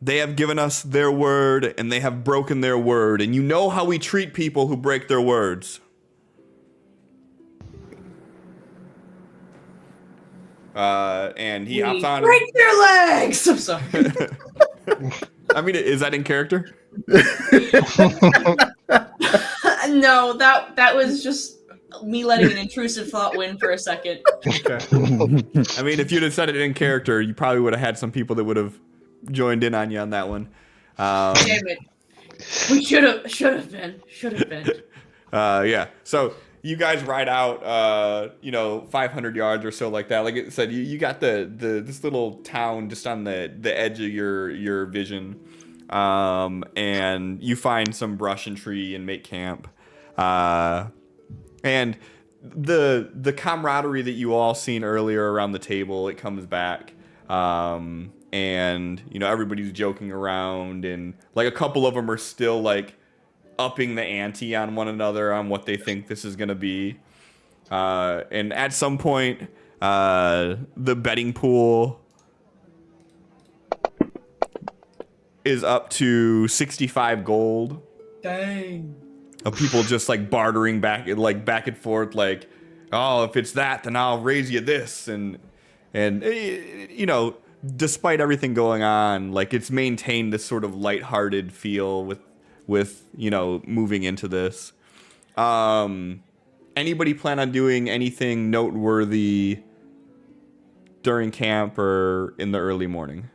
they have given us their word, and they have broken their word. And you know how we treat people who break their words. And he hops on. Break their legs! I'm sorry. I mean, is that in character? No, that was just me letting an intrusive thought win for a second. Okay. I mean, if you'd have said it in character, you probably would have had some people that would have joined in on you on that one. Damn it. We should have been. Yeah. So you guys ride out, 500 yards or so like that. Like I said, you got this little town just on the edge of your vision. And you find some brush and tree and make camp. And the camaraderie that you all seen earlier around the table, it comes back. And everybody's joking around, and like a couple of them are still like upping the ante on one another on what they think this is gonna be. And at some point, the betting pool is up to 65 gold. Dang. Of people just like bartering back and forth, like, oh, if it's that, then I'll raise you this, and despite everything going on, like it's maintained this sort of lighthearted feel with moving into this. Anybody plan on doing anything noteworthy during camp or in the early morning?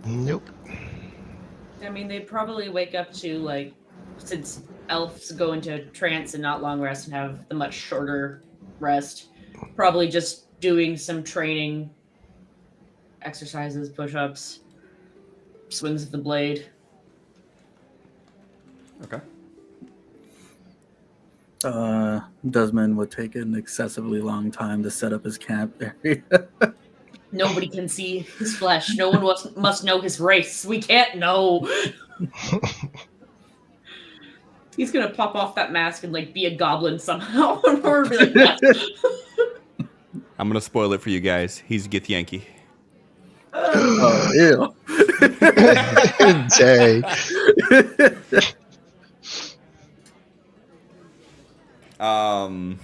Nope. I mean, they'd probably wake up to, like, since elves go into trance and not long rest and have the much shorter rest, probably just doing some training exercises, push-ups, swings of the blade. Okay. Desmond would take an excessively long time to set up his camp area. Nobody can see his flesh. No one must know his race. We can't know. He's gonna pop off that mask and like be a goblin somehow. Or be like, I'm gonna spoil it for you guys. He's Githyanki. Oh, ew. Jay. So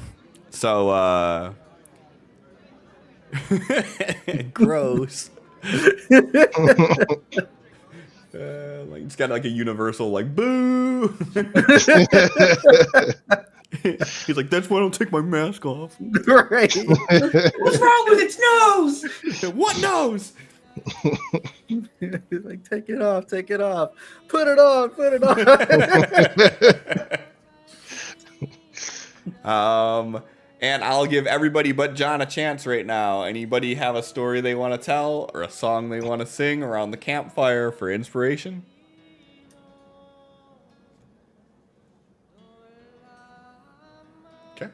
gross. Like it's got like a universal like boo. He's like, that's why I don't take my mask off. Right. What's wrong with its nose? What nose? He's like, take it off, put it on, put it on. And I'll give everybody but John a chance right now. Anybody have a story they want to tell or a song they want to sing around the campfire for inspiration? Okay.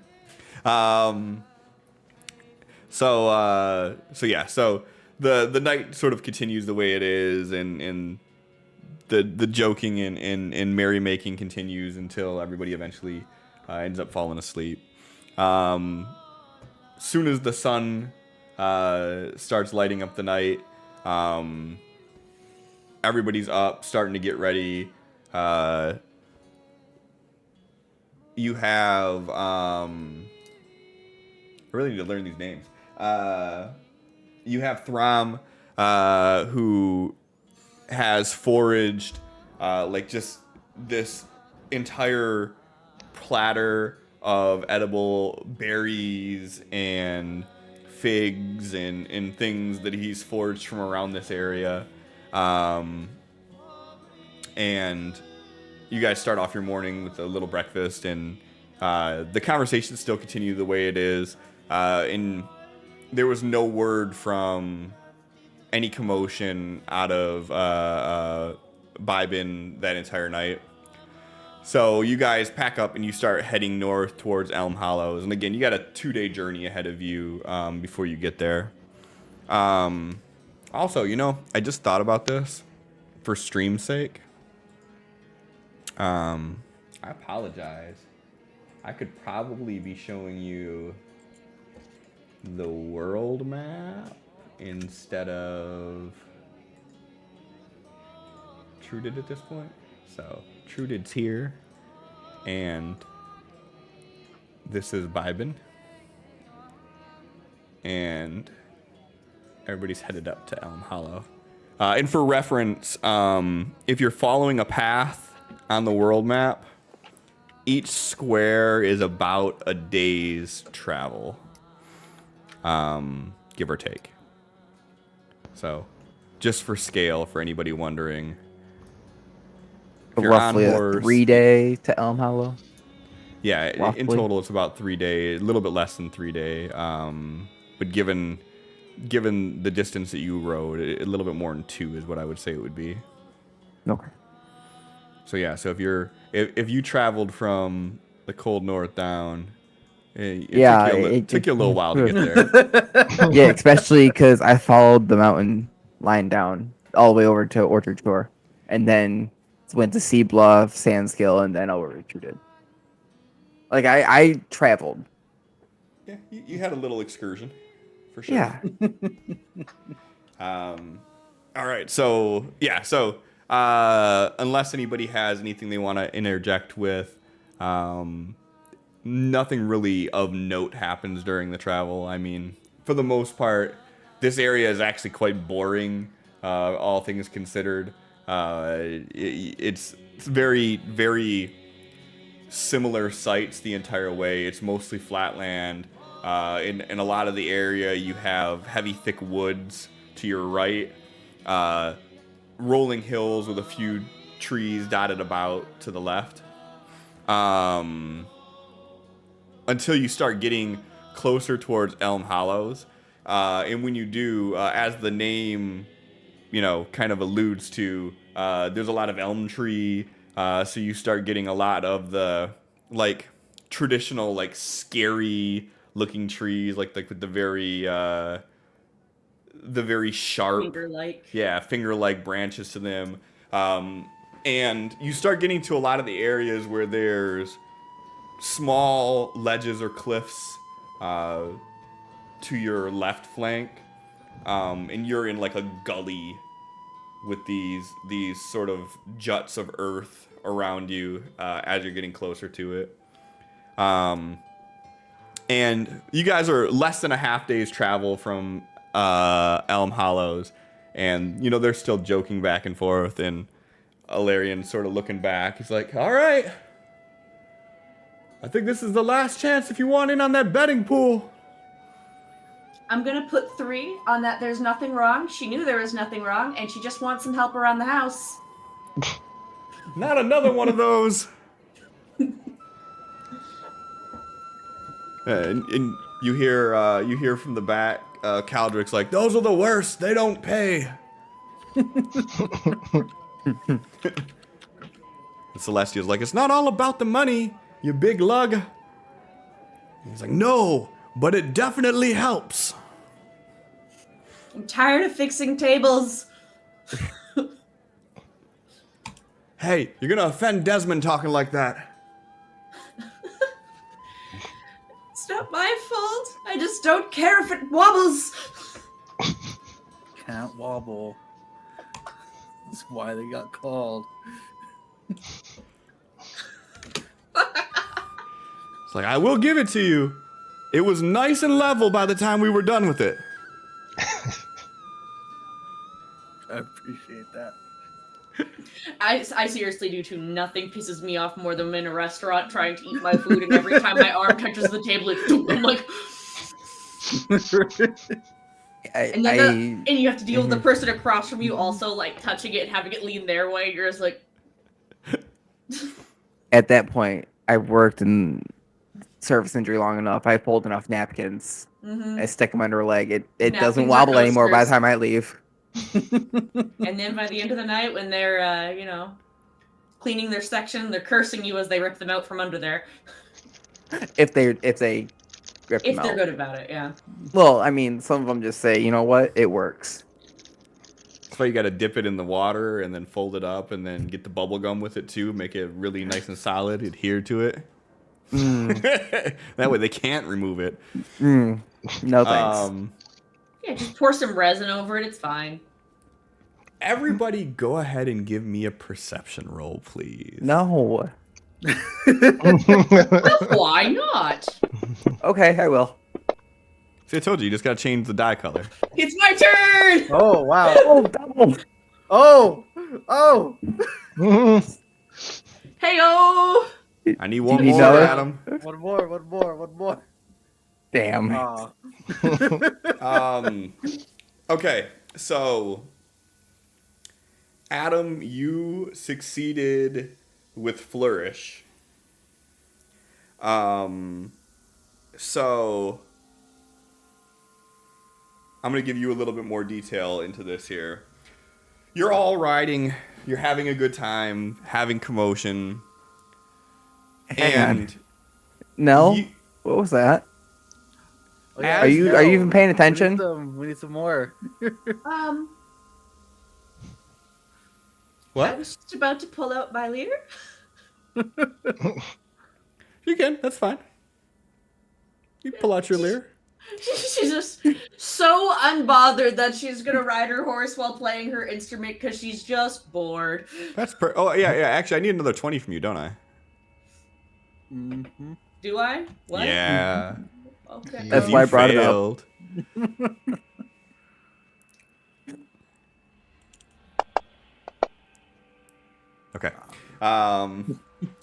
So the night sort of continues the way it is, and the joking and merrymaking continues until everybody eventually ends up falling asleep. Soon as the sun starts lighting up the night, everybody's up, starting to get ready. You have I really need to learn these names. You have Throm, who has foraged like just this entire platter of edible berries and figs and things that he's foraged from around this area. And you guys start off your morning with a little breakfast, and the conversations still continue the way it is. And there was no word from any commotion out of Bibin that entire night. So you guys pack up and you start heading north towards Elm Hollows. And again, you got a 2-day journey ahead of you before you get there. Also, I just thought about this for stream's sake. I apologize. I could probably be showing you the world map instead of Truded at this point. So Truded's here, and this is Bibin, and everybody's headed up to Elm Hollow. And for reference, if you're following a path on the world map, each square is about a day's travel, give or take. So, just for scale, for anybody wondering, if you're Roughly on a horse, 3-day to Elm Hollow. yeah, in roughly. total it's about 3 days, a little bit less than 3 day. But given the distance that you rode, a little bit more than 2 is what I would say it would be. Okay. So yeah, so if you traveled from the cold north down, it took you a little while to get there. Yeah, especially because I followed the mountain line down all the way over to Orchard Shore, and then went to Sea Bluff, Sandskill, and then over to Truded. Like I traveled. Yeah, you had a little excursion, for sure. Yeah. All right, so yeah, so unless anybody has anything they want to interject with, nothing really of note happens during the travel. I mean, for the most part, this area is actually quite boring, all things considered. It's very, very similar sights the entire way. It's mostly flatland. In a lot of the area, you have heavy, thick woods to your right, rolling hills with a few trees dotted about to the left. Until you start getting closer towards Elm Hollows. And when you do, as the name, kind of alludes to, there's a lot of elm tree. So you start getting a lot of the, like, traditional, like, scary looking trees, like with the very sharp, finger-like branches to them. And you start getting to a lot of the areas where there's small ledges or cliffs to your left flank, and you're in like a gully with these sort of juts of earth around you as you're getting closer to it. And you guys are less than a half day's travel from Elm Hollows, and they're still joking back and forth, and Alarian sort of looking back. He's like, "All right, I think this is the last chance if you want in on that betting pool." I'm gonna put 3 on that. There's nothing wrong. She knew there was nothing wrong, and she just wants some help around the house. Not another one of those. And you hear from the back, Caldrick's like, "Those are the worst. They don't pay." And Celestia's like, "It's not all about the money, you big lug." He's like, "No, but it definitely helps." I'm tired of fixing tables. Hey, you're gonna offend Desmond talking like that. It's not my fault. I just don't care if it wobbles. Can't wobble. That's why they got called. It's like, I will give it to you. It was nice and level by the time we were done with it. I appreciate that. I seriously do too. Nothing pisses me off more than I'm in a restaurant trying to eat my food, and every time my arm touches the table, I'm like, and then and you have to deal with the person across from you also like touching it and having it lean their way. You're just like, At that point, I worked in service injury long enough. I pulled enough napkins. I stick them under her leg. It doesn't Napkins are wobble anymore by the coasters. time I leave. and then by the end of the night, when they're cleaning their section, they're cursing you as they rip them out from under there. If they rip If them they're out. good about it, yeah. Well, I mean, some of them just say, "You know what? It works." That's why you gotta dip it in the water and then fold it up and then get the bubble gum with it too. Make it really nice and solid. Adhere to it. That way they can't remove it. No thanks. Yeah, just pour some resin over it. It's fine. Everybody go ahead and give me a perception roll, please. No. Why not? Okay, I will. See, I told you just gotta change the dye color. It's my turn! Oh, wow. Oh, double. Oh! Oh! Hey-oh! I need one you more, know it? Adam. One more. Damn. Okay, so Adam, you succeeded with flourish. So I'm gonna give you a little bit more detail into this here. You're all riding, you're having a good time, having commotion, Hang on. and No? you- What was that? Oh, yeah, Are you even paying attention? We need some more. I what? was just about to pull out my leader. You can. That's fine. You pull out your leer. She's just so unbothered that she's gonna ride her horse while playing her instrument because she's just bored. That's oh yeah. Actually, I need another 20 from you, don't I? Mm-hmm. Do I? What? Yeah. Okay. That's You why I brought it up. failed. Okay.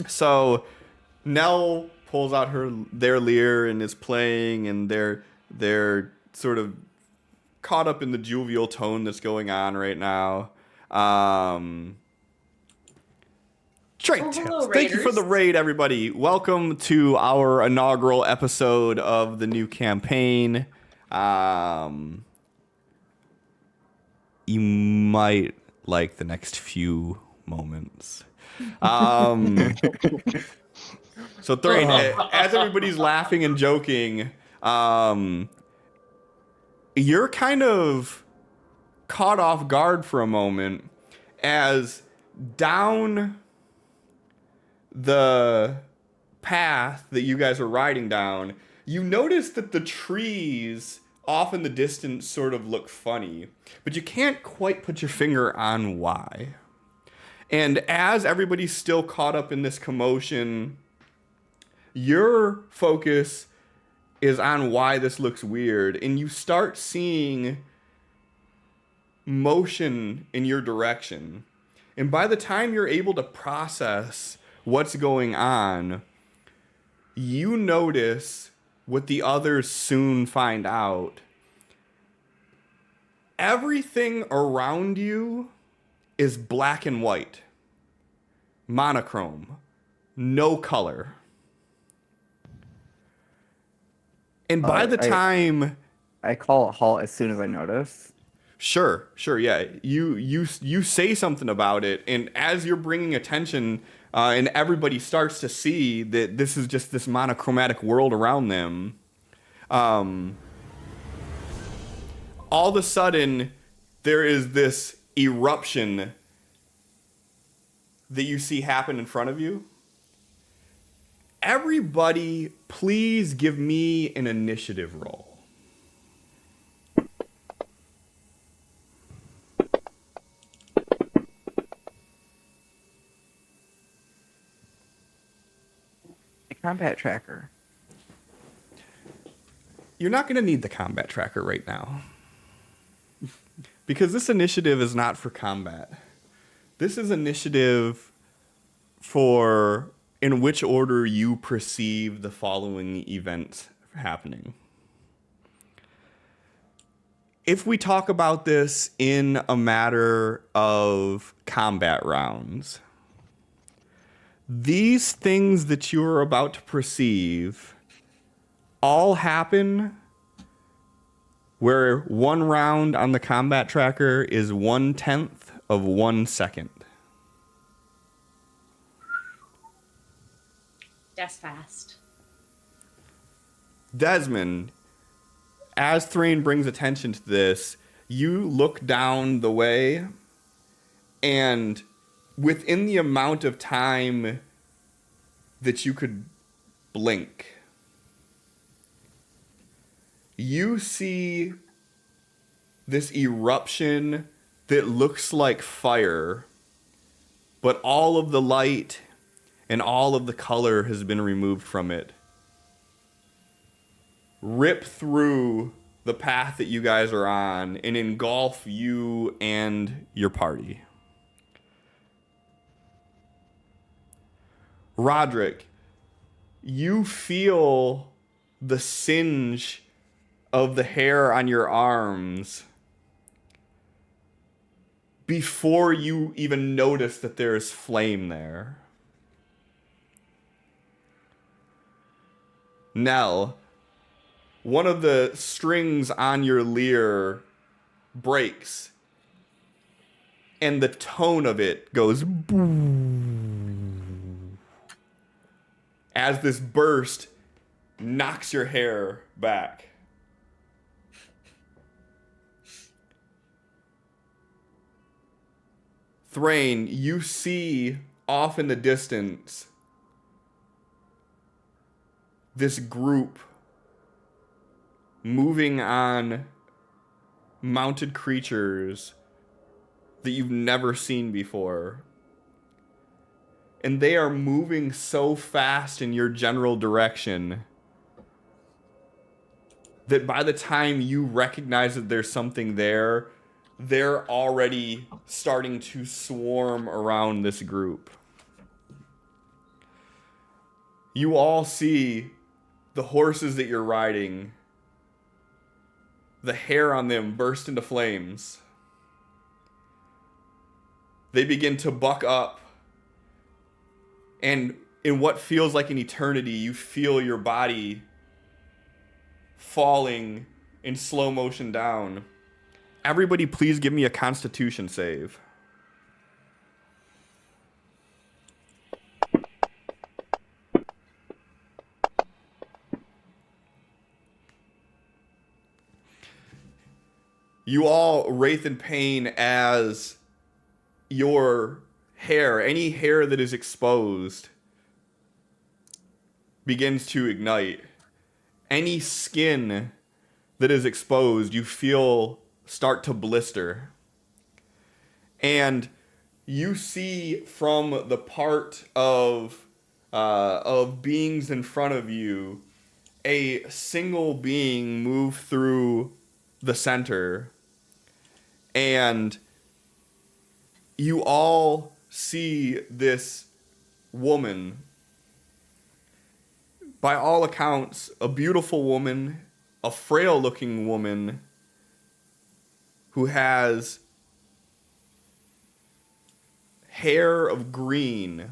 So Nell pulls out their lyre and is playing, and they're sort of caught up in the jovial tone that's going on right now. Trade Oh, Tales. hello, Thank you for Raiders. the raid, everybody. Welcome to our inaugural episode of the new campaign. You might like the next few moments. So Thrain, as everybody's laughing and joking, you're kind of caught off guard for a moment as down the path that you guys are riding down, you notice that the trees off in the distance sort of look funny, but you can't quite put your finger on why. And as everybody's still caught up in this commotion, Your focus is on why this looks weird, and you start seeing motion in your direction. And by the time you're able to process what's going on, you notice what the others soon find out. Everything around you is black and white, monochrome, no color. And by the time I call a halt as soon as I notice. Sure, yeah. You say something about it, and as you're bringing attention, and everybody starts to see that this is just this monochromatic world around them, all of a sudden, there is this eruption that you see happen in front of you. Everybody, please give me an initiative roll. Combat tracker. You're not going to need the combat tracker right now. Because this initiative is not for combat. This is initiative for in which order you perceive the following events happening. If we talk about this in a matter of combat rounds, these things that you're about to perceive all happen where one round on the combat tracker is 1/10 of 1 second. That's fast. Desmond, as Thrain brings attention to this, you look down the way, and within the amount of time that you could blink, you see this eruption that looks like fire, but all of the light and all of the color has been removed from it. Rip through the path that you guys are on and engulf you and your party. Roderick, you feel the singe of the hair on your arms before you even notice that there is flame there. Nell, one of the strings on your lyre breaks, and the tone of it goes boom as this burst knocks your hair back. Thrain, you see off in the distance this group moving on mounted creatures that you've never seen before. And they are moving so fast in your general direction that by the time you recognize that there's something there, they're already starting to swarm around this group. You all see the horses that you're riding, the hair on them burst into flames. They begin to buck up. And in what feels like an eternity, you feel your body falling in slow motion down. Everybody, please give me a Constitution save. You all wraith in pain as your hair, any hair that is exposed, begins to ignite. Any skin that is exposed, you feel start to blister. And you see from the part of of beings in front of you, a single being move through the center, and you all see this woman, by all accounts, a beautiful woman, a frail looking woman who has hair of green,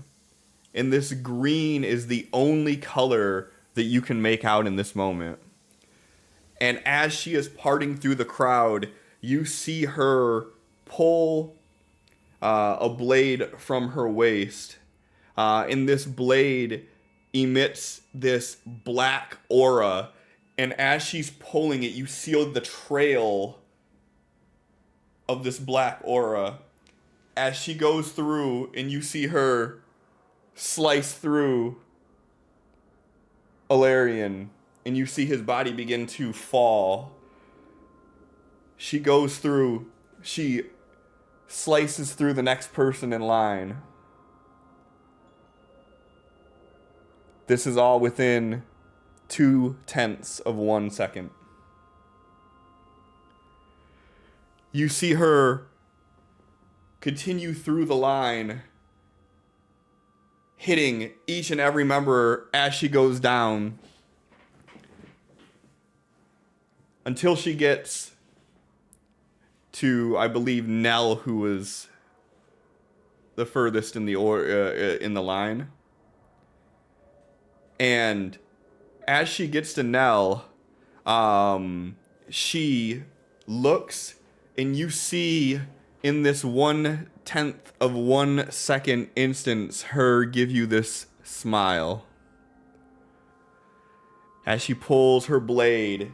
and this green is the only color that you can make out in this moment. And as she is parting through the crowd, you see her pull a blade from her waist. And this blade emits this black aura. And as she's pulling it, you see the trail of this black aura as she goes through, and you see her slice through Alarian, and you see his body begin to fall. She goes through, she slices through the next person in line. This is all within 0.2 of 1 second. You see her continue through the line, hitting each and every member as she goes down, until she gets to, I believe, Nell, who was the furthest in the line. And as she gets to Nell, she looks, and you see in this 0.1 of 1 second instance her give you this smile as she pulls her blade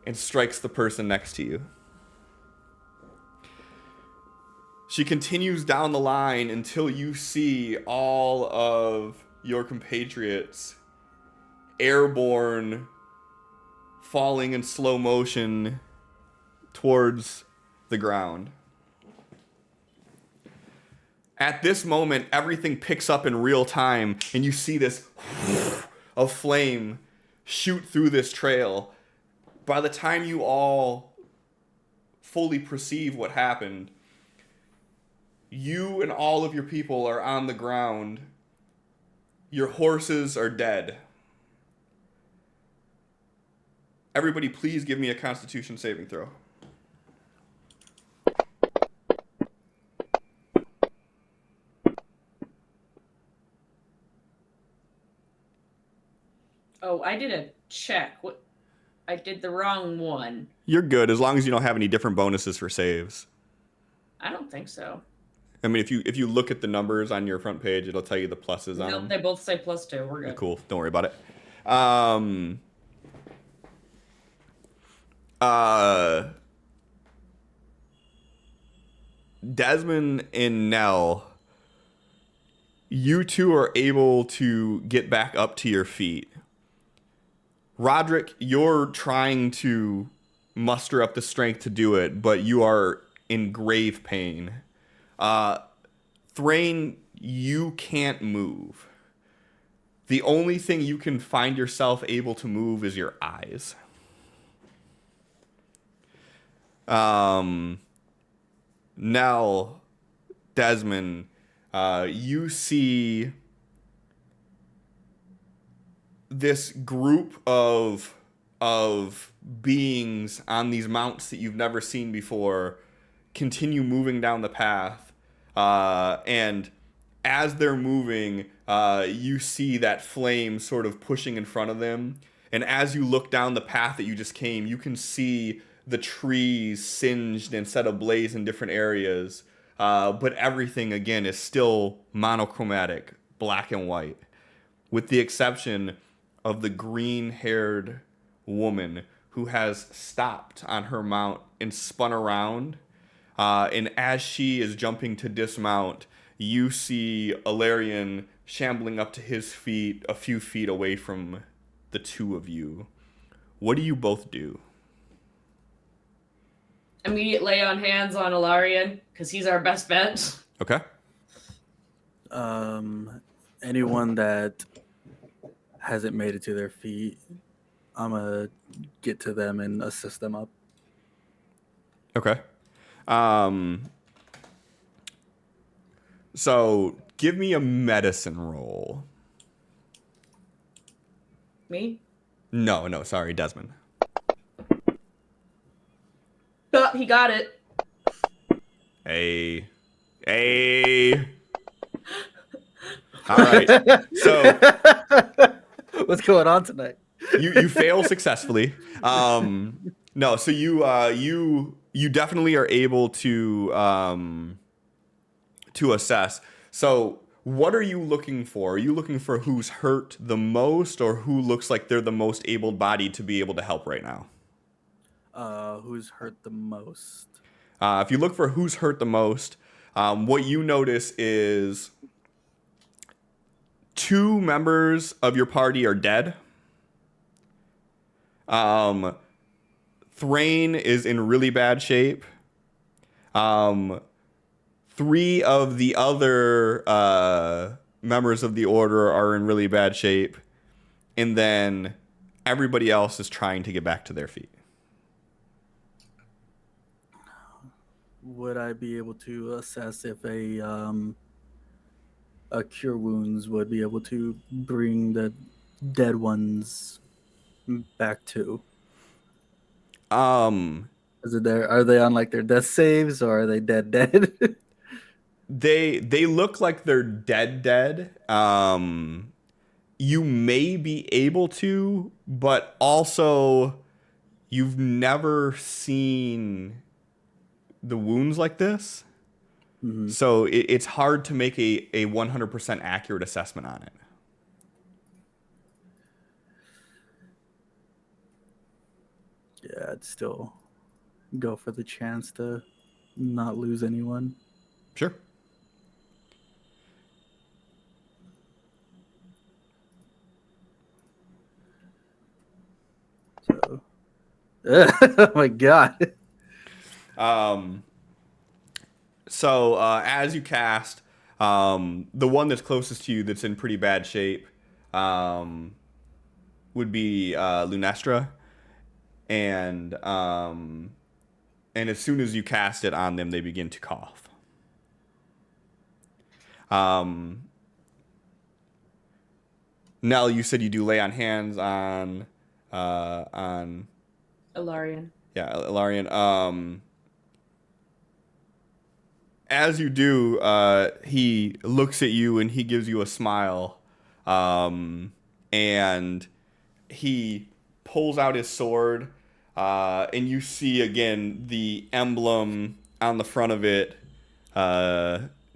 and strikes the person next to you. She continues down the line until you see all of your compatriots airborne, falling in slow motion towards the ground. At this moment, everything picks up in real time, and you see this of flame shoot through this trail. By the time you all fully perceive what happened, you and all of your people are on the ground. Your horses are dead. Everybody, please give me a Constitution saving throw. Oh, I did a check. What? I did the wrong one. You're good as long as you don't have any different bonuses for saves. I don't think so. I mean, if you look at the numbers on your front page, it'll tell you the pluses on Nope, them. they both say +2. We're good. Cool. Don't worry about it. Desmond and Nell, you two are able to get back up to your feet. Roderick, you're trying to muster up the strength to do it, but you are in grave pain. Thrain, you can't move. The only thing you can find yourself able to move is your eyes. Nell, Desmond, you see this group of beings on these mounts that you've never seen before continue moving down the path, and as they're moving, you see that flame sort of pushing in front of them, and as you look down the path that you just came, you can see the trees singed and set ablaze in different areas, but everything again is still monochromatic, black and white, with the exception of the green-haired woman who has stopped on her mount and spun around. And as she is jumping to dismount, you see Alarian shambling up to his feet a few feet away from the two of you. What do you both do? Immediate lay on hands on Alarian, because he's our best bet. Okay. anyone that hasn't made it to their feet, I'm gonna get to them and assist them up. Okay. So give me a medicine roll. Me? No, sorry, Desmond. Oh, he got it. Hey. All right. So What's going on tonight? you fail successfully. No, so you definitely are able to assess. So what are you looking for? Are you looking for who's hurt the most, or who looks like they're the most able-bodied to be able to help right now? Who's hurt the most? If you look for who's hurt the most, what you notice is 2 members of your party are dead. Thrain is in really bad shape. 3 of the other members of the order are in really bad shape. And then everybody else is trying to get back to their feet. Would I be able to assess if a cure wounds would be able to bring the dead ones back to? Is it there? Are they on like their death saves, or are they dead? They look like they're dead. You may be able to, but also you've never seen the wounds like this. Mhm. So it's hard to make a 100% accurate assessment on it. Yeah, I'd still go for the chance to not lose anyone. Sure. So, oh my god. So as you cast, the one that's closest to you that's in pretty bad shape would be Lunestra. And as soon as you cast it on them, they begin to cough. Nell, you said you do lay on hands on Ilarian. Ilarian. As you do, he looks at you and he gives you a smile, and he pulls out his sword, and you see again the emblem on the front of it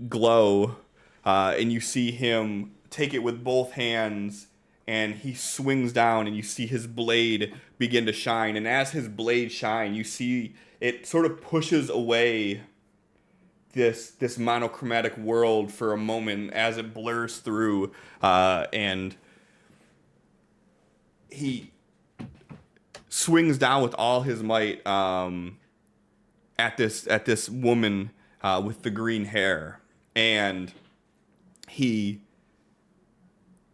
glow, and you see him take it with both hands, and he swings down, and you see his blade begin to shine, and as his blade shine, you see it sort of pushes away this monochromatic world for a moment as it blurs through, and he swings down with all his might at this woman with the green hair, and he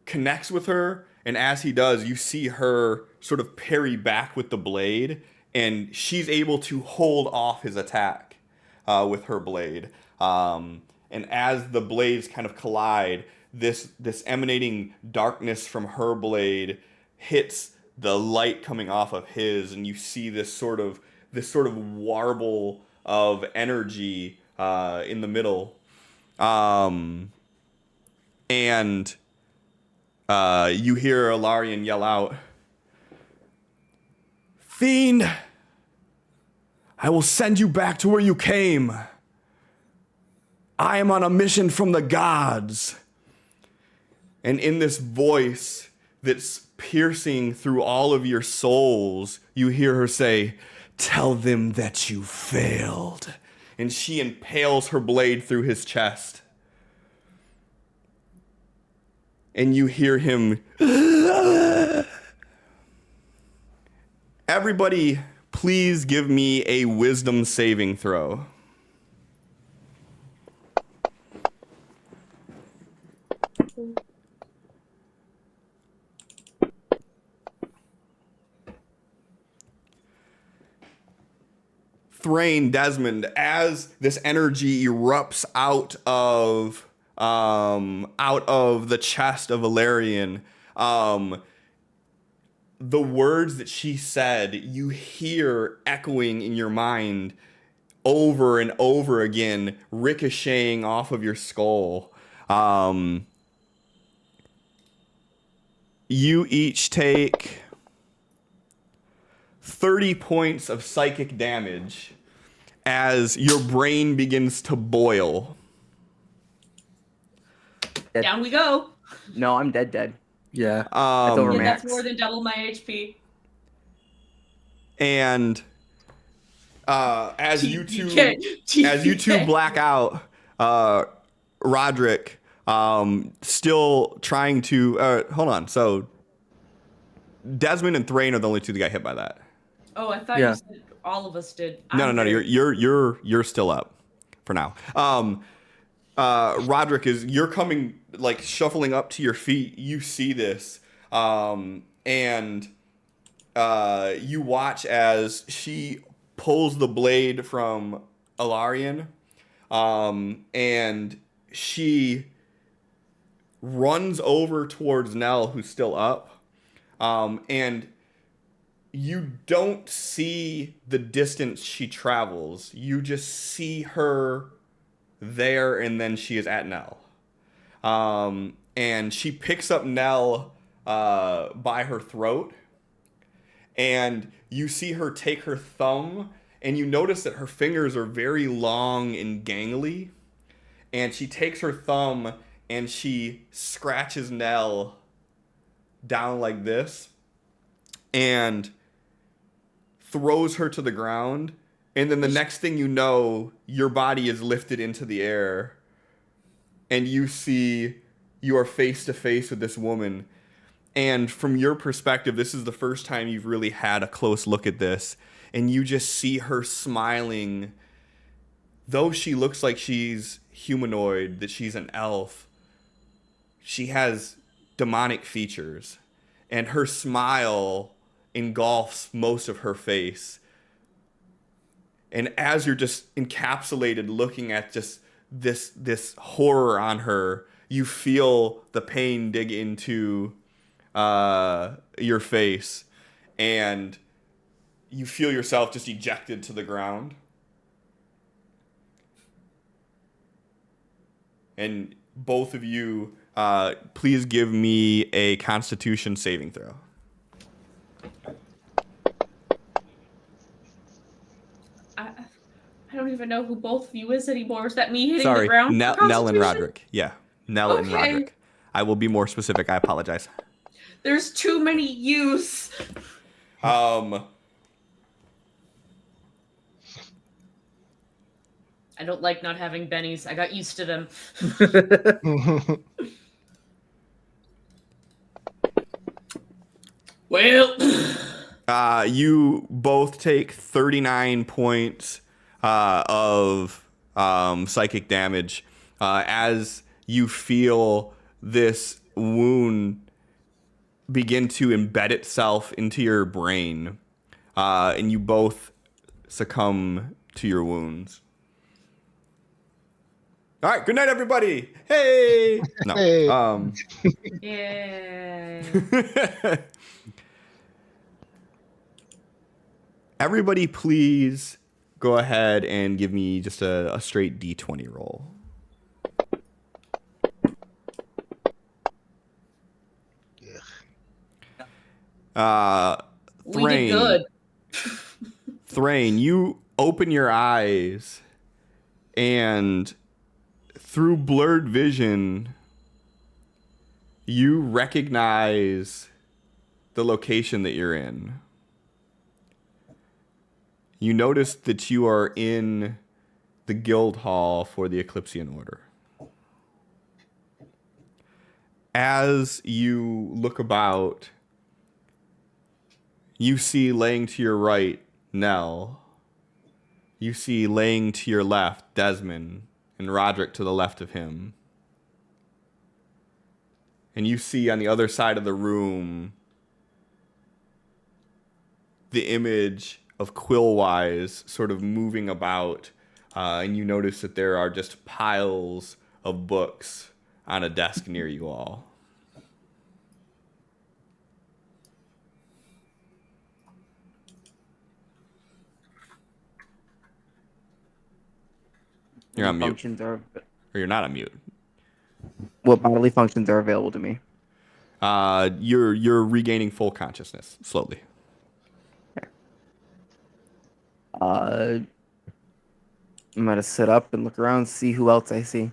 connects with her, and as he does, you see her sort of parry back with the blade, and she's able to hold off his attack with her blade. And as the blades kind of collide, this emanating darkness from her blade hits the light coming off of his, and you see this sort of warble of energy in the middle. And you hear Ilarian yell out, "Fiend, I will send you back to where you came. I am on a mission from the gods." And in this voice that's piercing through all of your souls, you hear her say, "Tell them that you failed." And she impales her blade through his chest. And you hear him, "Everybody, please give me a wisdom saving throw." Thrain, Desmond, as this energy erupts out of the chest of Valerian, the words that she said, you hear echoing in your mind over and over again, ricocheting off of your skull. You each take 30 points of psychic damage as your brain begins to boil. Dead. Down we go. No, I'm dead. Yeah. That's over Yeah, max. that's more than double my HP. And as you two TPK. black out, Roderick still trying to hold on. So Desmond and Thrain are the only two that got hit by that. Oh, I thought Yeah. you said all of us did. No, I'm no, good. you're still up for now. Roderick, you're coming, like, shuffling up to your feet. You see this, and you watch as she pulls the blade from Alarian, and she runs over towards Nell, who's still up, and you don't see the distance she travels. You just see her there, and then she is at Nell. And she picks up Nell by her throat, and you see her take her thumb, and you notice that her fingers are very long and gangly, and she takes her thumb and she scratches Nell down like this and throws her to the ground. And then the next thing you know, your body is lifted into the air, and you are face to face with this woman. And from your perspective, this is the first time you've really had a close look at this, and you just see her smiling. Though she looks like she's humanoid, that she's an elf, she has demonic features, and her smile engulfs most of her face. And as you're just encapsulated looking at just this horror on her, you feel the pain dig into your face, and you feel yourself just ejected to the ground. And both of you, please give me a Constitution saving throw. I don't even know who both of you is anymore. Is that me hitting the Sorry, ground? Nell for and Constitution? Roderick. Yeah, Nell and Okay. Roderick. I will be more specific. I apologize. There's too many U's. Um, I don't like not having bennies. I got used to them. Well, you both take 39 points of psychic damage as you feel this wound begin to embed itself into your brain, and you both succumb to your wounds. All right, good night, everybody. Hey. No. Hey. yeah. Everybody, please go ahead and give me just a straight D20 roll. We did good. Thrain, you open your eyes, and through blurred vision, you recognize the location that you're in. You notice that you are in the guild hall for the Eclipsean Order. As you look about, you see laying to your right, Nell. You see laying to your left, Desmond, and Roderick to the left of him. And you see on the other side of the room the image of Quillwise sort of moving about, and you notice that there are just piles of books on a desk near you all. You're on mute, Functions are or you're not on mute. what bodily functions are available to me? You're regaining full consciousness slowly. I'm gonna sit up and look around, see who else I see.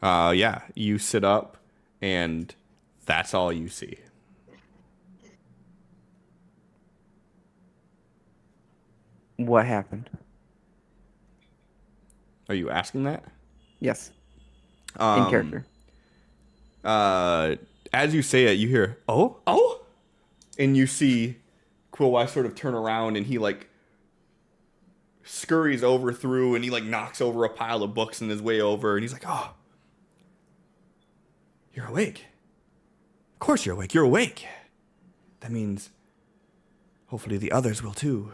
Yeah, you sit up, and that's all you see. What happened? Are you asking that? Yes, in character. As you say it, you hear, oh, and you see Quillwise sort of turn around, and he like scurries over through, and he like knocks over a pile of books in his way over, and he's like, oh, you're awake. Of course you're awake. You're awake. That means hopefully the others will too.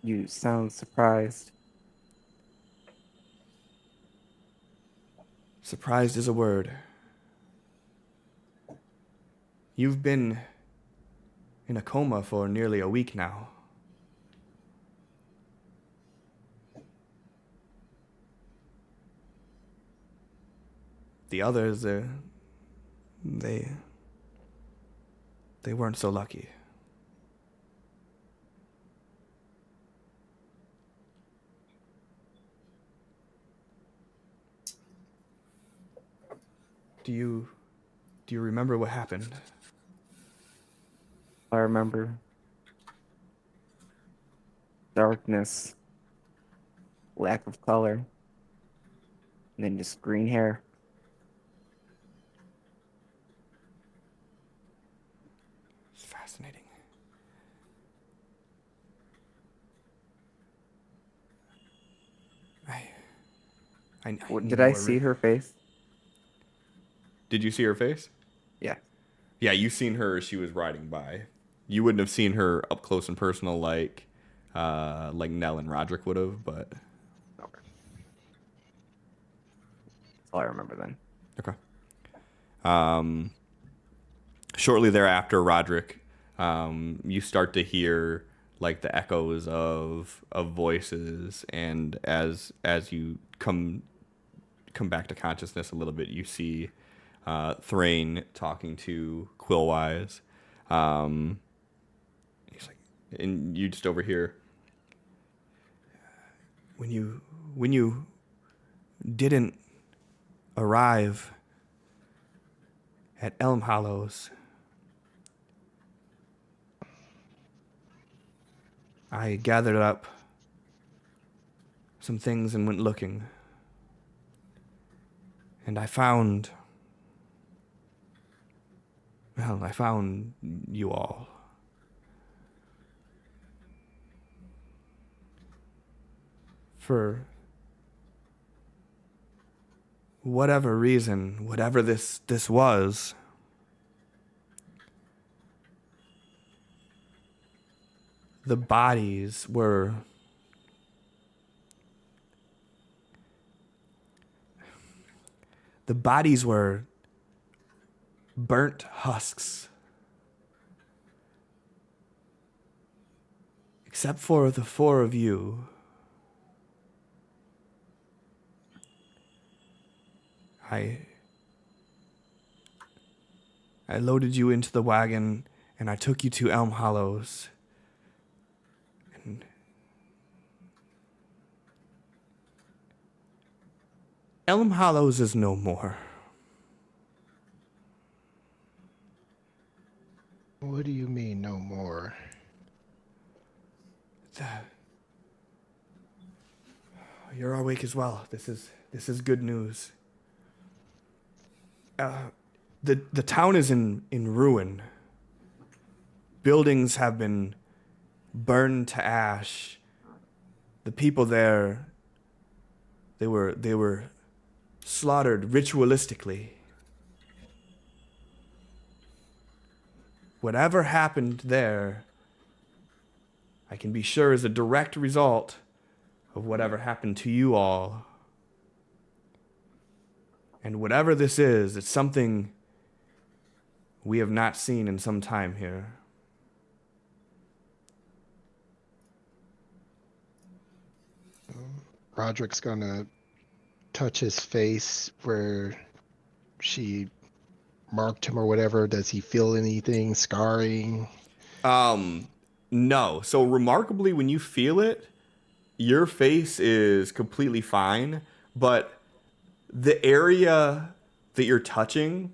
You sound surprised. Surprised is a word. You've been in a coma for nearly a week now. The others, they weren't so lucky. Do you remember what happened? I remember darkness, lack of color, and then just green hair. It's fascinating. I What, need did I more see her face? Did you see her face? Yeah. Yeah, you seen her as she was riding by. You wouldn't have seen her up close and personal like Nell and Roderick would have, but Okay. That's all I remember then. okay. Shortly thereafter, Roderick, you start to hear like the echoes of voices, and as you come back to consciousness a little bit, you see Thrain talking to Quillwise. He's like, and you just overhear, when you didn't arrive at Elm Hollows, I gathered up some things and went looking. And I found you all. For whatever reason, whatever this was, the bodies were burnt husks. Except for the four of you. I loaded you into the wagon and I took you to Elm Hollows. And Elm Hollows is no more. What do you mean, no more? You're awake as well. This is good news. The town is in ruin. Buildings have been burned to ash. The people there, they were slaughtered ritualistically. Whatever happened there I can be sure is a direct result of whatever happened to you all. And whatever this is, it's something we have not seen in some time here. Roderick's gonna touch his face where she marked him or whatever. Does he feel anything, scarring? No. So remarkably, when you feel it, your face is completely fine, but the area that you're touching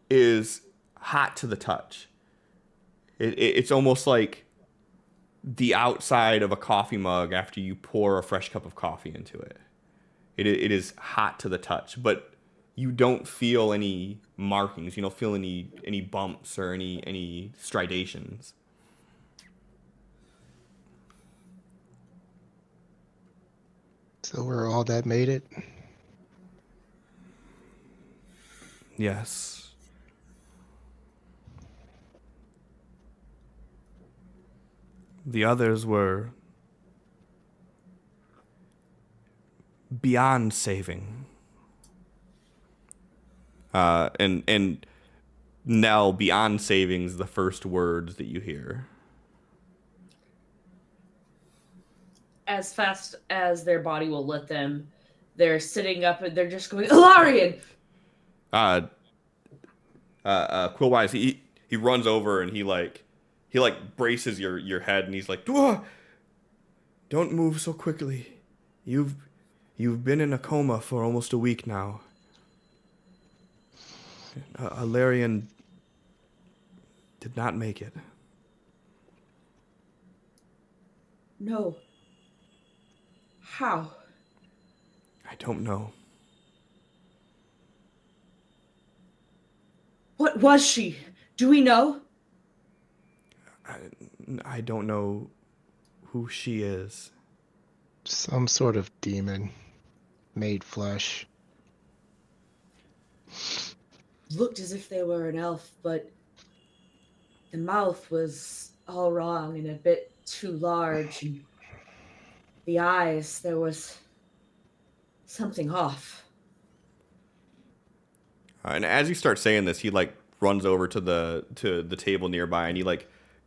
is hot to the touch. It's almost like the outside of a coffee mug after you pour a fresh cup of coffee into it. It is hot to the touch, but you don't feel any markings. You don't feel any bumps or any striations. So we're all that made it. Yes. The others were beyond saving. And Nell, beyond saving's the first words that you hear. As fast as their body will let them, they're sitting up and they're just going, Ilarion! Quillwise, he runs over and he braces your head and he's like, don't move so quickly. You've been in a coma for almost a week now. Alarion did not make it. No. How? I don't know. What was she? Do we know? I don't know who she is. Some sort of demon made flesh. Looked as if they were an elf, but the mouth was all wrong and a bit too large. And the eyes, there was something off. And as you start saying this, he runs over to the table nearby and he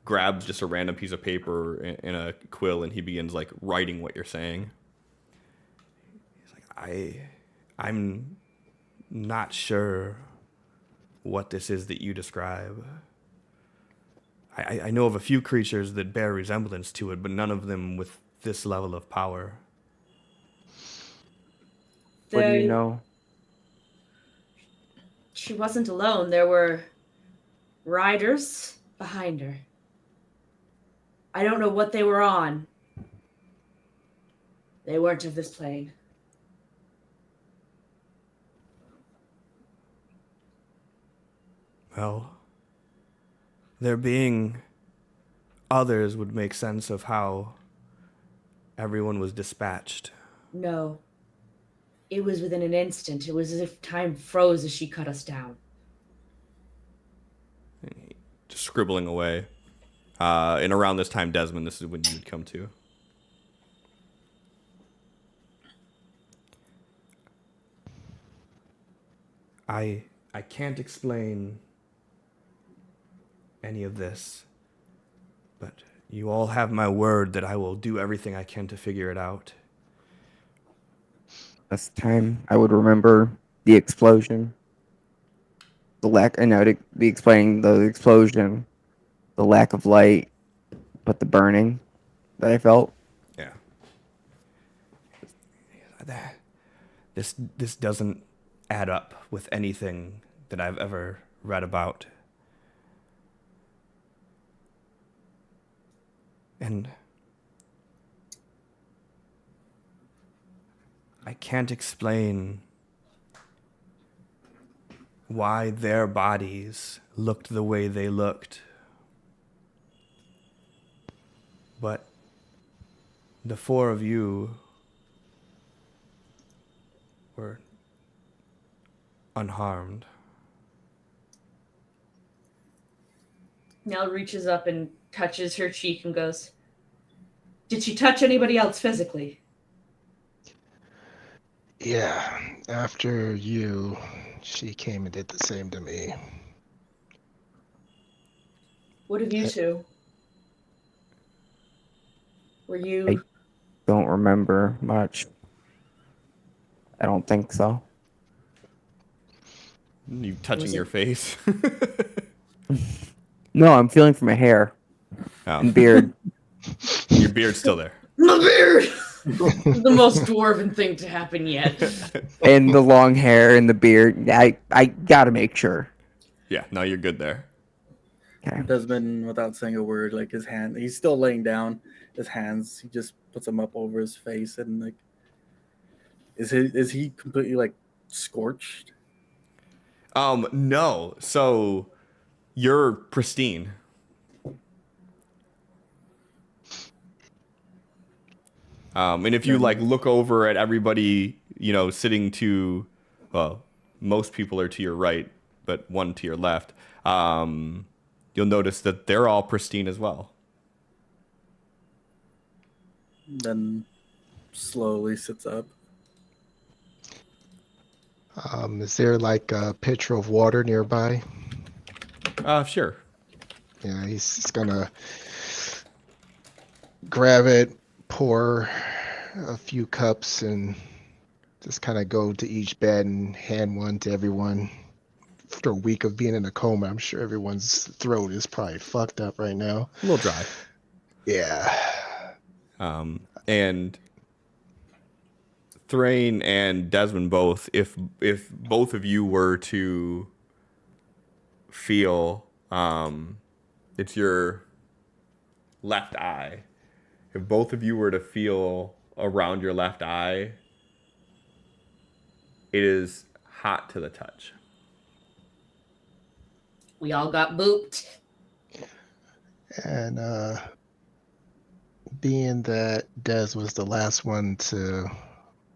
grabs just a random piece of paper and a quill and he begins writing what you're saying. He's like, I'm not sure what this is that you describe. I know of a few creatures that bear resemblance to it, but none of them with this level of power. What do you know? She wasn't alone. There were riders behind her. I don't know what they were on. They weren't of this plane. Well, there being others would make sense of how everyone was dispatched. No. It was within an instant. It was as if time froze as she cut us down. Just scribbling away. And around this time, Desmond, this is when you would come to. I can't explain any of this, but you all have my word that I will do everything I can to figure it out. This time, I would remember the explosion, the lack. I know to be explaining the explosion, the lack of light, but the burning that I felt. Yeah. This doesn't add up with anything that I've ever read about. And I can't explain why their bodies looked the way they looked. But the four of you were unharmed. Nell reaches up and touches her cheek and goes, Did she touch anybody else physically? Yeah, after you, she came and did the same to me. What of you two? Were you? I don't remember much. I don't think so. You touching Was your it- face. No, I'm feeling for my hair Oh, and beard. your beard's still there. My beard. The most dwarven thing to happen yet. And the long hair and the beard. I gotta make sure. Yeah, no, you're good there. Okay. Desmond, without saying a word, like his hand, he's still laying down. His hands, he just puts them up over his face, and like, is he completely like scorched? No. So you're pristine. And if you like look over at everybody, sitting to, well, most people are to your right, but one to your left. You'll notice that they're all pristine as well. Then slowly sits up. Is there like a pitcher of water nearby? Sure. Yeah, he's just gonna grab it, pour a few cups, and just kind of go to each bed and hand one to everyone. After a week of being in a coma, I'm sure everyone's throat is probably fucked up right now. A little dry. Yeah. And Thrain and Desmond both, if both of you were to feel, it's your left eye. If both of you were to feel around your left eye, it is hot to the touch. We all got booped. And being that Des was the last one to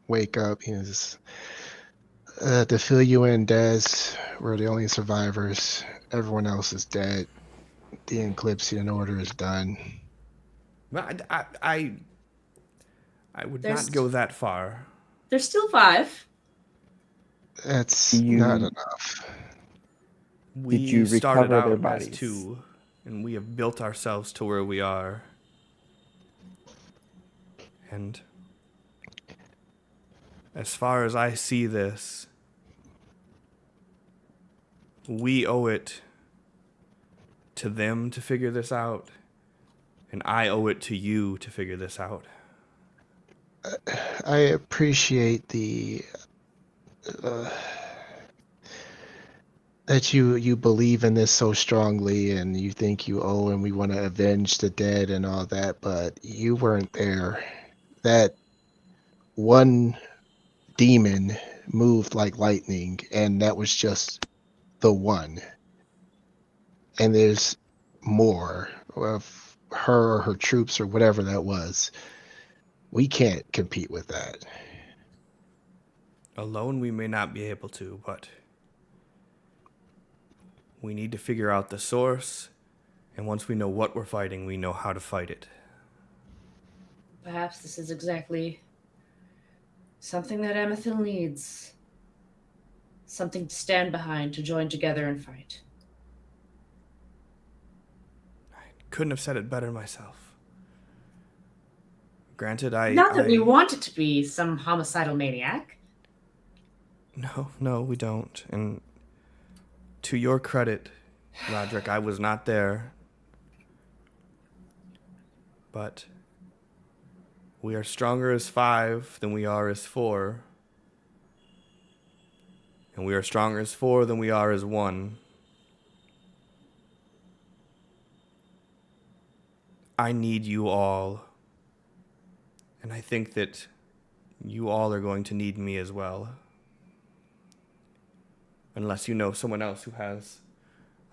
wake up, he was to fill you in, Des. We're the only survivors. Everyone else is dead. The Eclipsian order is done. But I would There's- not go that far. There's still 5. That's You- not enough. We you started recover their out as bodies? 2, and we have built ourselves to where we are. And as far as I see this, we owe it to them to figure this out, and I owe it to you to figure this out. I appreciate the that you believe in this so strongly and you think you owe and we want to avenge the dead and all that, but you weren't there. That one demon moved like lightning, and that was just the one. And there's more of her or her troops or whatever that was. We can't compete with that. Alone we may not be able to, but we need to figure out the source, and once we know what we're fighting, we know how to fight it. Perhaps this is exactly something that Amethil needs. Something to stand behind, to join together and fight. Couldn't have said it better myself. Granted, I... Not that we want it to be some homicidal maniac. No, we don't. And to your credit, Roderick, I was not there. But we are stronger as 5 than we are as 4. And we are stronger as 4 than we are as 1. I need you all. And I think that you all are going to need me as well. Unless you know someone else who has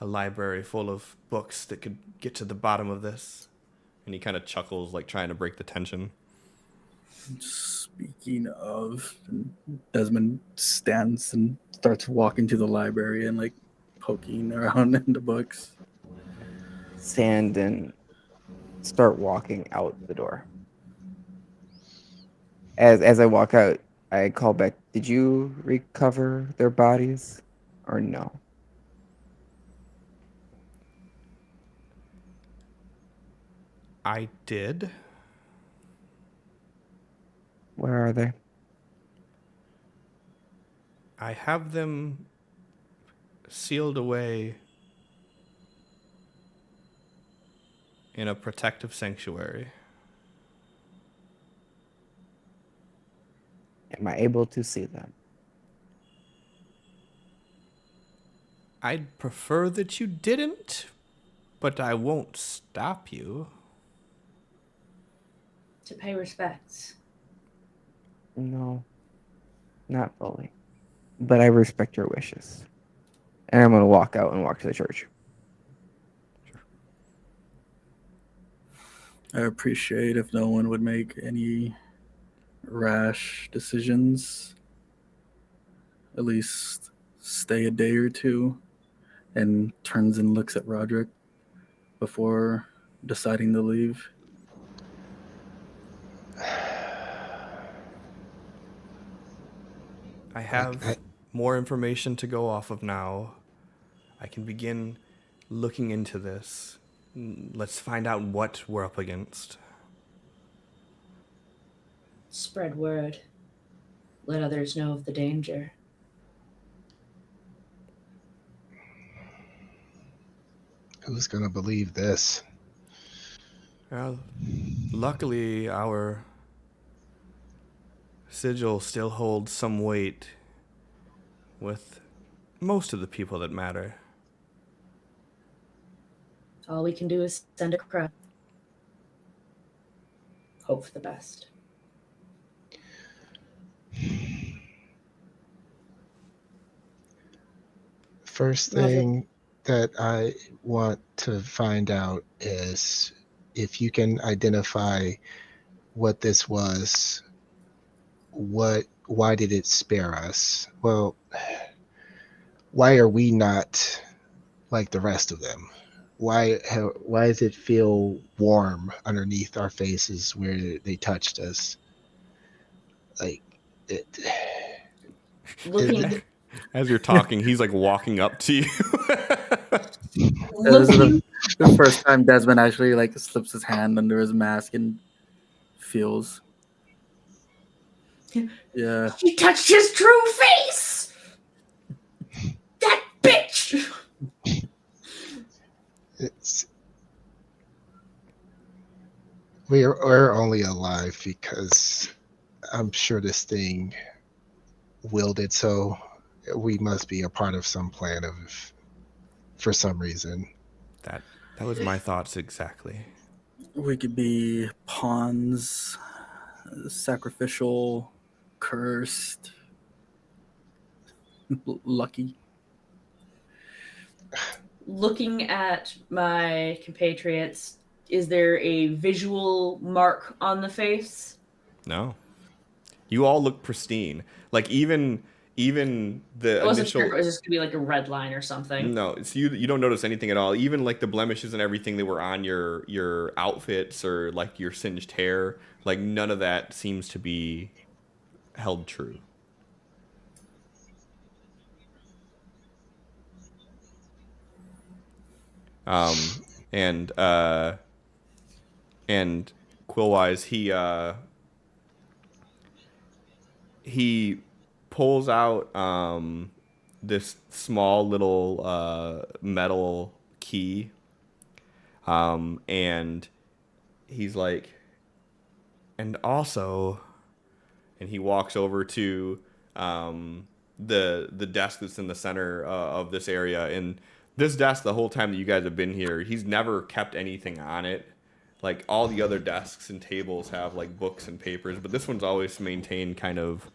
a library full of books that could get to the bottom of this. And he kind of chuckles, like trying to break the tension. Speaking of, Desmond stands and starts walking to the library and like poking around in the books. Stand and start walking out the door. As I walk out, I call back. Did you recover their bodies, or no? I did. Where are they? I have them sealed away in a protective sanctuary. Am I able to see them? I'd prefer that you didn't, but I won't stop you. To pay respects. No, not fully. But I respect your wishes. And I'm gonna walk out and walk to the church. I appreciate if no one would make any rash decisions. At least stay a day or two, and turns and looks at Roderick before deciding to leave. I Like, have more information to go off of now. I can begin looking into this. Let's find out what we're up against. Spread word. Let others know of the danger. who's gonna believe this? Well, luckily, our sigil still holds some weight with most of the people that matter. All we can do is send a crowd. Hope for the best. First Roderick, thing that I want to find out is if you can identify what this was. Why did it spare us? Well, why are we not like the rest of them? Why does it feel warm underneath our faces where they touched us? Like it, looking, As you're talking, he's like walking up to you. This is looking, the first time Desmond actually like slips his hand under his mask and feels. Yeah. she touched his true face! That bitch! it's we're only alive because I'm sure this thing willed it so. We must be a part of some plan of for some reason. That was my thoughts exactly. We could be pawns, sacrificial, cursed, lucky. Looking at my compatriots, is there a visual mark on the face? No. You all look pristine. Like even the I wasn't sure if initial it was just gonna be like a red line or something. no, it's you don't notice anything at all. Even like the blemishes and everything that were on your outfits or like your singed hair, like none of that seems to be held true. Um and uh and Quillwise he pulls out this small little metal key, and he's like, and also, and he walks over to the desk that's in the center of this area. And this desk, the whole time that you guys have been here, he's never kept anything on it. Like all the other desks and tables have like books and papers, but this one's always maintained kind of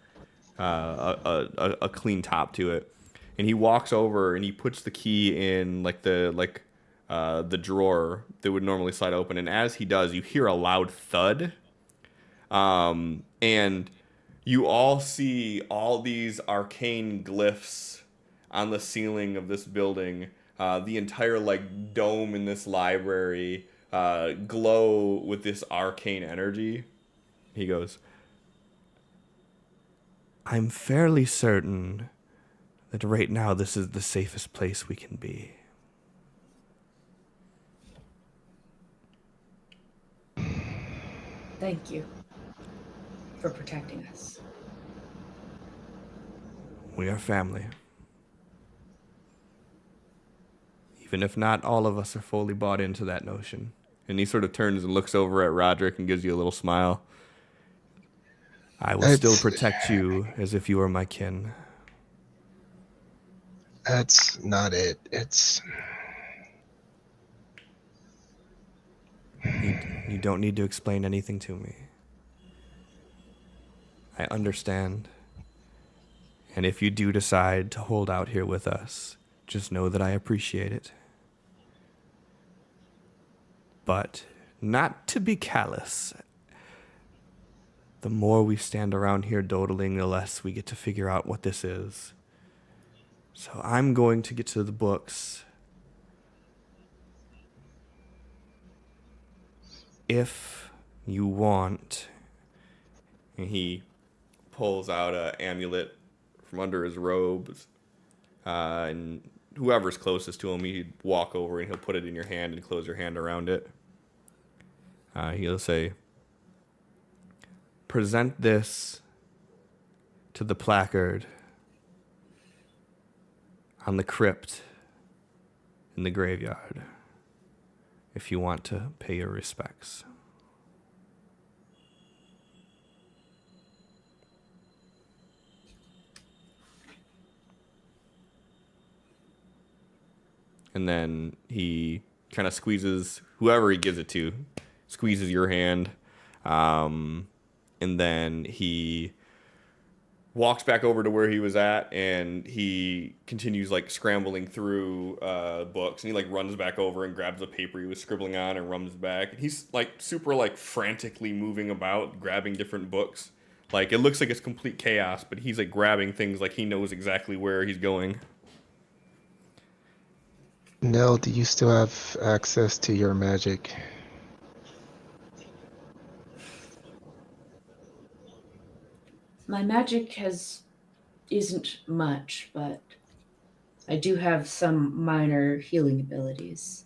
a clean top to it. And he walks over and he puts the key in the drawer that would normally slide open. And as he does, you hear a loud thud. And you all see all these arcane glyphs on the ceiling of this building. The entire like dome in this library glow with this arcane energy. He goes, I'm fairly certain that right now this is the safest place we can be. Thank you for protecting us. We are family. Even if not all of us are fully bought into that notion. And he sort of turns and looks over at Roderick and gives you a little smile. I will still That's protect you as if you were my kin. that's not it. You don't need to explain anything to me. I understand. And if you do decide to hold out here with us, just know that I appreciate it. But not to be callous. The more we stand around here dawdling, the less we get to figure out what this is. So I'm going to get to the books. If you want. And he pulls out an amulet from under his robes. And whoever's closest to him, he'd walk over and he'll put it in your hand and close your hand around it. He'll say, present this to the placard on the crypt in the graveyard if you want to pay your respects. And then he kind of squeezes whoever he gives it to, squeezes your hand, and then he walks back over to where he was at, and he continues like scrambling through books, and he like runs back over and grabs the paper he was scribbling on and runs back. And he's like super like frantically moving about, grabbing different books. Like it looks like it's complete chaos, but he's like grabbing things like he knows exactly where he's going. Nell, do you still have access to your magic? My magic isn't much, but I do have some minor healing abilities.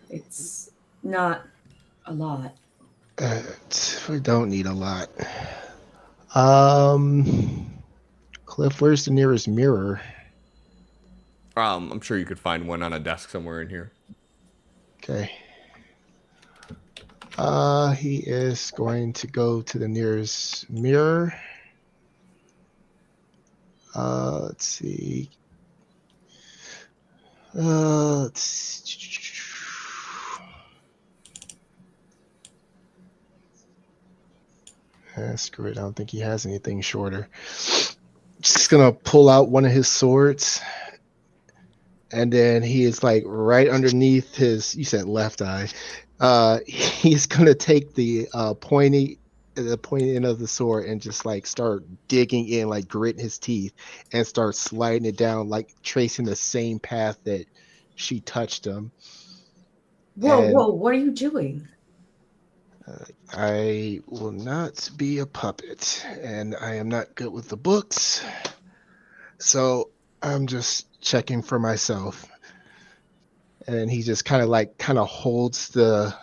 It's not a lot. We don't need a lot. Cliff, where's the nearest mirror? I'm sure you could find one on a desk somewhere in here. Okay. He is going to go to the nearest mirror. Let's see. Screw it. I don't think he has anything shorter. Just gonna pull out one of his swords, and then he is like right underneath his. You said left eye. He's gonna take the pointy end of the sword and just like start digging in, like gritting his teeth, and start sliding it down, like tracing the same path that she touched him. Whoa, And whoa, what are you doing? I will not be a puppet, and I am not good with the books, so I'm just checking for myself. And he just kind of holds the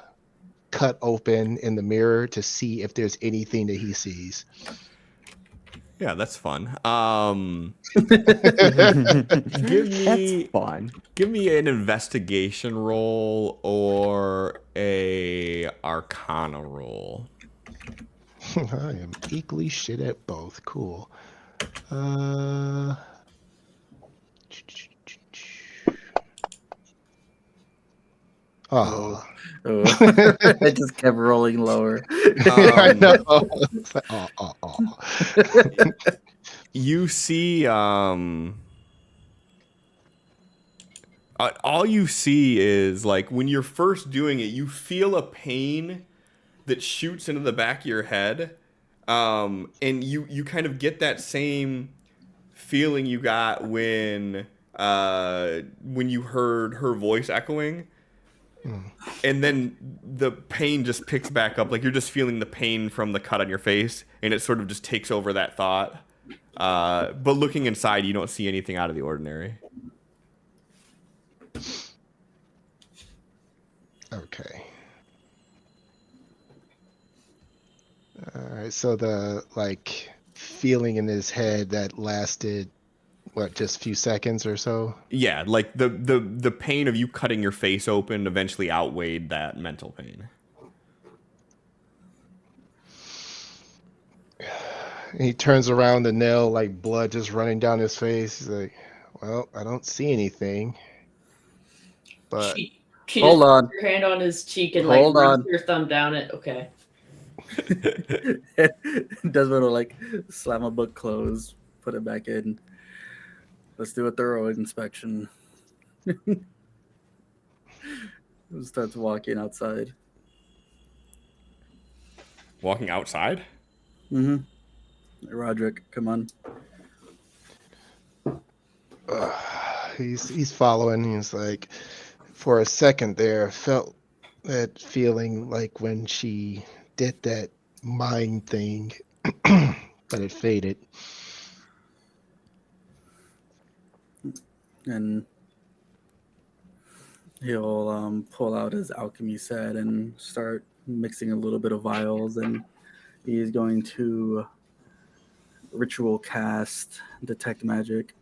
cut open in the mirror to see if there's anything that he sees. Yeah, that's fun. That's fun. Give me an investigation roll or a arcana roll. I am equally shit at both. Cool. Oh. I just kept rolling lower. I know. It's like, You see, all you see is like when you're first doing it, you feel a pain that shoots into the back of your head, and you kind of get that same feeling you got when you heard her voice echoing. And then the pain just picks back up. Like you're just feeling the pain from the cut on your face, and it sort of just takes over that thought. But looking inside, you don't see anything out of the ordinary. Okay. All right. So the like feeling in his head that lasted what, just a few seconds or so? Yeah, like the pain of you cutting your face open eventually outweighed that mental pain. He turns around, the nail, like blood just running down his face. He's like, "Well, I don't see anything, but She just Hold puts on. her hand on his cheek and like Hold runs on. her thumb down it. Okay. Desmond will like slam a book closed, put it back in. Let's do a thorough inspection. Starts walking outside. Walking outside? Mm-hmm. Roderick, come on. he's following. He's like, for a second there, felt that feeling like when she did that mind thing, but it faded. And he'll pull out his alchemy set and start mixing a little bit of vials, and he's going to ritual cast detect magic,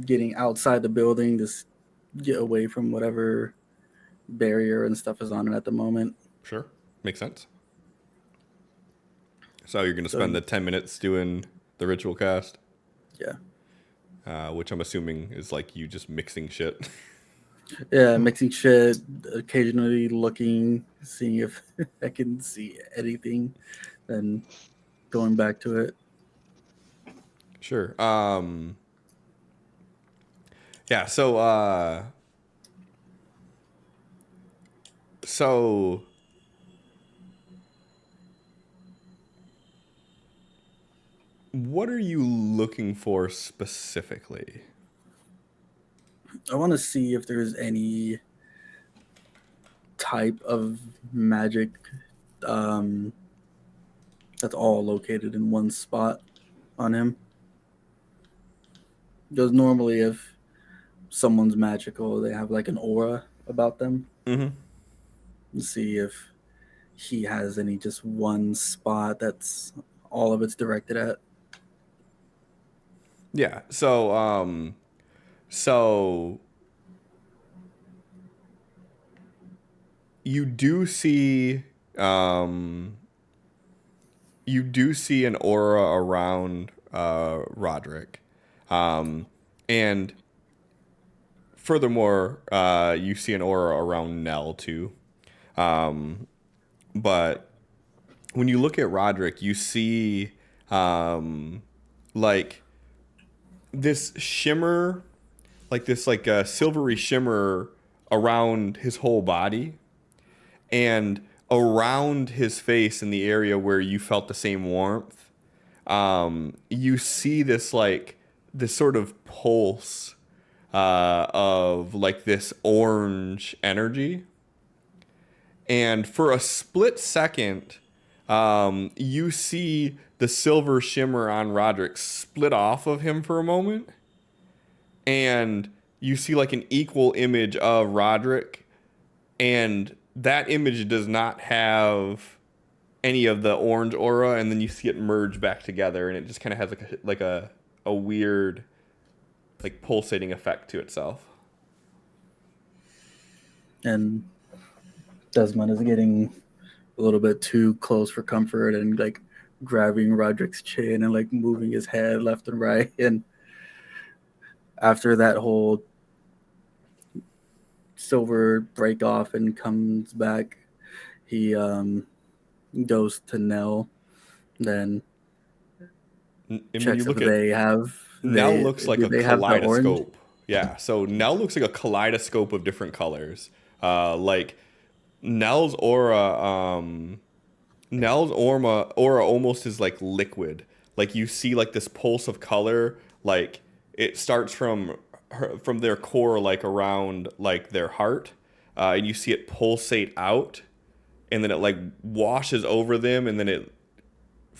getting outside the building, just get away from whatever barrier and stuff is on it at the moment. Sure. Makes sense. So you're going to So- spend the 10 minutes doing the ritual cast? Yeah. Which I'm assuming is like you just mixing shit. Yeah, mixing shit, occasionally looking, seeing if I can see anything, then going back to it. Sure. Yeah, so what are you looking for specifically? I want to see if there's any type of magic um, that's all located in one spot on him. Because normally, if someone's magical, they have like an aura about them. Mm-hmm. See if he has any just one spot that's all of it's directed at. Yeah. So you do see um you do see an aura around Roderick. And furthermore, you see an aura around Nell too. But when you look at Roderick, you see like this shimmer, like this like a silvery shimmer around his whole body, and around his face in the area where you felt the same warmth. You see this like this sort of pulse of like this orange energy. And for a split second, you see the silver shimmer on Roderick split off of him for a moment. And you see like an equal image of Roderick. And that image does not have any of the orange aura. And then you see it merge back together. And it just kind of has like a weird, like pulsating effect to itself. And Desmond is getting a little bit too close for comfort and like grabbing Roderick's chin and like moving his head left and right. And after that whole silver break off and comes back, he goes to Nell, then And when checks you if look at they have Nell looks like do a they have the orange. kaleidoscope. Yeah, so Nell looks like a kaleidoscope of different colors. Like Nell's aura almost is like liquid. Like you see like this pulse of color. Like it starts from their core, like around like their heart, and you see it pulsate out, and then it like washes over them, and then it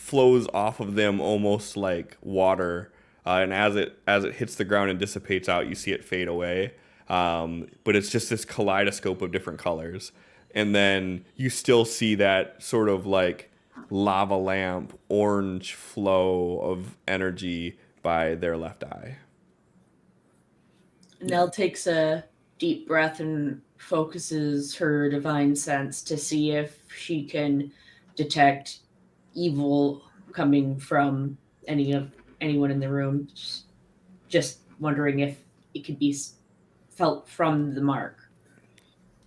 flows off of them almost like water. And as it hits the ground and dissipates out, you see it fade away. But it's just this kaleidoscope of different colors. And then you still see that sort of like lava lamp orange flow of energy by their left eye. Nell takes a deep breath and focuses her divine sense to see if she can detect evil coming from anyone in the room. Just wondering if it could be felt from the mark.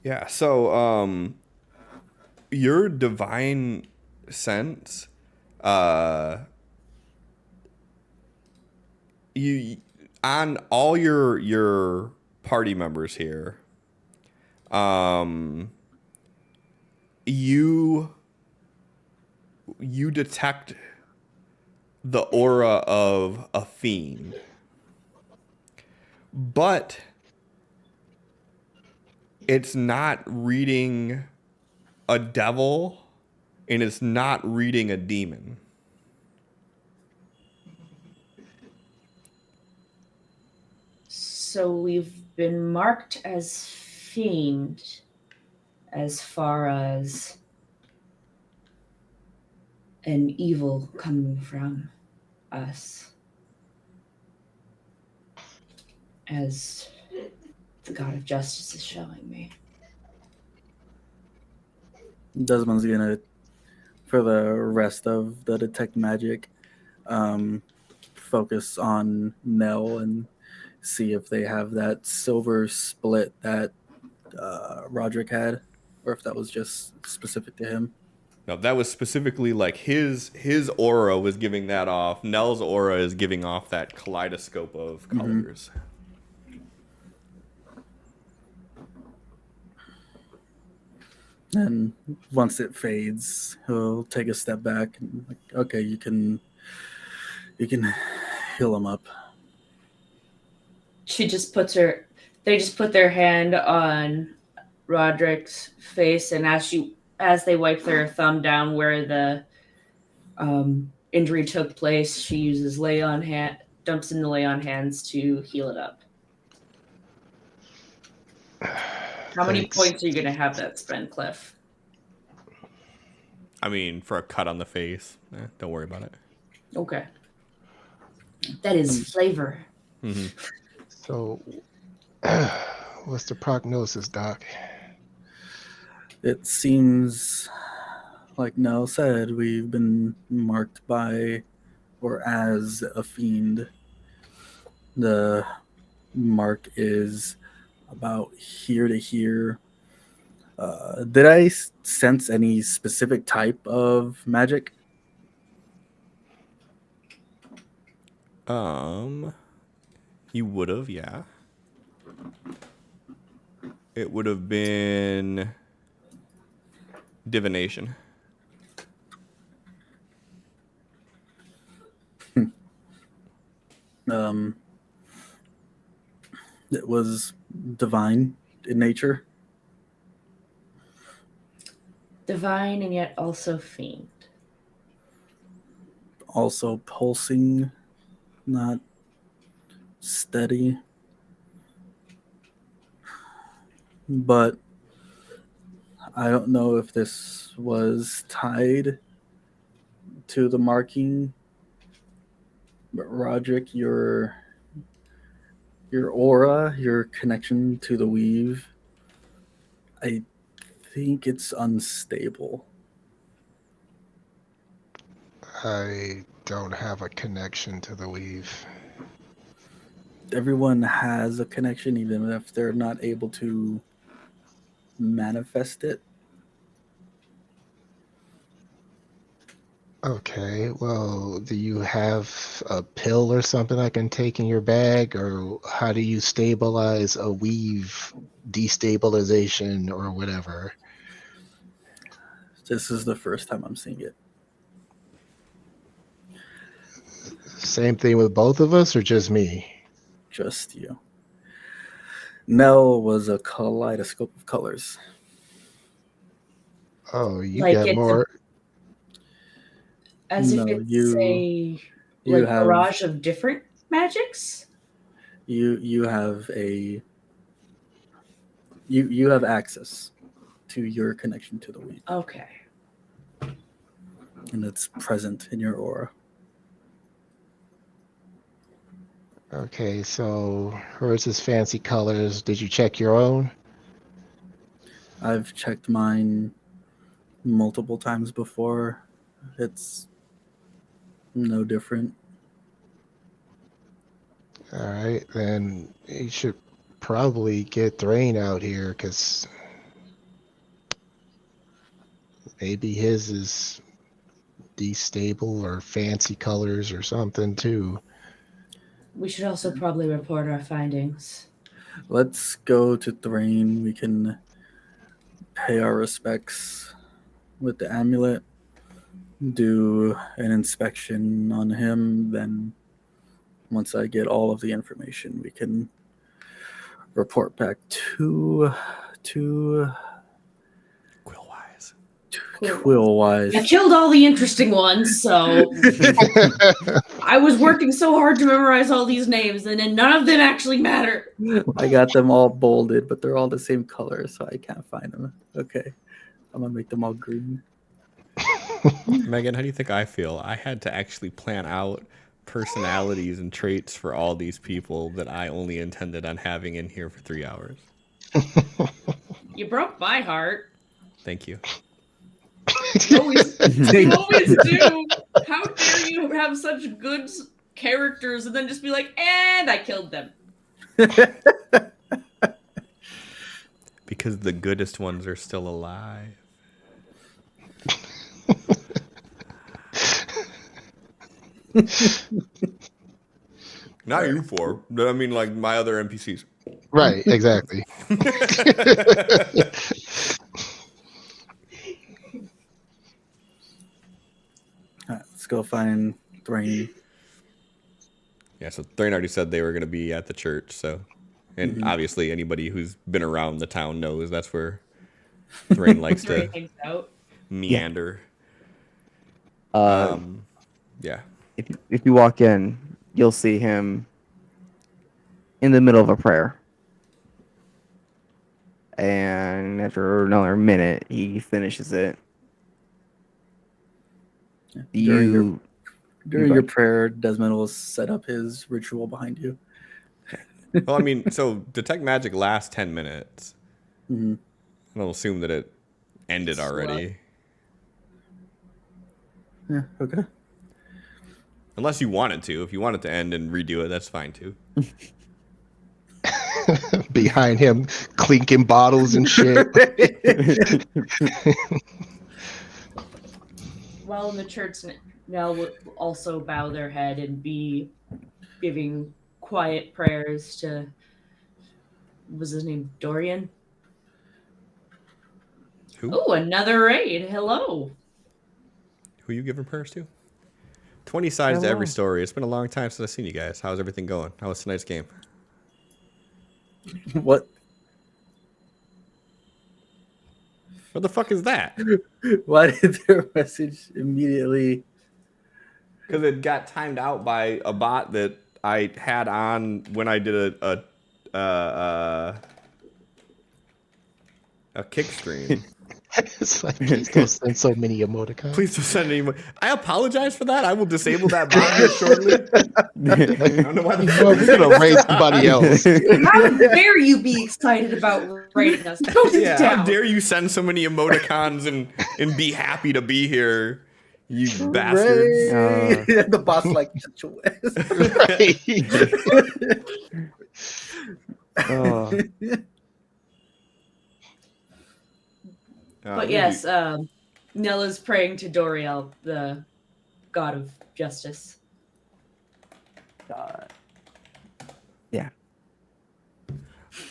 Yeah, so your divine sense, uh you on all your party members here, um you detect the aura of a fiend, but it's not reading a devil and it's not reading a demon. So we've been marked as fiend as far as an evil coming from us, as the god of justice is showing me. Desmond's gonna, for the rest of the detect magic, focus on Nell and see if they have that silver split that Roderick had, or if that was just specific to him. No, that was specifically like his aura was giving that off. Nell's aura is giving off that kaleidoscope of colors. And once it fades, he'll take a step back and like, okay, you can heal him up. They just put their hand on Roderick's face, and as they wipe their thumb down where the injury took place, she uses dumps in the lay on hands to heal it up. How many Thanks. points are you going to have that spend, Cliff? I mean, for a cut on the face, don't worry about it. Okay. That is flavor. Mm-hmm. So, what's the prognosis, Doc? It seems like Nell said, we've been marked by or as a fiend. The mark is about here to here. Did I sense any specific type of magic? You would have, yeah. It would have been divination. It was divine in nature. Divine and yet also fiend. Also pulsing, not steady. But I don't know if this was tied to the marking. But Roderick, your aura, your connection to the weave, I think it's unstable. I don't have a connection to the weave. Everyone has a connection, even if they're not able to manifest it. Okay, well, do you have a pill or something I can take in your bag, or how do you stabilize a weave destabilization or whatever? This is the first time I'm seeing it. Same thing with both of us, or just me? Just you. Nell was a kaleidoscope of colors. Oh, you Like got it's more. As if No, it's a you like have barrage of different magics. you have a you have access to your connection to the weed, Okay. and it's present in your aura. Okay, so hers is fancy colors. Did you check your own? I've checked mine multiple times before. It's no different. All right, then you should probably get Thrain out here because maybe his is destable or fancy colors or something too. We should also probably report our findings. Let's go to Thrain. We can pay our respects with the amulet, do an inspection on him, then once I get all of the information, we can report back to Quillwise. Quillwise. I killed all the interesting ones, so I was working so hard to memorize all these names, and then none of them actually matter. I got them all bolded, but they're all the same color, so I can't find them. Okay, I'm gonna make them all green. Megan, how do you think I feel? I had to actually plan out personalities and traits for all these people that I only intended on having in here for 3 hours. You broke my heart. Thank you. You always do. How dare you have such good characters and then just be like, and I killed them. Because the goodest ones are still alive. Not you four. I mean, like my other NPCs. Right, exactly. All right, let's go find Thrain. Yeah, so Thrain already said they were going to be at the church, so. And obviously, anybody who's been around the town knows that's where Thrain likes to Things out. meander. Uh, Yeah. if you walk in, you'll see him in the middle of a prayer. And after another minute, he finishes it. During Go your ahead. prayer, Desmond will set up his ritual behind you. Well, I mean, so Detect Magic lasts 10 minutes. Mhm. I don't assume that it ended Slut. already. Yeah, okay. Unless you wanted to. If you wanted to end and redo it, that's fine too. Behind him, clinking bottles and shit. While in the church, Nell will also bow their head and be giving quiet prayers to, what was his name, Dorian? Who? Oh, another raid. Hello. Who you giving prayers to? 20 sides to every Hello. story. It's been a long time since I've seen you guys. How's everything going? How was tonight's game? What? What the fuck is that? Why did their message immediately? Because it got timed out by a bot that I had on when I did a kick stream. It's like, please don't send so many emoticons. Please don't send any more. I apologize for that. I will disable that bot here shortly. I don't know why the fuck We're gonna raise somebody else. How dare you be excited about raiding us? Go sit Yeah, down. how dare you send so many emoticons and be happy to be here, you bastards. Hooray! The boss like shut your ass. Oh, But yes, Nell is praying to Doriel, the god of justice.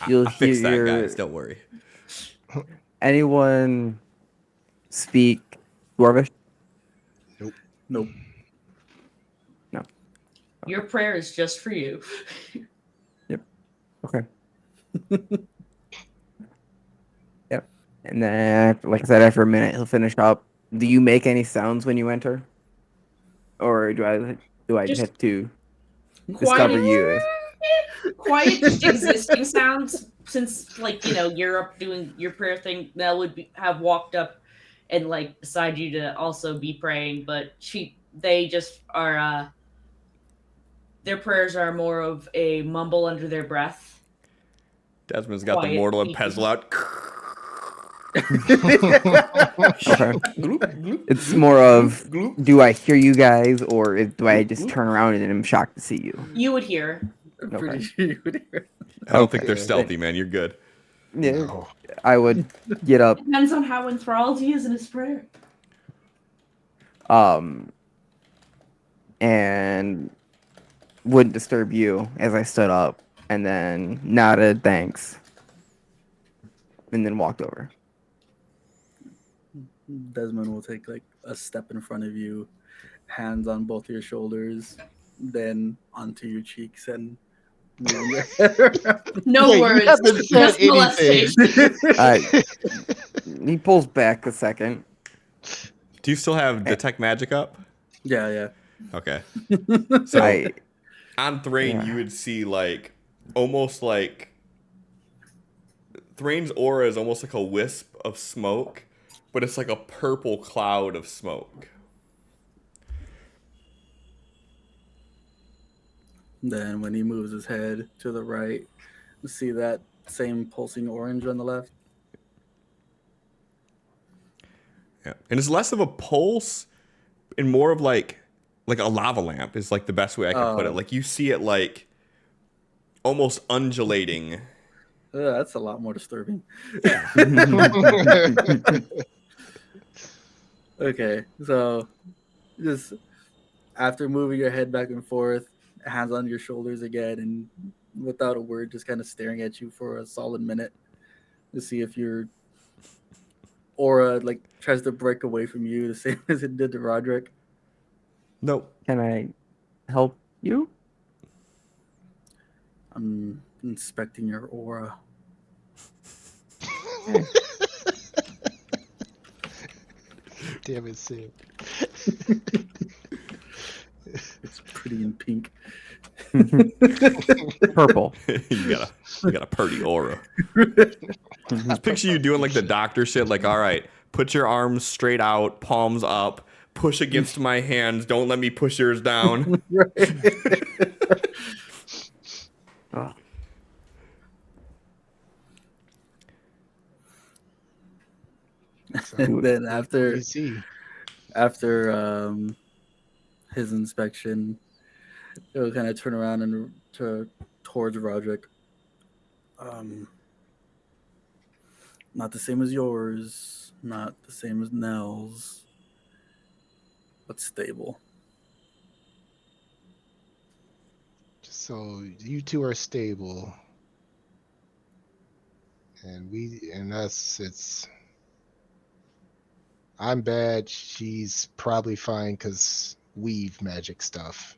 you'll I fixed that, hear guys. Don't worry. anyone speak Dwarvish? Nope. Your prayer is just for you. Okay. Yep. And then, like I said, after a minute, he'll finish up. Do you make any sounds when you enter? or do I just Just have to discover quiet, you? quiet, just existing sounds. Since you're up doing your prayer thing, Mel would have walked up and beside you to also be praying, but they just are. Their prayers are more of a mumble under their breath. Desmond's got the Quiet mortal and speaking. pestle out. Okay. Gloop, gloop, It's gloop, more of, gloop, gloop. do I hear you guys, or do I Gloop, just gloop. turn around and I'm shocked to see you? You would hear. I'm Okay. pretty sure you would hear. I don't think Okay. they're stealthy, man. You're good. Yeah, No. I would get up, Depends on how enthralled he is in his prayer. and wouldn't disturb you as I stood up, and then nodded thanks, and then walked over. Desmond will take like a step in front of you, hands on both your shoulders, then onto your cheeks and moving your head around. No Yeah, you words, haven't said just anything. molestation. He pulls back a second. Do you still have detect magic up? Yeah. Okay. So I on Thrain, Yeah. you would see almost like Thrain's aura is almost like a wisp of smoke, but it's like a purple cloud of smoke. Then when he moves his head to the right, you see that same pulsing orange on the left. Yeah. And it's less of a pulse and more of like a lava lamp is like the best way I can put it. Oh. Like you see it like almost undulating. That's a lot more disturbing. Okay, so just after moving your head back and forth, hands on your shoulders again, and without a word, just kind of staring at you for a solid minute to see if your aura tries to break away from you, the same as it did to Roderick. Nope. Can I help you? I'm inspecting your aura. Damn it, Sid. It's pretty in pink. Purple. you got a pretty aura. Just picture you doing like the doctor shit, like, all right, put your arms straight out, palms up, push against my hands, don't let me push yours down. Oh, So, Then what do you see? after his inspection, he'll kind of turn around and towards Roderick. Not the same as yours, not the same as Nell's, but stable. So you two are stable, and it's. I'm bad. She's probably fine because weave magic stuff.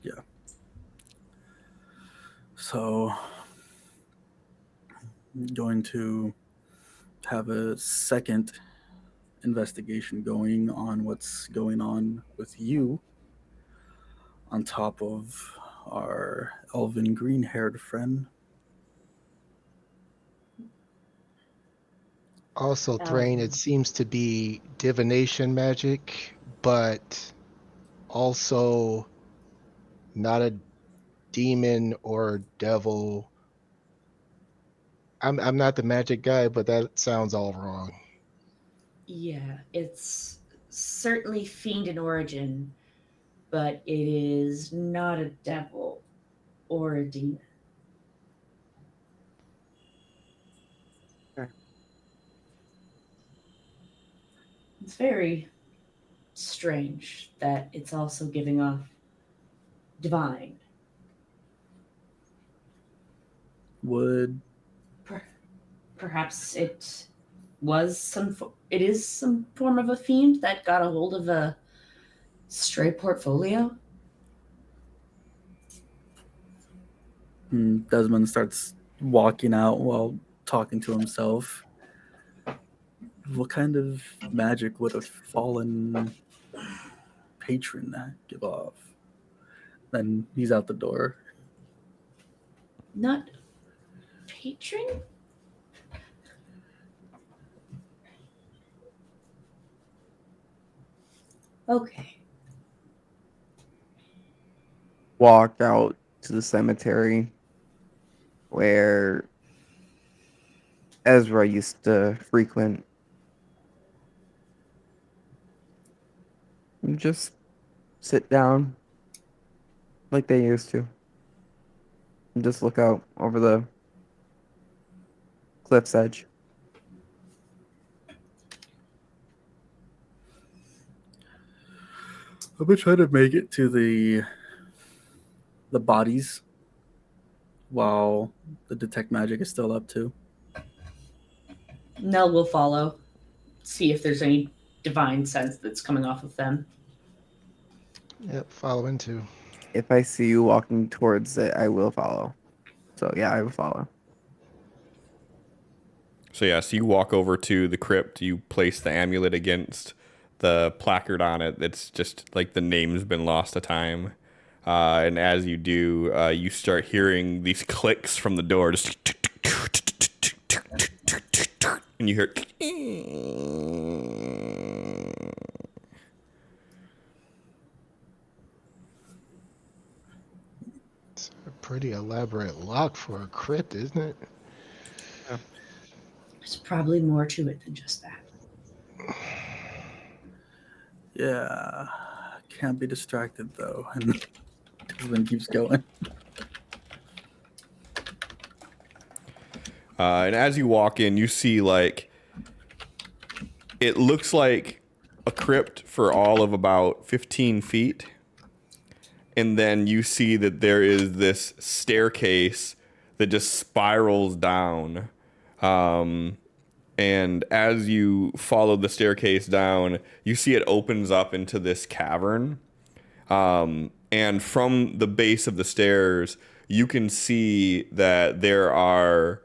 Yeah. So, I'm going to have a second investigation going on what's going on with you, on top of our elven green-haired friend. Also, Thrain, it seems to be divination magic, but also not a demon or devil. I'm not the magic guy, but that sounds all wrong. Yeah, it's certainly fiend in origin, but it is not a devil or a demon. Okay. It's very strange that it's also giving off divine. Would Perhaps it it is some form of a fiend that got a hold of a stray portfolio. Desmond starts walking out while talking to himself. What kind of magic would a fallen patron give off? Then he's out the door. Not patron? Okay. Walk out to the cemetery where Ezra used to frequent. And just sit down like they used to. And just look out over the cliff's edge. I'm gonna try to make it to the bodies while the detect magic is still up too. Nell will follow, see if there's any divine sense that's coming off of them. Yep, follow into. If I see you walking towards it, I will follow. So yeah, I will follow. So yeah, so you walk over to the crypt, you place the amulet against the placard on it. It's just like the name's been lost to time. And as you do, you start hearing these clicks from the door, just and you hear. It's a pretty elaborate lock for a crypt, isn't it? There's probably more to it than just that. Yeah, can't be distracted though. And Desmond keeps going. And as you walk in, you see like it looks like a crypt for all of about 15 feet. And then you see that there is this staircase that just spirals down. And as you follow the staircase down, you see it opens up into this cavern. And from the base of the stairs, you can see that there are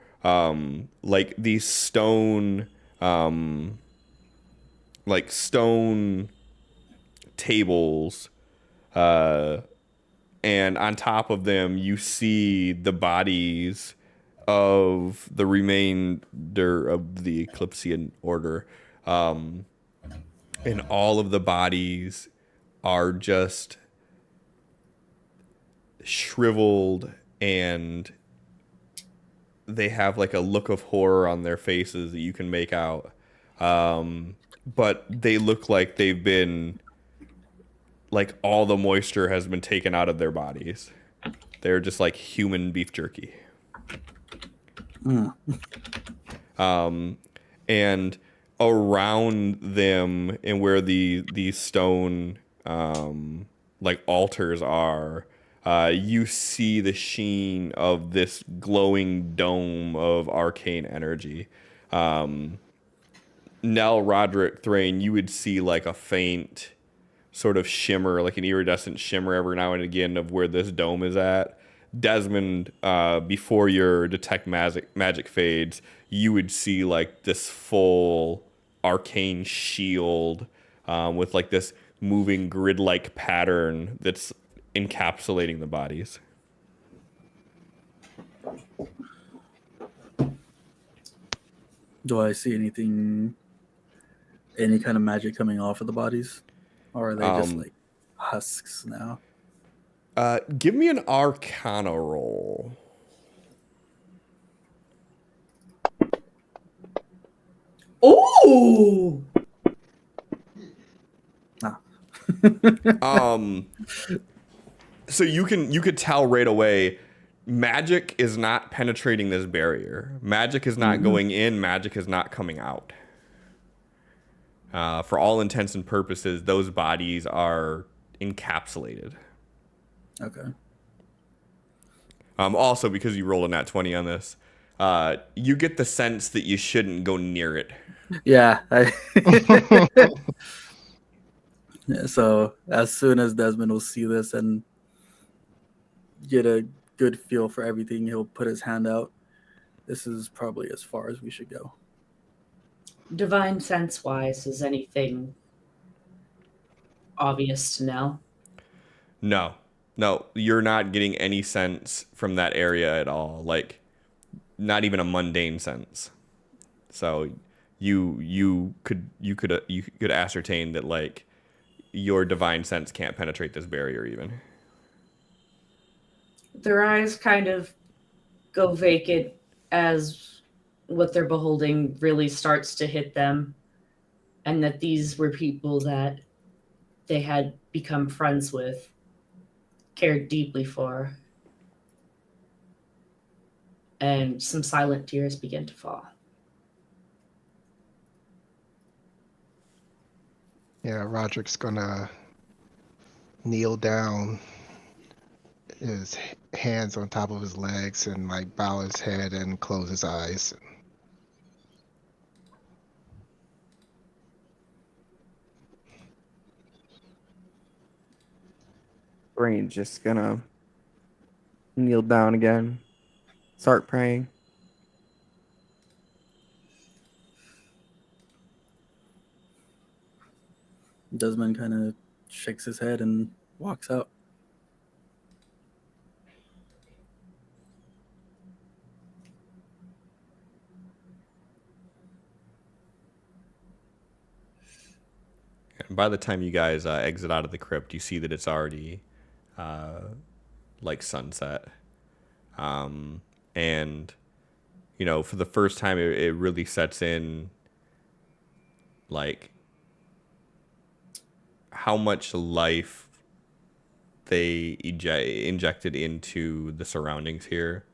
like these stone, like stone tables. And on top of them, you see the bodies of the remainder of the Eclipsean Order. And all of the bodies are just shriveled, and they have like a look of horror on their faces that you can make out. But they look like they've been, like all the moisture has been taken out of their bodies. They're just like human beef jerky. And around them and where these stone like altars are, you see the sheen of this glowing dome of arcane energy. Nell, Roderick, Thrain, you would see like a faint sort of shimmer, like an iridescent shimmer every now and again of where this dome is at. Desmond, before your detect magic fades, you would see like this full arcane shield with like this moving grid-like pattern that's encapsulating the bodies. Do I see anything, any kind of magic coming off of the bodies? Or are they just like husks now? Give me an Arcana roll. Ooh! So you could tell right away, magic is not penetrating this barrier. Magic is not going in. Magic is not coming out. For all intents and purposes, those bodies are encapsulated. Okay. Also, because you rolled a nat 20 on this, you get the sense that you shouldn't go near it. Yeah. Yeah, so as soon as Desmond will see this and get a good feel for everything, he'll put his hand out. This is probably as far as we should go. Divine sense wise, is anything obvious to Nell? No, no, you're not getting any sense from that area at all. Like, not even a mundane sense. So you could ascertain that like your divine sense can't penetrate this barrier even. Their eyes kind of go vacant as what they're beholding really starts to hit them, and that these were people that they had become friends with, cared deeply for, and some silent tears begin to fall. Yeah, Roderick's gonna kneel down, his hands on top of his legs, and like bow his head and close his eyes. Brain's just gonna kneel down again, start praying. Desmond kind of shakes his head and walks out. And by the time you guys exit out of the crypt, you see that it's already like sunset. And you know, for the first time, it really sets in like how much life they injected into the surroundings here.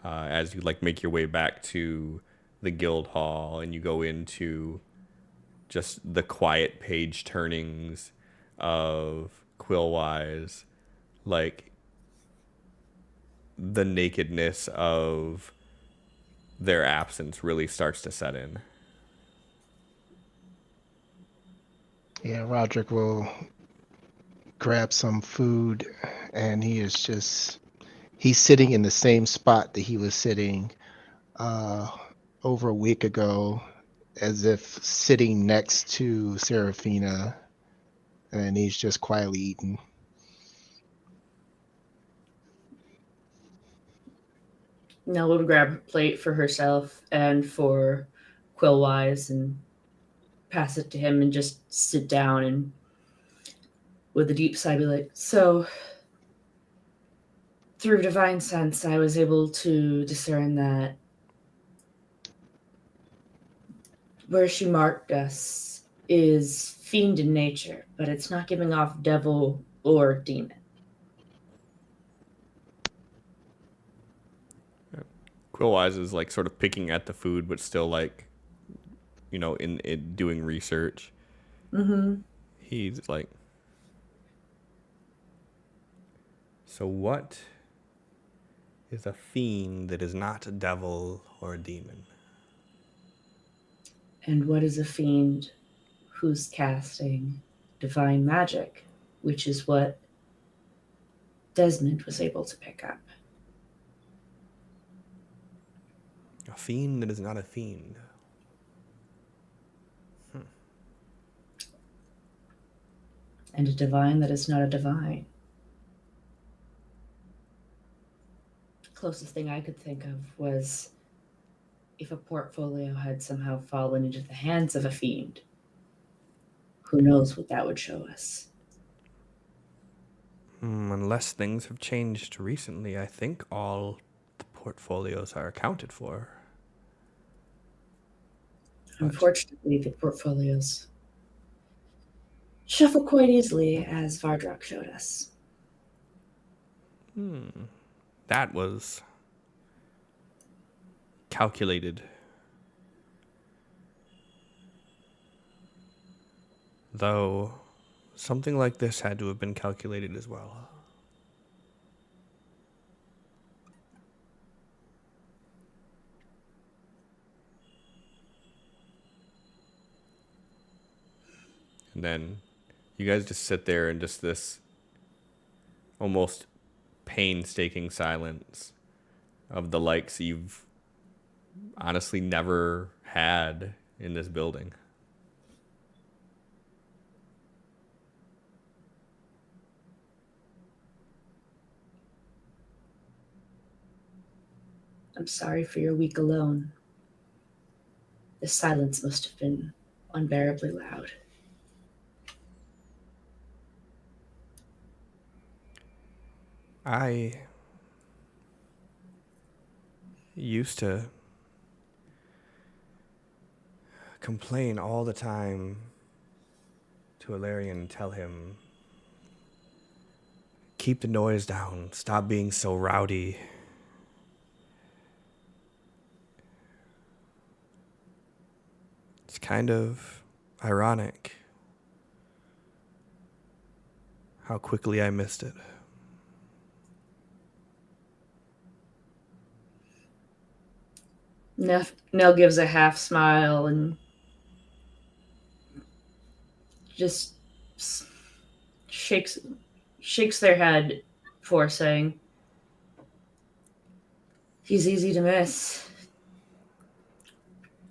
As you like make your way back to the guild hall and you go into just the quiet page turnings of Quillwise, like the nakedness of their absence really starts to set in. Yeah, Roderick will grab some food, and he's sitting in the same spot that he was sitting uh, over a week ago, as if sitting next to Serafina, and he's just quietly eating. Nell would grab a plate for herself and for Quillwise and pass it to him and just sit down and with a deep sigh be like, so through divine sense I was able to discern that where she marked us is fiend in nature, but it's not giving off devil or demon. Quillwise is like sort of picking at the food, but still like, you know, in doing research. Mm-hmm. He's like, so what is a fiend that is not a devil or a demon? And what is a fiend who's casting divine magic, which is what Desmond was able to pick up. A fiend that is not a fiend. And a divine that is not a divine. The closest thing I could think of was if a portfolio had somehow fallen into the hands of a fiend. Who knows what that would show us? Unless things have changed recently, I think all the portfolios are accounted for. But Unfortunately, the portfolios shuffle quite easily, as Vardrock showed us. that was calculated. Though something like this had to have been calculated as well. And then you guys just sit there in just this almost painstaking silence of the likes you've honestly never had in this building. I'm sorry for your week alone. The silence must have been unbearably loud. I used to complain all the time to Ilarion and tell him, keep the noise down, stop being so rowdy. It's kind of ironic how quickly I missed it. Nell gives a half smile and just shakes their head before saying, he's easy to miss.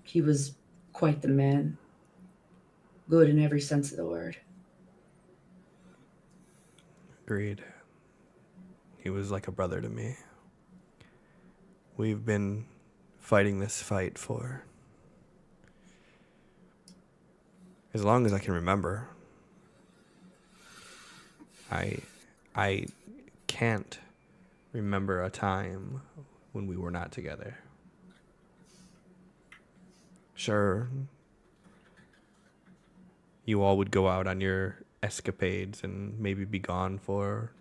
He was quite the man. Good in every sense of the word. Agreed. He was like a brother to me. We've been fighting this fight for as long as I can remember. I can't remember a time when we were not together. Sure, you all would go out on your escapades and maybe be gone for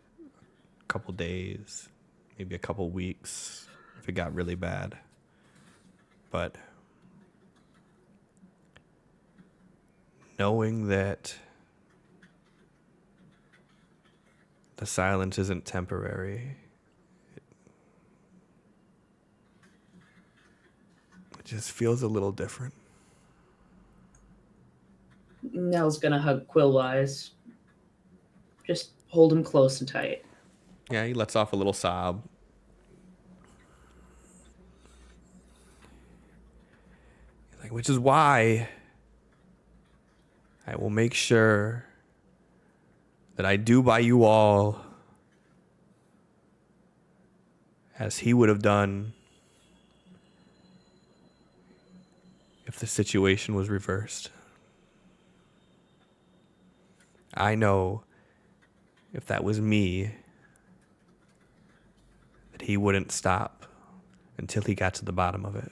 a couple days, maybe a couple weeks if it got really bad. But knowing that the silence isn't temporary, it just feels a little different. Nell's gonna hug Quillwise. Just hold him close and tight. Yeah, he lets off a little sob. Like, which is why I will make sure that I do by you all as he would have done if the situation was reversed. I know if that was me, that he wouldn't stop until he got to the bottom of it.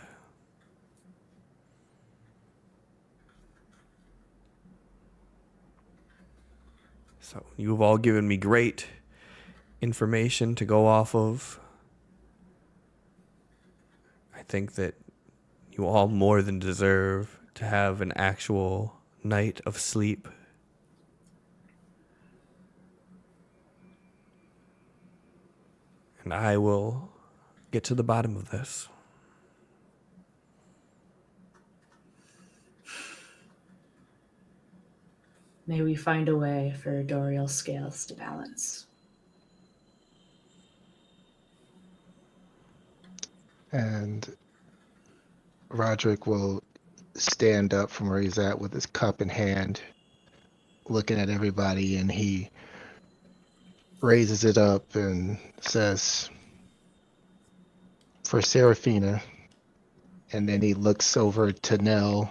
So you've all given me great information to go off of. I think that you all more than deserve to have an actual night of sleep. And I will get to the bottom of this. May we find a way for Doriel scales to balance. And Roderick will stand up from where he's at with his cup in hand, looking at everybody, and he raises it up and says, for Seraphina. And then he looks over to Nell.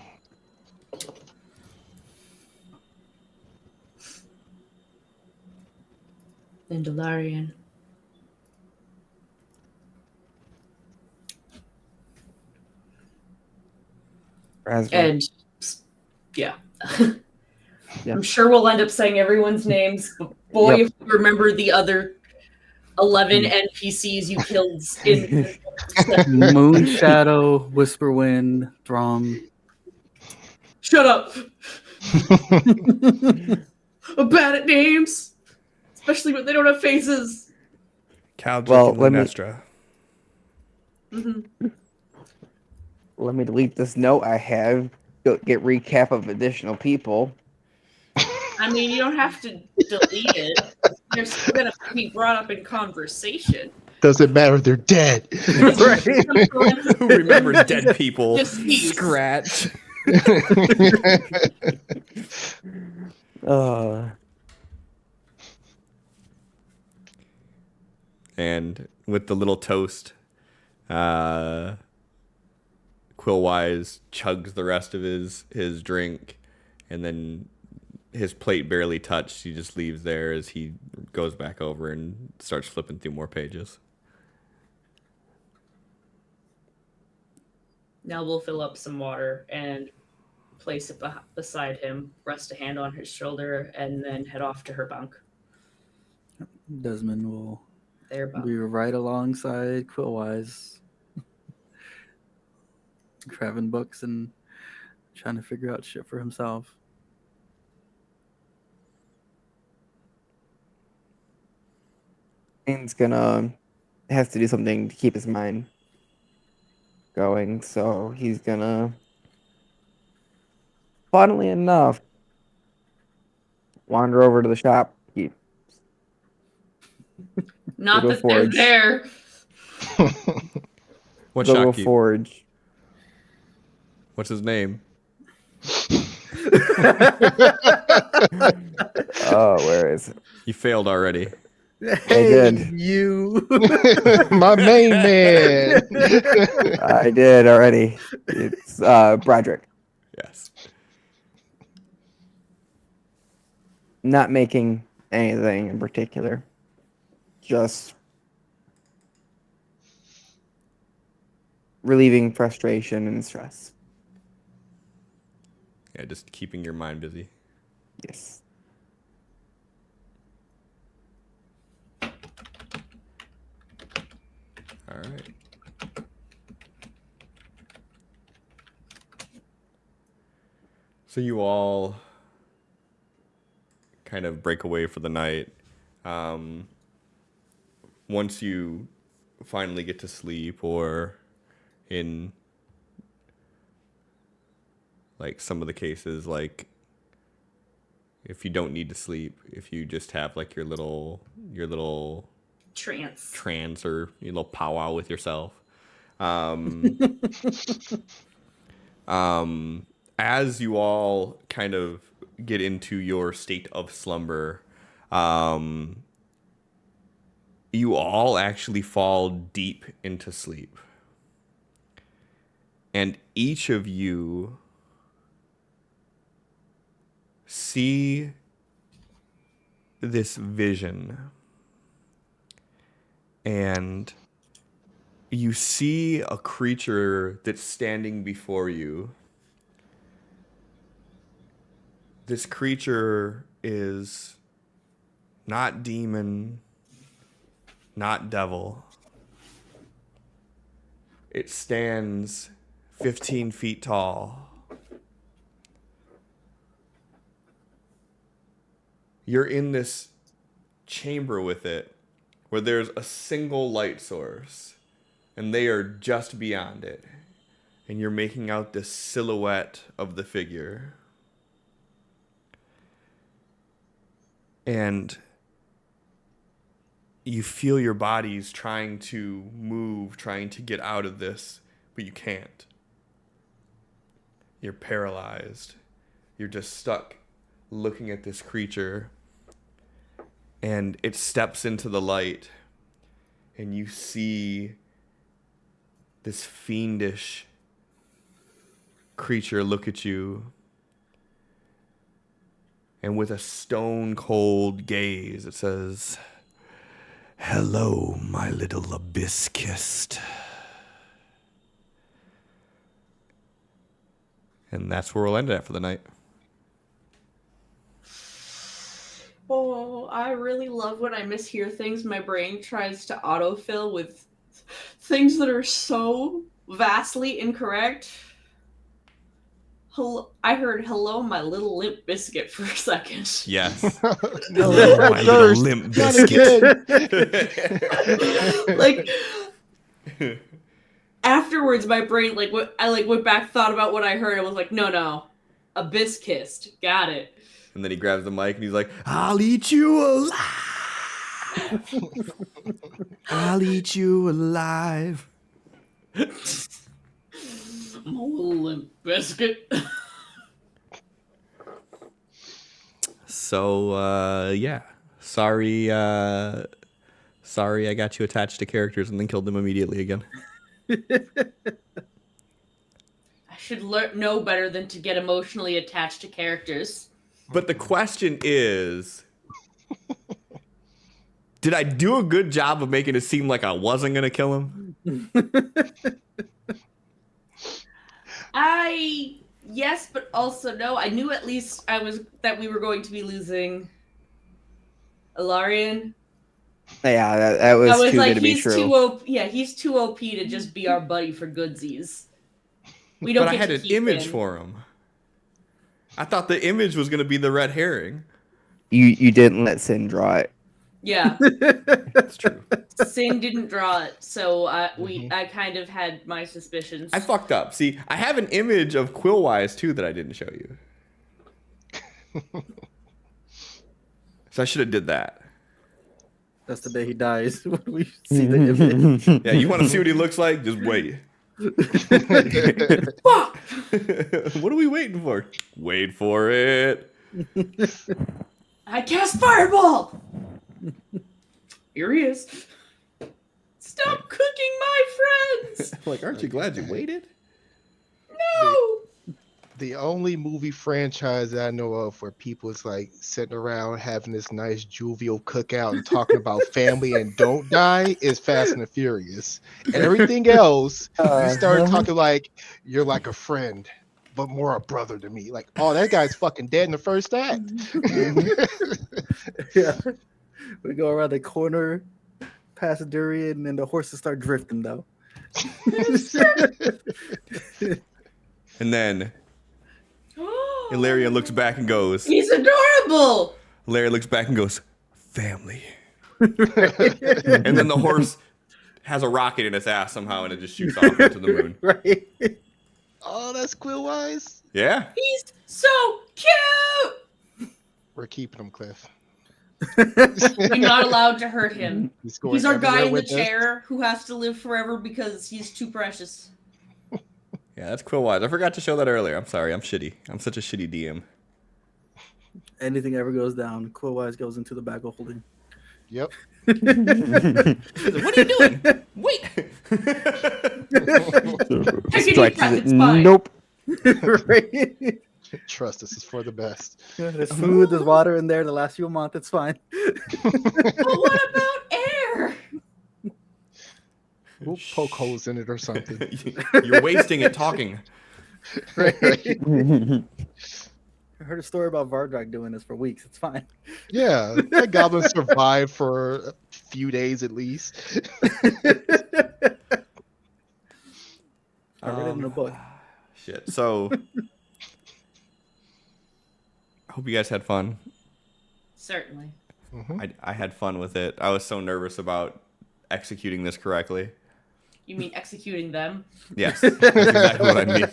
Then Delarian. Raspberry. And yeah. Yeah. I'm sure we'll end up saying everyone's names, but boy, Yep. if you remember the other 11 NPCs you killed in Moonshadow, Whisperwind, Throm. Shut up! I'm bad at names, especially when they don't have faces. Caldric Well, and let me- Lunestra. Mm-hmm. Let me delete this note I have. Get recap of additional people. I mean, you don't have to delete it. They're still going to be brought up in conversation. Doesn't matter, they're dead. Right. Who remembers dead people? Deceased. Scratch. Uh, And with the little toast, Quillwise chugs the rest of his drink, and then his plate barely touched. He just leaves there as he goes back over and starts flipping through more pages. Now we'll fill up some water and place it beside him, rest a hand on his shoulder, and then head off to her bunk. Desmond will Their bunk. be right alongside Quillwise, grabbing books and trying to figure out shit for himself. Kane's gonna has to do something to keep his mind going, so he's gonna, funnily enough, wander over to the shop. Not Little that they're forge. there. What The little shopkeep? forge. What's his name? Oh, where is it? He failed already. Hey, did. you. My main man. I did already. It's Broderick. Yes. Not making anything in particular. Just relieving frustration and stress. Yeah, just keeping your mind busy. Yes. All right. So you all kind of break away for the night. Once you finally get to sleep, or in like some of the cases, like if you don't need to sleep, if you just have like your little Trance. or your little powwow with yourself. As you all kind of get into your state of slumber, you all actually fall deep into sleep. And each of you see this vision. And you see a creature that's standing before you. This creature is not demon, not devil. It stands 15 feet tall. You're in this chamber with it where there's a single light source, and they are just beyond it. And you're making out this silhouette of the figure. And you feel your bodies trying to move, trying to get out of this, but you can't. You're paralyzed. You're just stuck looking at this creature. And it steps into the light, and you see this fiendish creature look at you. And with a stone cold gaze, it says, "Hello, my little abyss kissed." And that's where we'll end it at for the night. Oh, I really love when I mishear things. My brain tries to autofill with things that are so vastly incorrect. I heard "hello, my little limp biscuit" for a second. Yes. No, Hello, my little first. limp Not biscuit. again. Like afterwards, my brain I went back, thought about what I heard, and was like, no, abyss kissed, got it. And then he grabs the mic and he's like, "I'll eat you alive. I'll eat you alive." I'm a little limp biscuit. So yeah. Sorry I got you attached to characters and then killed them immediately again. I should know better than to get emotionally attached to characters. But the question is, did I do a good job of making it seem like I wasn't gonna kill him? Yes, but also no. I knew at least that we were going to be losing Ilarion. Yeah, that was I was too like, good to be he's true. too OP. Yeah, he's too OP to just be our buddy for goodsies. We don't. But I get had to an keep image him. for him. I thought the image was gonna be the red herring. You didn't let Sin draw it. Yeah, That's true. Sin didn't draw it, so I Mhm. kind of had my suspicions. I fucked up. See, I have an image of Quillwise too that I didn't show you. So I should have did that. That's the day he dies. When we see the image. Yeah, you want to see what he looks like? Just wait. Fuck! What are we waiting for? Wait for it. I cast Fireball! Here he is. Stop cooking my friends! Like, aren't you glad you waited? No! The only movie franchise that I know of where people is like sitting around having this nice jovial cookout and talking about family and don't die is Fast and the Furious. And everything else, you start talking like you're like a friend, but more a brother to me. Like, oh, that guy's fucking dead in the first act. Yeah. We go around the corner, past Durian, and the horses start drifting though. And then Ilarion looks back and goes. He's adorable! Ilarion looks back and goes, family. And then the horse has a rocket in its ass somehow, and it just shoots off into the moon. Right. Oh, that's Quillwise. Yeah. He's so cute! We're keeping him, Cliff. We're not allowed to hurt him. going He's our guy everywhere in the with us. chair who has to live forever because he's too precious. Yeah, that's Quillwise. I forgot to show that earlier. I'm sorry. I'm shitty. I'm such a shitty DM. Anything ever goes down, Quillwise goes into the bag of holding. Yep. What are you doing? Wait. Take a deep Strike breath, to it's the- fine. Nope. Right. Trust this is for the best. There's food, there's water in there. The last few months, it's fine. But what about air? We'll poke holes in it or something. You're wasting it talking. Right. I heard a story about Vardrak doing this for weeks. It's fine. Yeah, that goblin survived for a few days at least. I read it in a book. Shit. So, I hope you guys had fun. Certainly. I had fun with it. I was so nervous about executing this correctly. You mean executing them? Yes, that's exactly what I mean.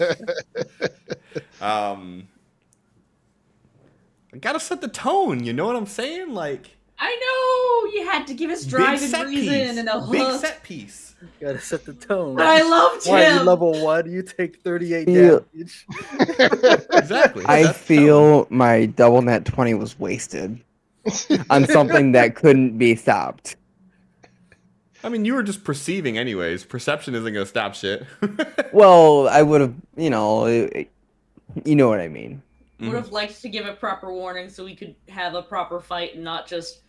I gotta set the tone. You know what I'm saying? Like, I know you had to give us drive and reason and a big hook. set piece. Gotta set the tone. But I loved Why are you him. level 1? You take 38 Yeah. damage. Exactly. I That's the feel my double net 20 was wasted on something that couldn't be stopped. tone. I mean, you were just perceiving, anyways. Perception isn't gonna stop shit. Well, I would have, you know what I mean. Would have liked to give a proper warning so we could have a proper fight and not just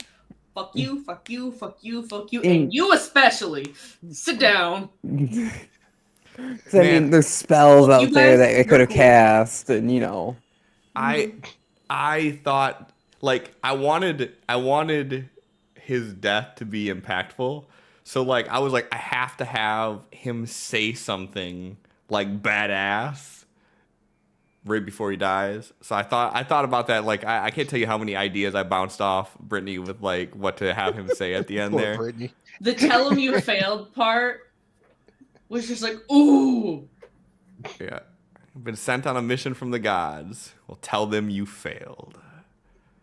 fuck you, fuck you, fuck you, fuck you, and you especially. Sit down. 'Cause, I mean, there's spells out You there guys- that I you're could have cool. cast, and you know. I thought, like, I wanted his death to be impactful. So like I was like, I have to have him say something like badass right before he dies. So I thought about that. Like I can't tell you how many ideas I bounced off Brittany with like what to have him say at the end Poor there. Brittany. The tell him you failed part was just like, ooh. Yeah. I've been sent on a mission from the gods. Well, tell them you failed.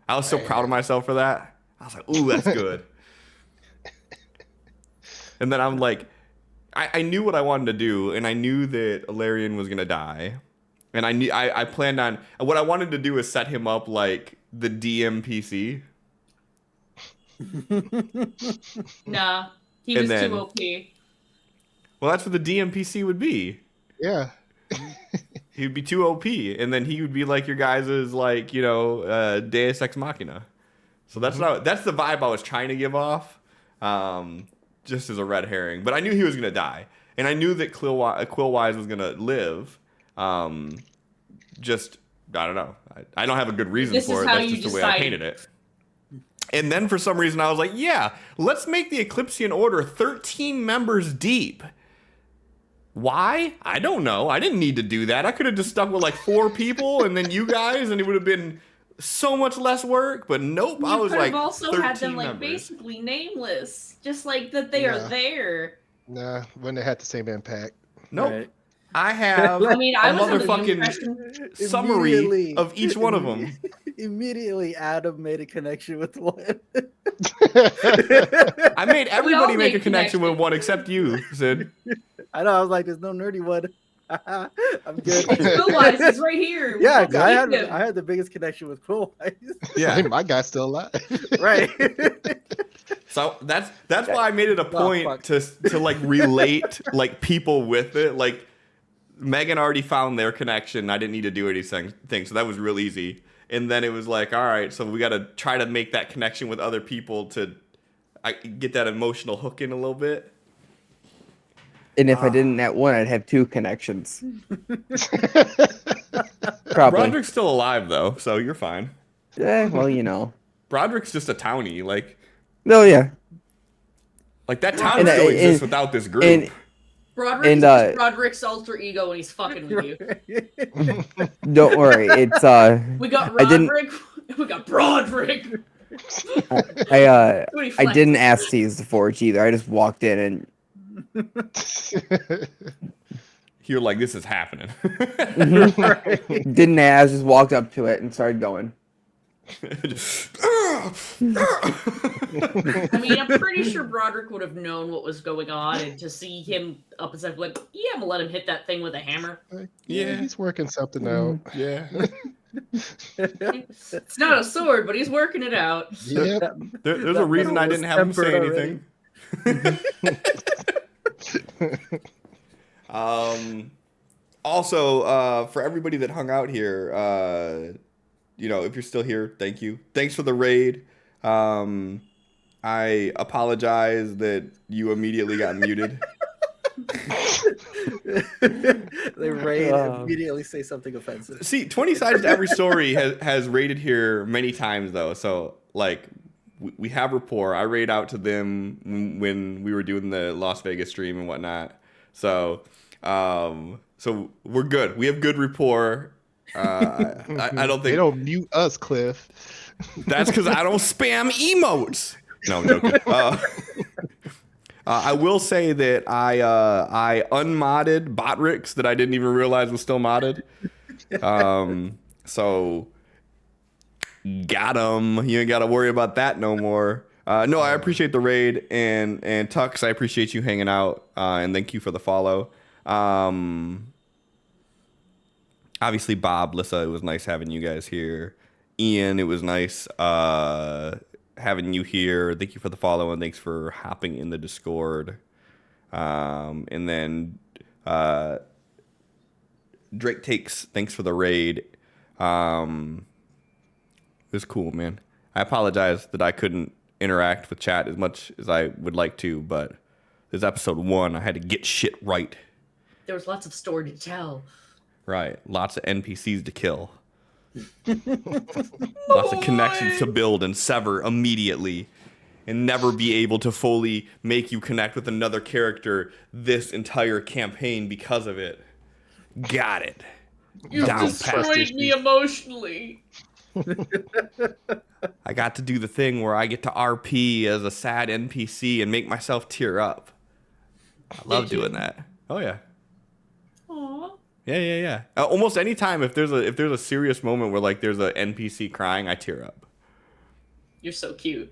I was so proud of myself for that. I was like, ooh, that's good. And then I'm like, I knew what I wanted to do, and I knew that Alarion was gonna die, and I planned on what I wanted to do is set him up like the DMPC, Nah, he and was then too OP. well, that's what the DMPC would be. Yeah. He would be too OP, and then he would be like your guys' like Deus Ex Machina. So that's that's the vibe I was trying to give off, just as a red herring. But I knew he was gonna die, and I knew that Quillwise was gonna live. Just I don't know. I don't have a good reason This for is it. how That's you just the way I decide. painted it. And then for some reason I was like, yeah, let's make the Eclipsean Order 13 members deep. Why? I don't know. I didn't need to do that. I could have just stuck with like 4 people and then you guys, and it would have been so much less work. But nope, I You was could like have also 13 had them like members. basically nameless, just like that they Yeah. are there. Nah, wouldn't have had the same impact. Nope. Right. I have I mean, I a was under the motherfucking impression. summary Immediately- of each one of them. Immediately, Adam made a connection with one. I made everybody all make a made connection with connections. one except you, Sid. I know. I was like, "There's no nerdy one." I'm good. Quillwise is right here. Yeah, Let's I keep him. had the biggest connection with Quillwise. Yeah. My guy's still alive. Right. So that's why I made it a Well, point fuck. to like relate like people with it. Like Megan already found their connection. I didn't need to do anything, so that was real easy. And then it was like, all right, so we got to try to make that connection with other people to get that emotional hook in a little bit. And if I didn't at one, I'd have 2 connections. Probably. Broderick's still alive though, so you're fine. Well, you know. Broderick's just a townie, like No, yeah. that town And, still and- exists without this group. And Broderick And, is just Broderick's alter ego, and he's fucking with you. don't worry, it's We got I didn't- Roderick. We got Broderick. I Too many I didn't flexes. ask to use the forge either. I just walked in and You're like, this is happening. didn't ask, just walked up to it and started going. I mean, I'm pretty sure Broderick would have known what was going on, and to see him up and stuff, like, yeah, I'm gonna let him hit that thing with a hammer. Yeah. He's working something out. Yeah. It's not a sword, but he's working it out. Yep. There's a reason I didn't have him say anything. Also, for everybody that hung out here, if you're still here, thank you. Thanks for the raid. I apologize that you immediately got muted. They raid immediately say something offensive. See, 20 sides to every story has raided here many times though. So like we have rapport. I raid out to them when we were doing the Las Vegas stream and whatnot. So so we're good. We have good rapport. I don't They think don't mute us, Cliff. that's because I don't spam emotes. No, I'm joking. I will say that I unmodded Botrix that I didn't even realize was still modded. So got him. You ain't got to worry about that no more. No, I appreciate the raid and Tux. I appreciate you hanging out and thank you for the follow. Obviously, Bob, Lissa, it was nice having you guys here. Ian, it was nice having you here. Thank you for the follow and thanks for hopping in the Discord. And then Drake Takes, thanks for the raid. It was cool, man. I apologize that I couldn't interact with chat as much as I would like to, but this is episode 1. I had to get shit right. There was lots of story to tell. Right. Lots of NPCs to kill. Lots of connections to build and sever immediately. And never be able to fully make you connect with another character this entire campaign because of it. Got it. You Down destroyed me emotionally. I got to do the thing where I get to RP as a sad NPC and make myself tear up. I love doing that. Oh yeah. Aww. Yeah. Almost any time if there's a serious moment where like there's an NPC crying, I tear up. You're so cute.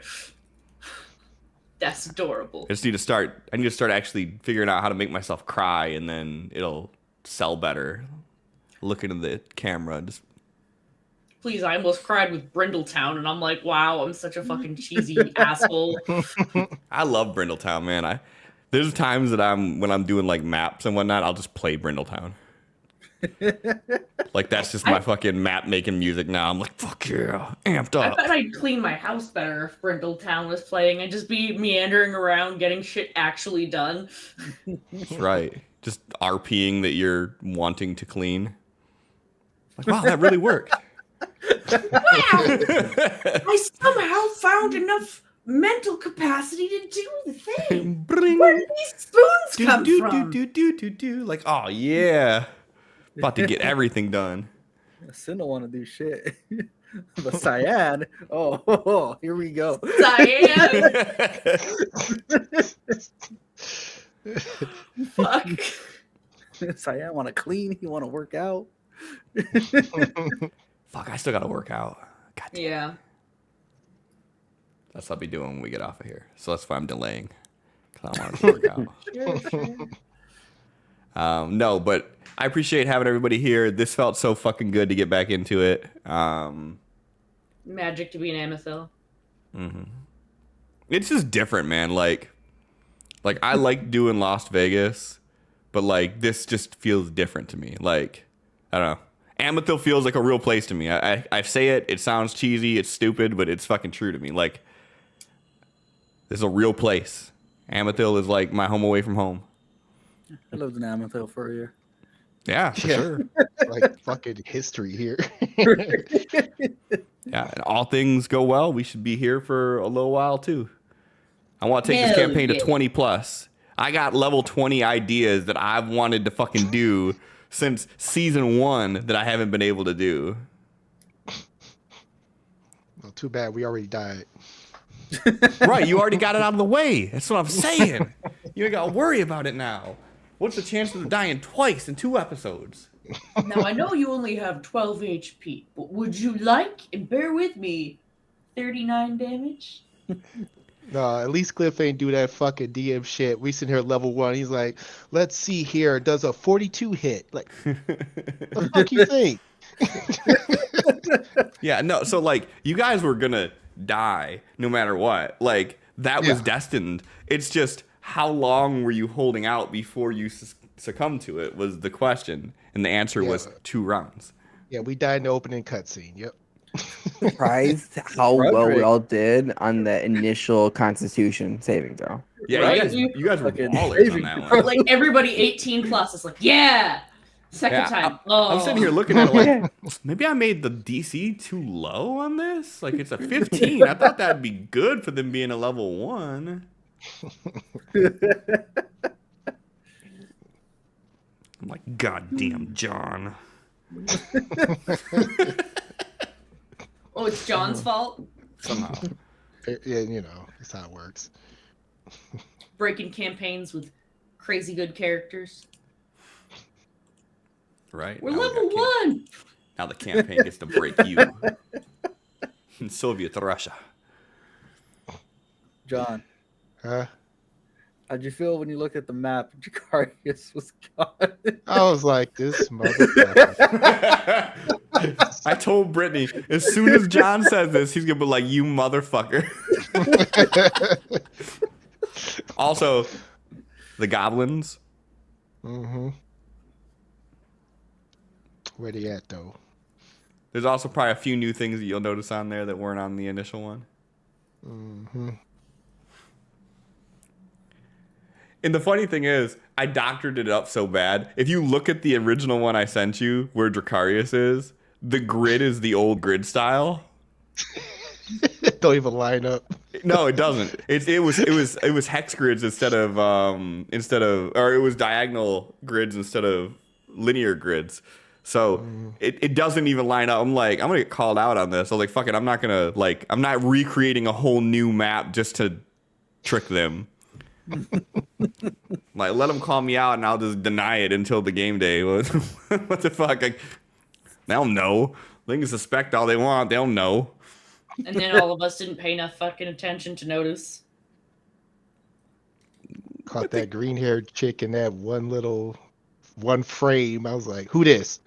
That's adorable. I need to start actually figuring out how to make myself cry, and then it'll sell better. Looking at the camera, just Please, I almost cried with Brindletown, and I'm like, wow, I'm such a fucking cheesy asshole. I love Brindletown, man. There's times that when I'm doing like maps and whatnot, I'll just play Brindletown. Like that's just my fucking map making music now. I'm like, fuck yeah, amped I up. bet I'd clean my house better if Brindletown was playing and just be meandering around getting shit actually done. That's right. Just RPing that you're wanting to clean. Like, wow, that really worked. Wow! I somehow found enough mental capacity to do the thing. Where did these spoons come from? Like, oh yeah. About to get everything done. Sin don't want to do shit. But Cyan, oh, here we go. Cyan! Fuck. Cyan want to clean. He want to work out. Fuck, I still gotta work out. God damn. Yeah. That's what I'll be doing when we get off of here. So that's why I'm delaying. Because I want to work out. No, but I appreciate having everybody here. This felt so fucking good to get back into it. Magic to be an Amethil. Mm-hmm. It's just different, man. Like I like doing Las Vegas, but like this just feels different to me. Like, I don't know. Amethil feels like a real place to me. I say it. It sounds cheesy. It's stupid, but it's fucking true to me. Like, this is a real place. Amethil is like my home away from home. I lived in Amethil for a year. Yeah, for sure. Like fucking history here. Yeah, and all things go well, we should be here for a little while too. I want to take this Hell campaign to yeah. 20 plus. I got level 20 ideas that I've wanted to fucking do since season 1 that I haven't been able to do. Well, too bad we already died. Right, you already got it out of the way. That's what I'm saying. You ain't got to worry about it now. What's the chances of dying twice in 2 episodes? Now, I know you only have 12 HP, but would you like, and bear with me, 39 damage? No, at least Cliff ain't do that fucking DM shit. We sitting here level 1. He's like, let's see here. Does a 42 hit? Like, the fuck you think? Yeah, no, so like you guys were gonna die no matter what. Like that was destined. It's just how long were you holding out before you succumbed to it was the question, and the answer was 2 rounds. Yeah, we died in the opening cutscene. Yep. Surprised how well we Roderick. all did on the initial Constitution saving throw. Yeah, Right? you guys were Fucking ballers on that one. Like, everybody 18 plus is like, yeah! Second Yeah, time. I'm sitting here looking at it like, maybe I made the DC too low on this. Like it's a 15. I thought that'd be good for them being a level 1. I'm like, goddamn, John. Oh, it's John's fault? Somehow. Yeah, you know, that's how it works. Breaking campaigns with crazy good characters. Right? We're Now we level got 1! Now the campaign gets to break you. In Soviet Russia. John, Huh? how'd you feel when you looked at the map and Jacarius was gone? I was like, this motherfucker. I told Brittany, as soon as John says this, he's gonna be like, you motherfucker. Also, the goblins. Mm-hmm. Where they at, though? There's also probably a few new things that you'll notice on there that weren't on the initial one. Mm-hmm. And the funny thing is, I doctored it up so bad. If you look at the original one I sent you, where Dracarius is, the grid is the old grid style. Don't even line up. No, it doesn't. It was hex grids instead of or it was diagonal grids instead of linear grids. So it doesn't even line up. I'm like, I'm gonna get called out on this. I was like, fuck it, I'm not recreating a whole new map just to trick them. Like, let them call me out and I'll just deny it until the game day. What the fuck? Like, they'll know. They can suspect all they want. They'll know. And then all of us didn't pay enough fucking attention to notice. Caught that green haired chick in that one frame. I was like, who this?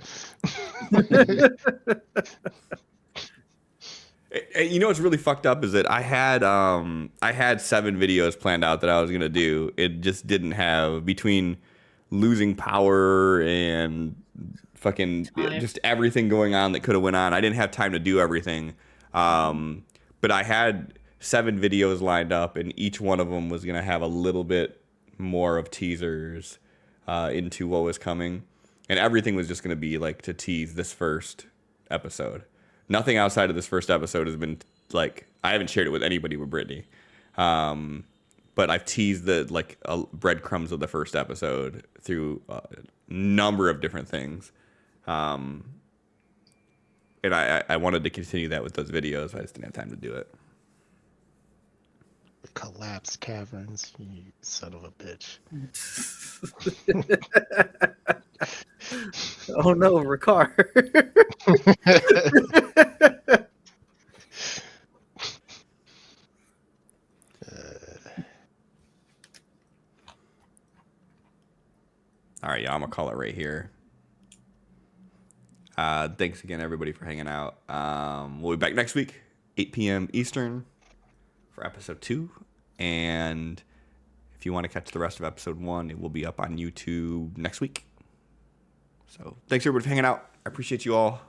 You know what's really fucked up is that I had 7 videos planned out that I was gonna do. It just didn't have, between losing power and fucking Time. just everything going on that could have went on. I didn't have time to do everything. But I had 7 videos lined up, and each one of them was gonna have a little bit more of teasers into what was coming, and everything was just gonna be like to tease this first episode. Nothing outside of this first episode has been like, I haven't shared it with anybody with Brittany. But I've teased the breadcrumbs of the first episode through a number of different things. And I wanted to continue that with those videos. I just didn't have time to do it. Collapsed caverns, you son of a bitch. Oh no, Ricard. All right, yeah, I'm gonna call it right here. Thanks again, everybody, for hanging out. We'll be back next week, 8 p.m. Eastern, for episode 2. And if you want to catch the rest of episode 1, it will be up on YouTube next week. So thanks, everybody, for hanging out. I appreciate you all.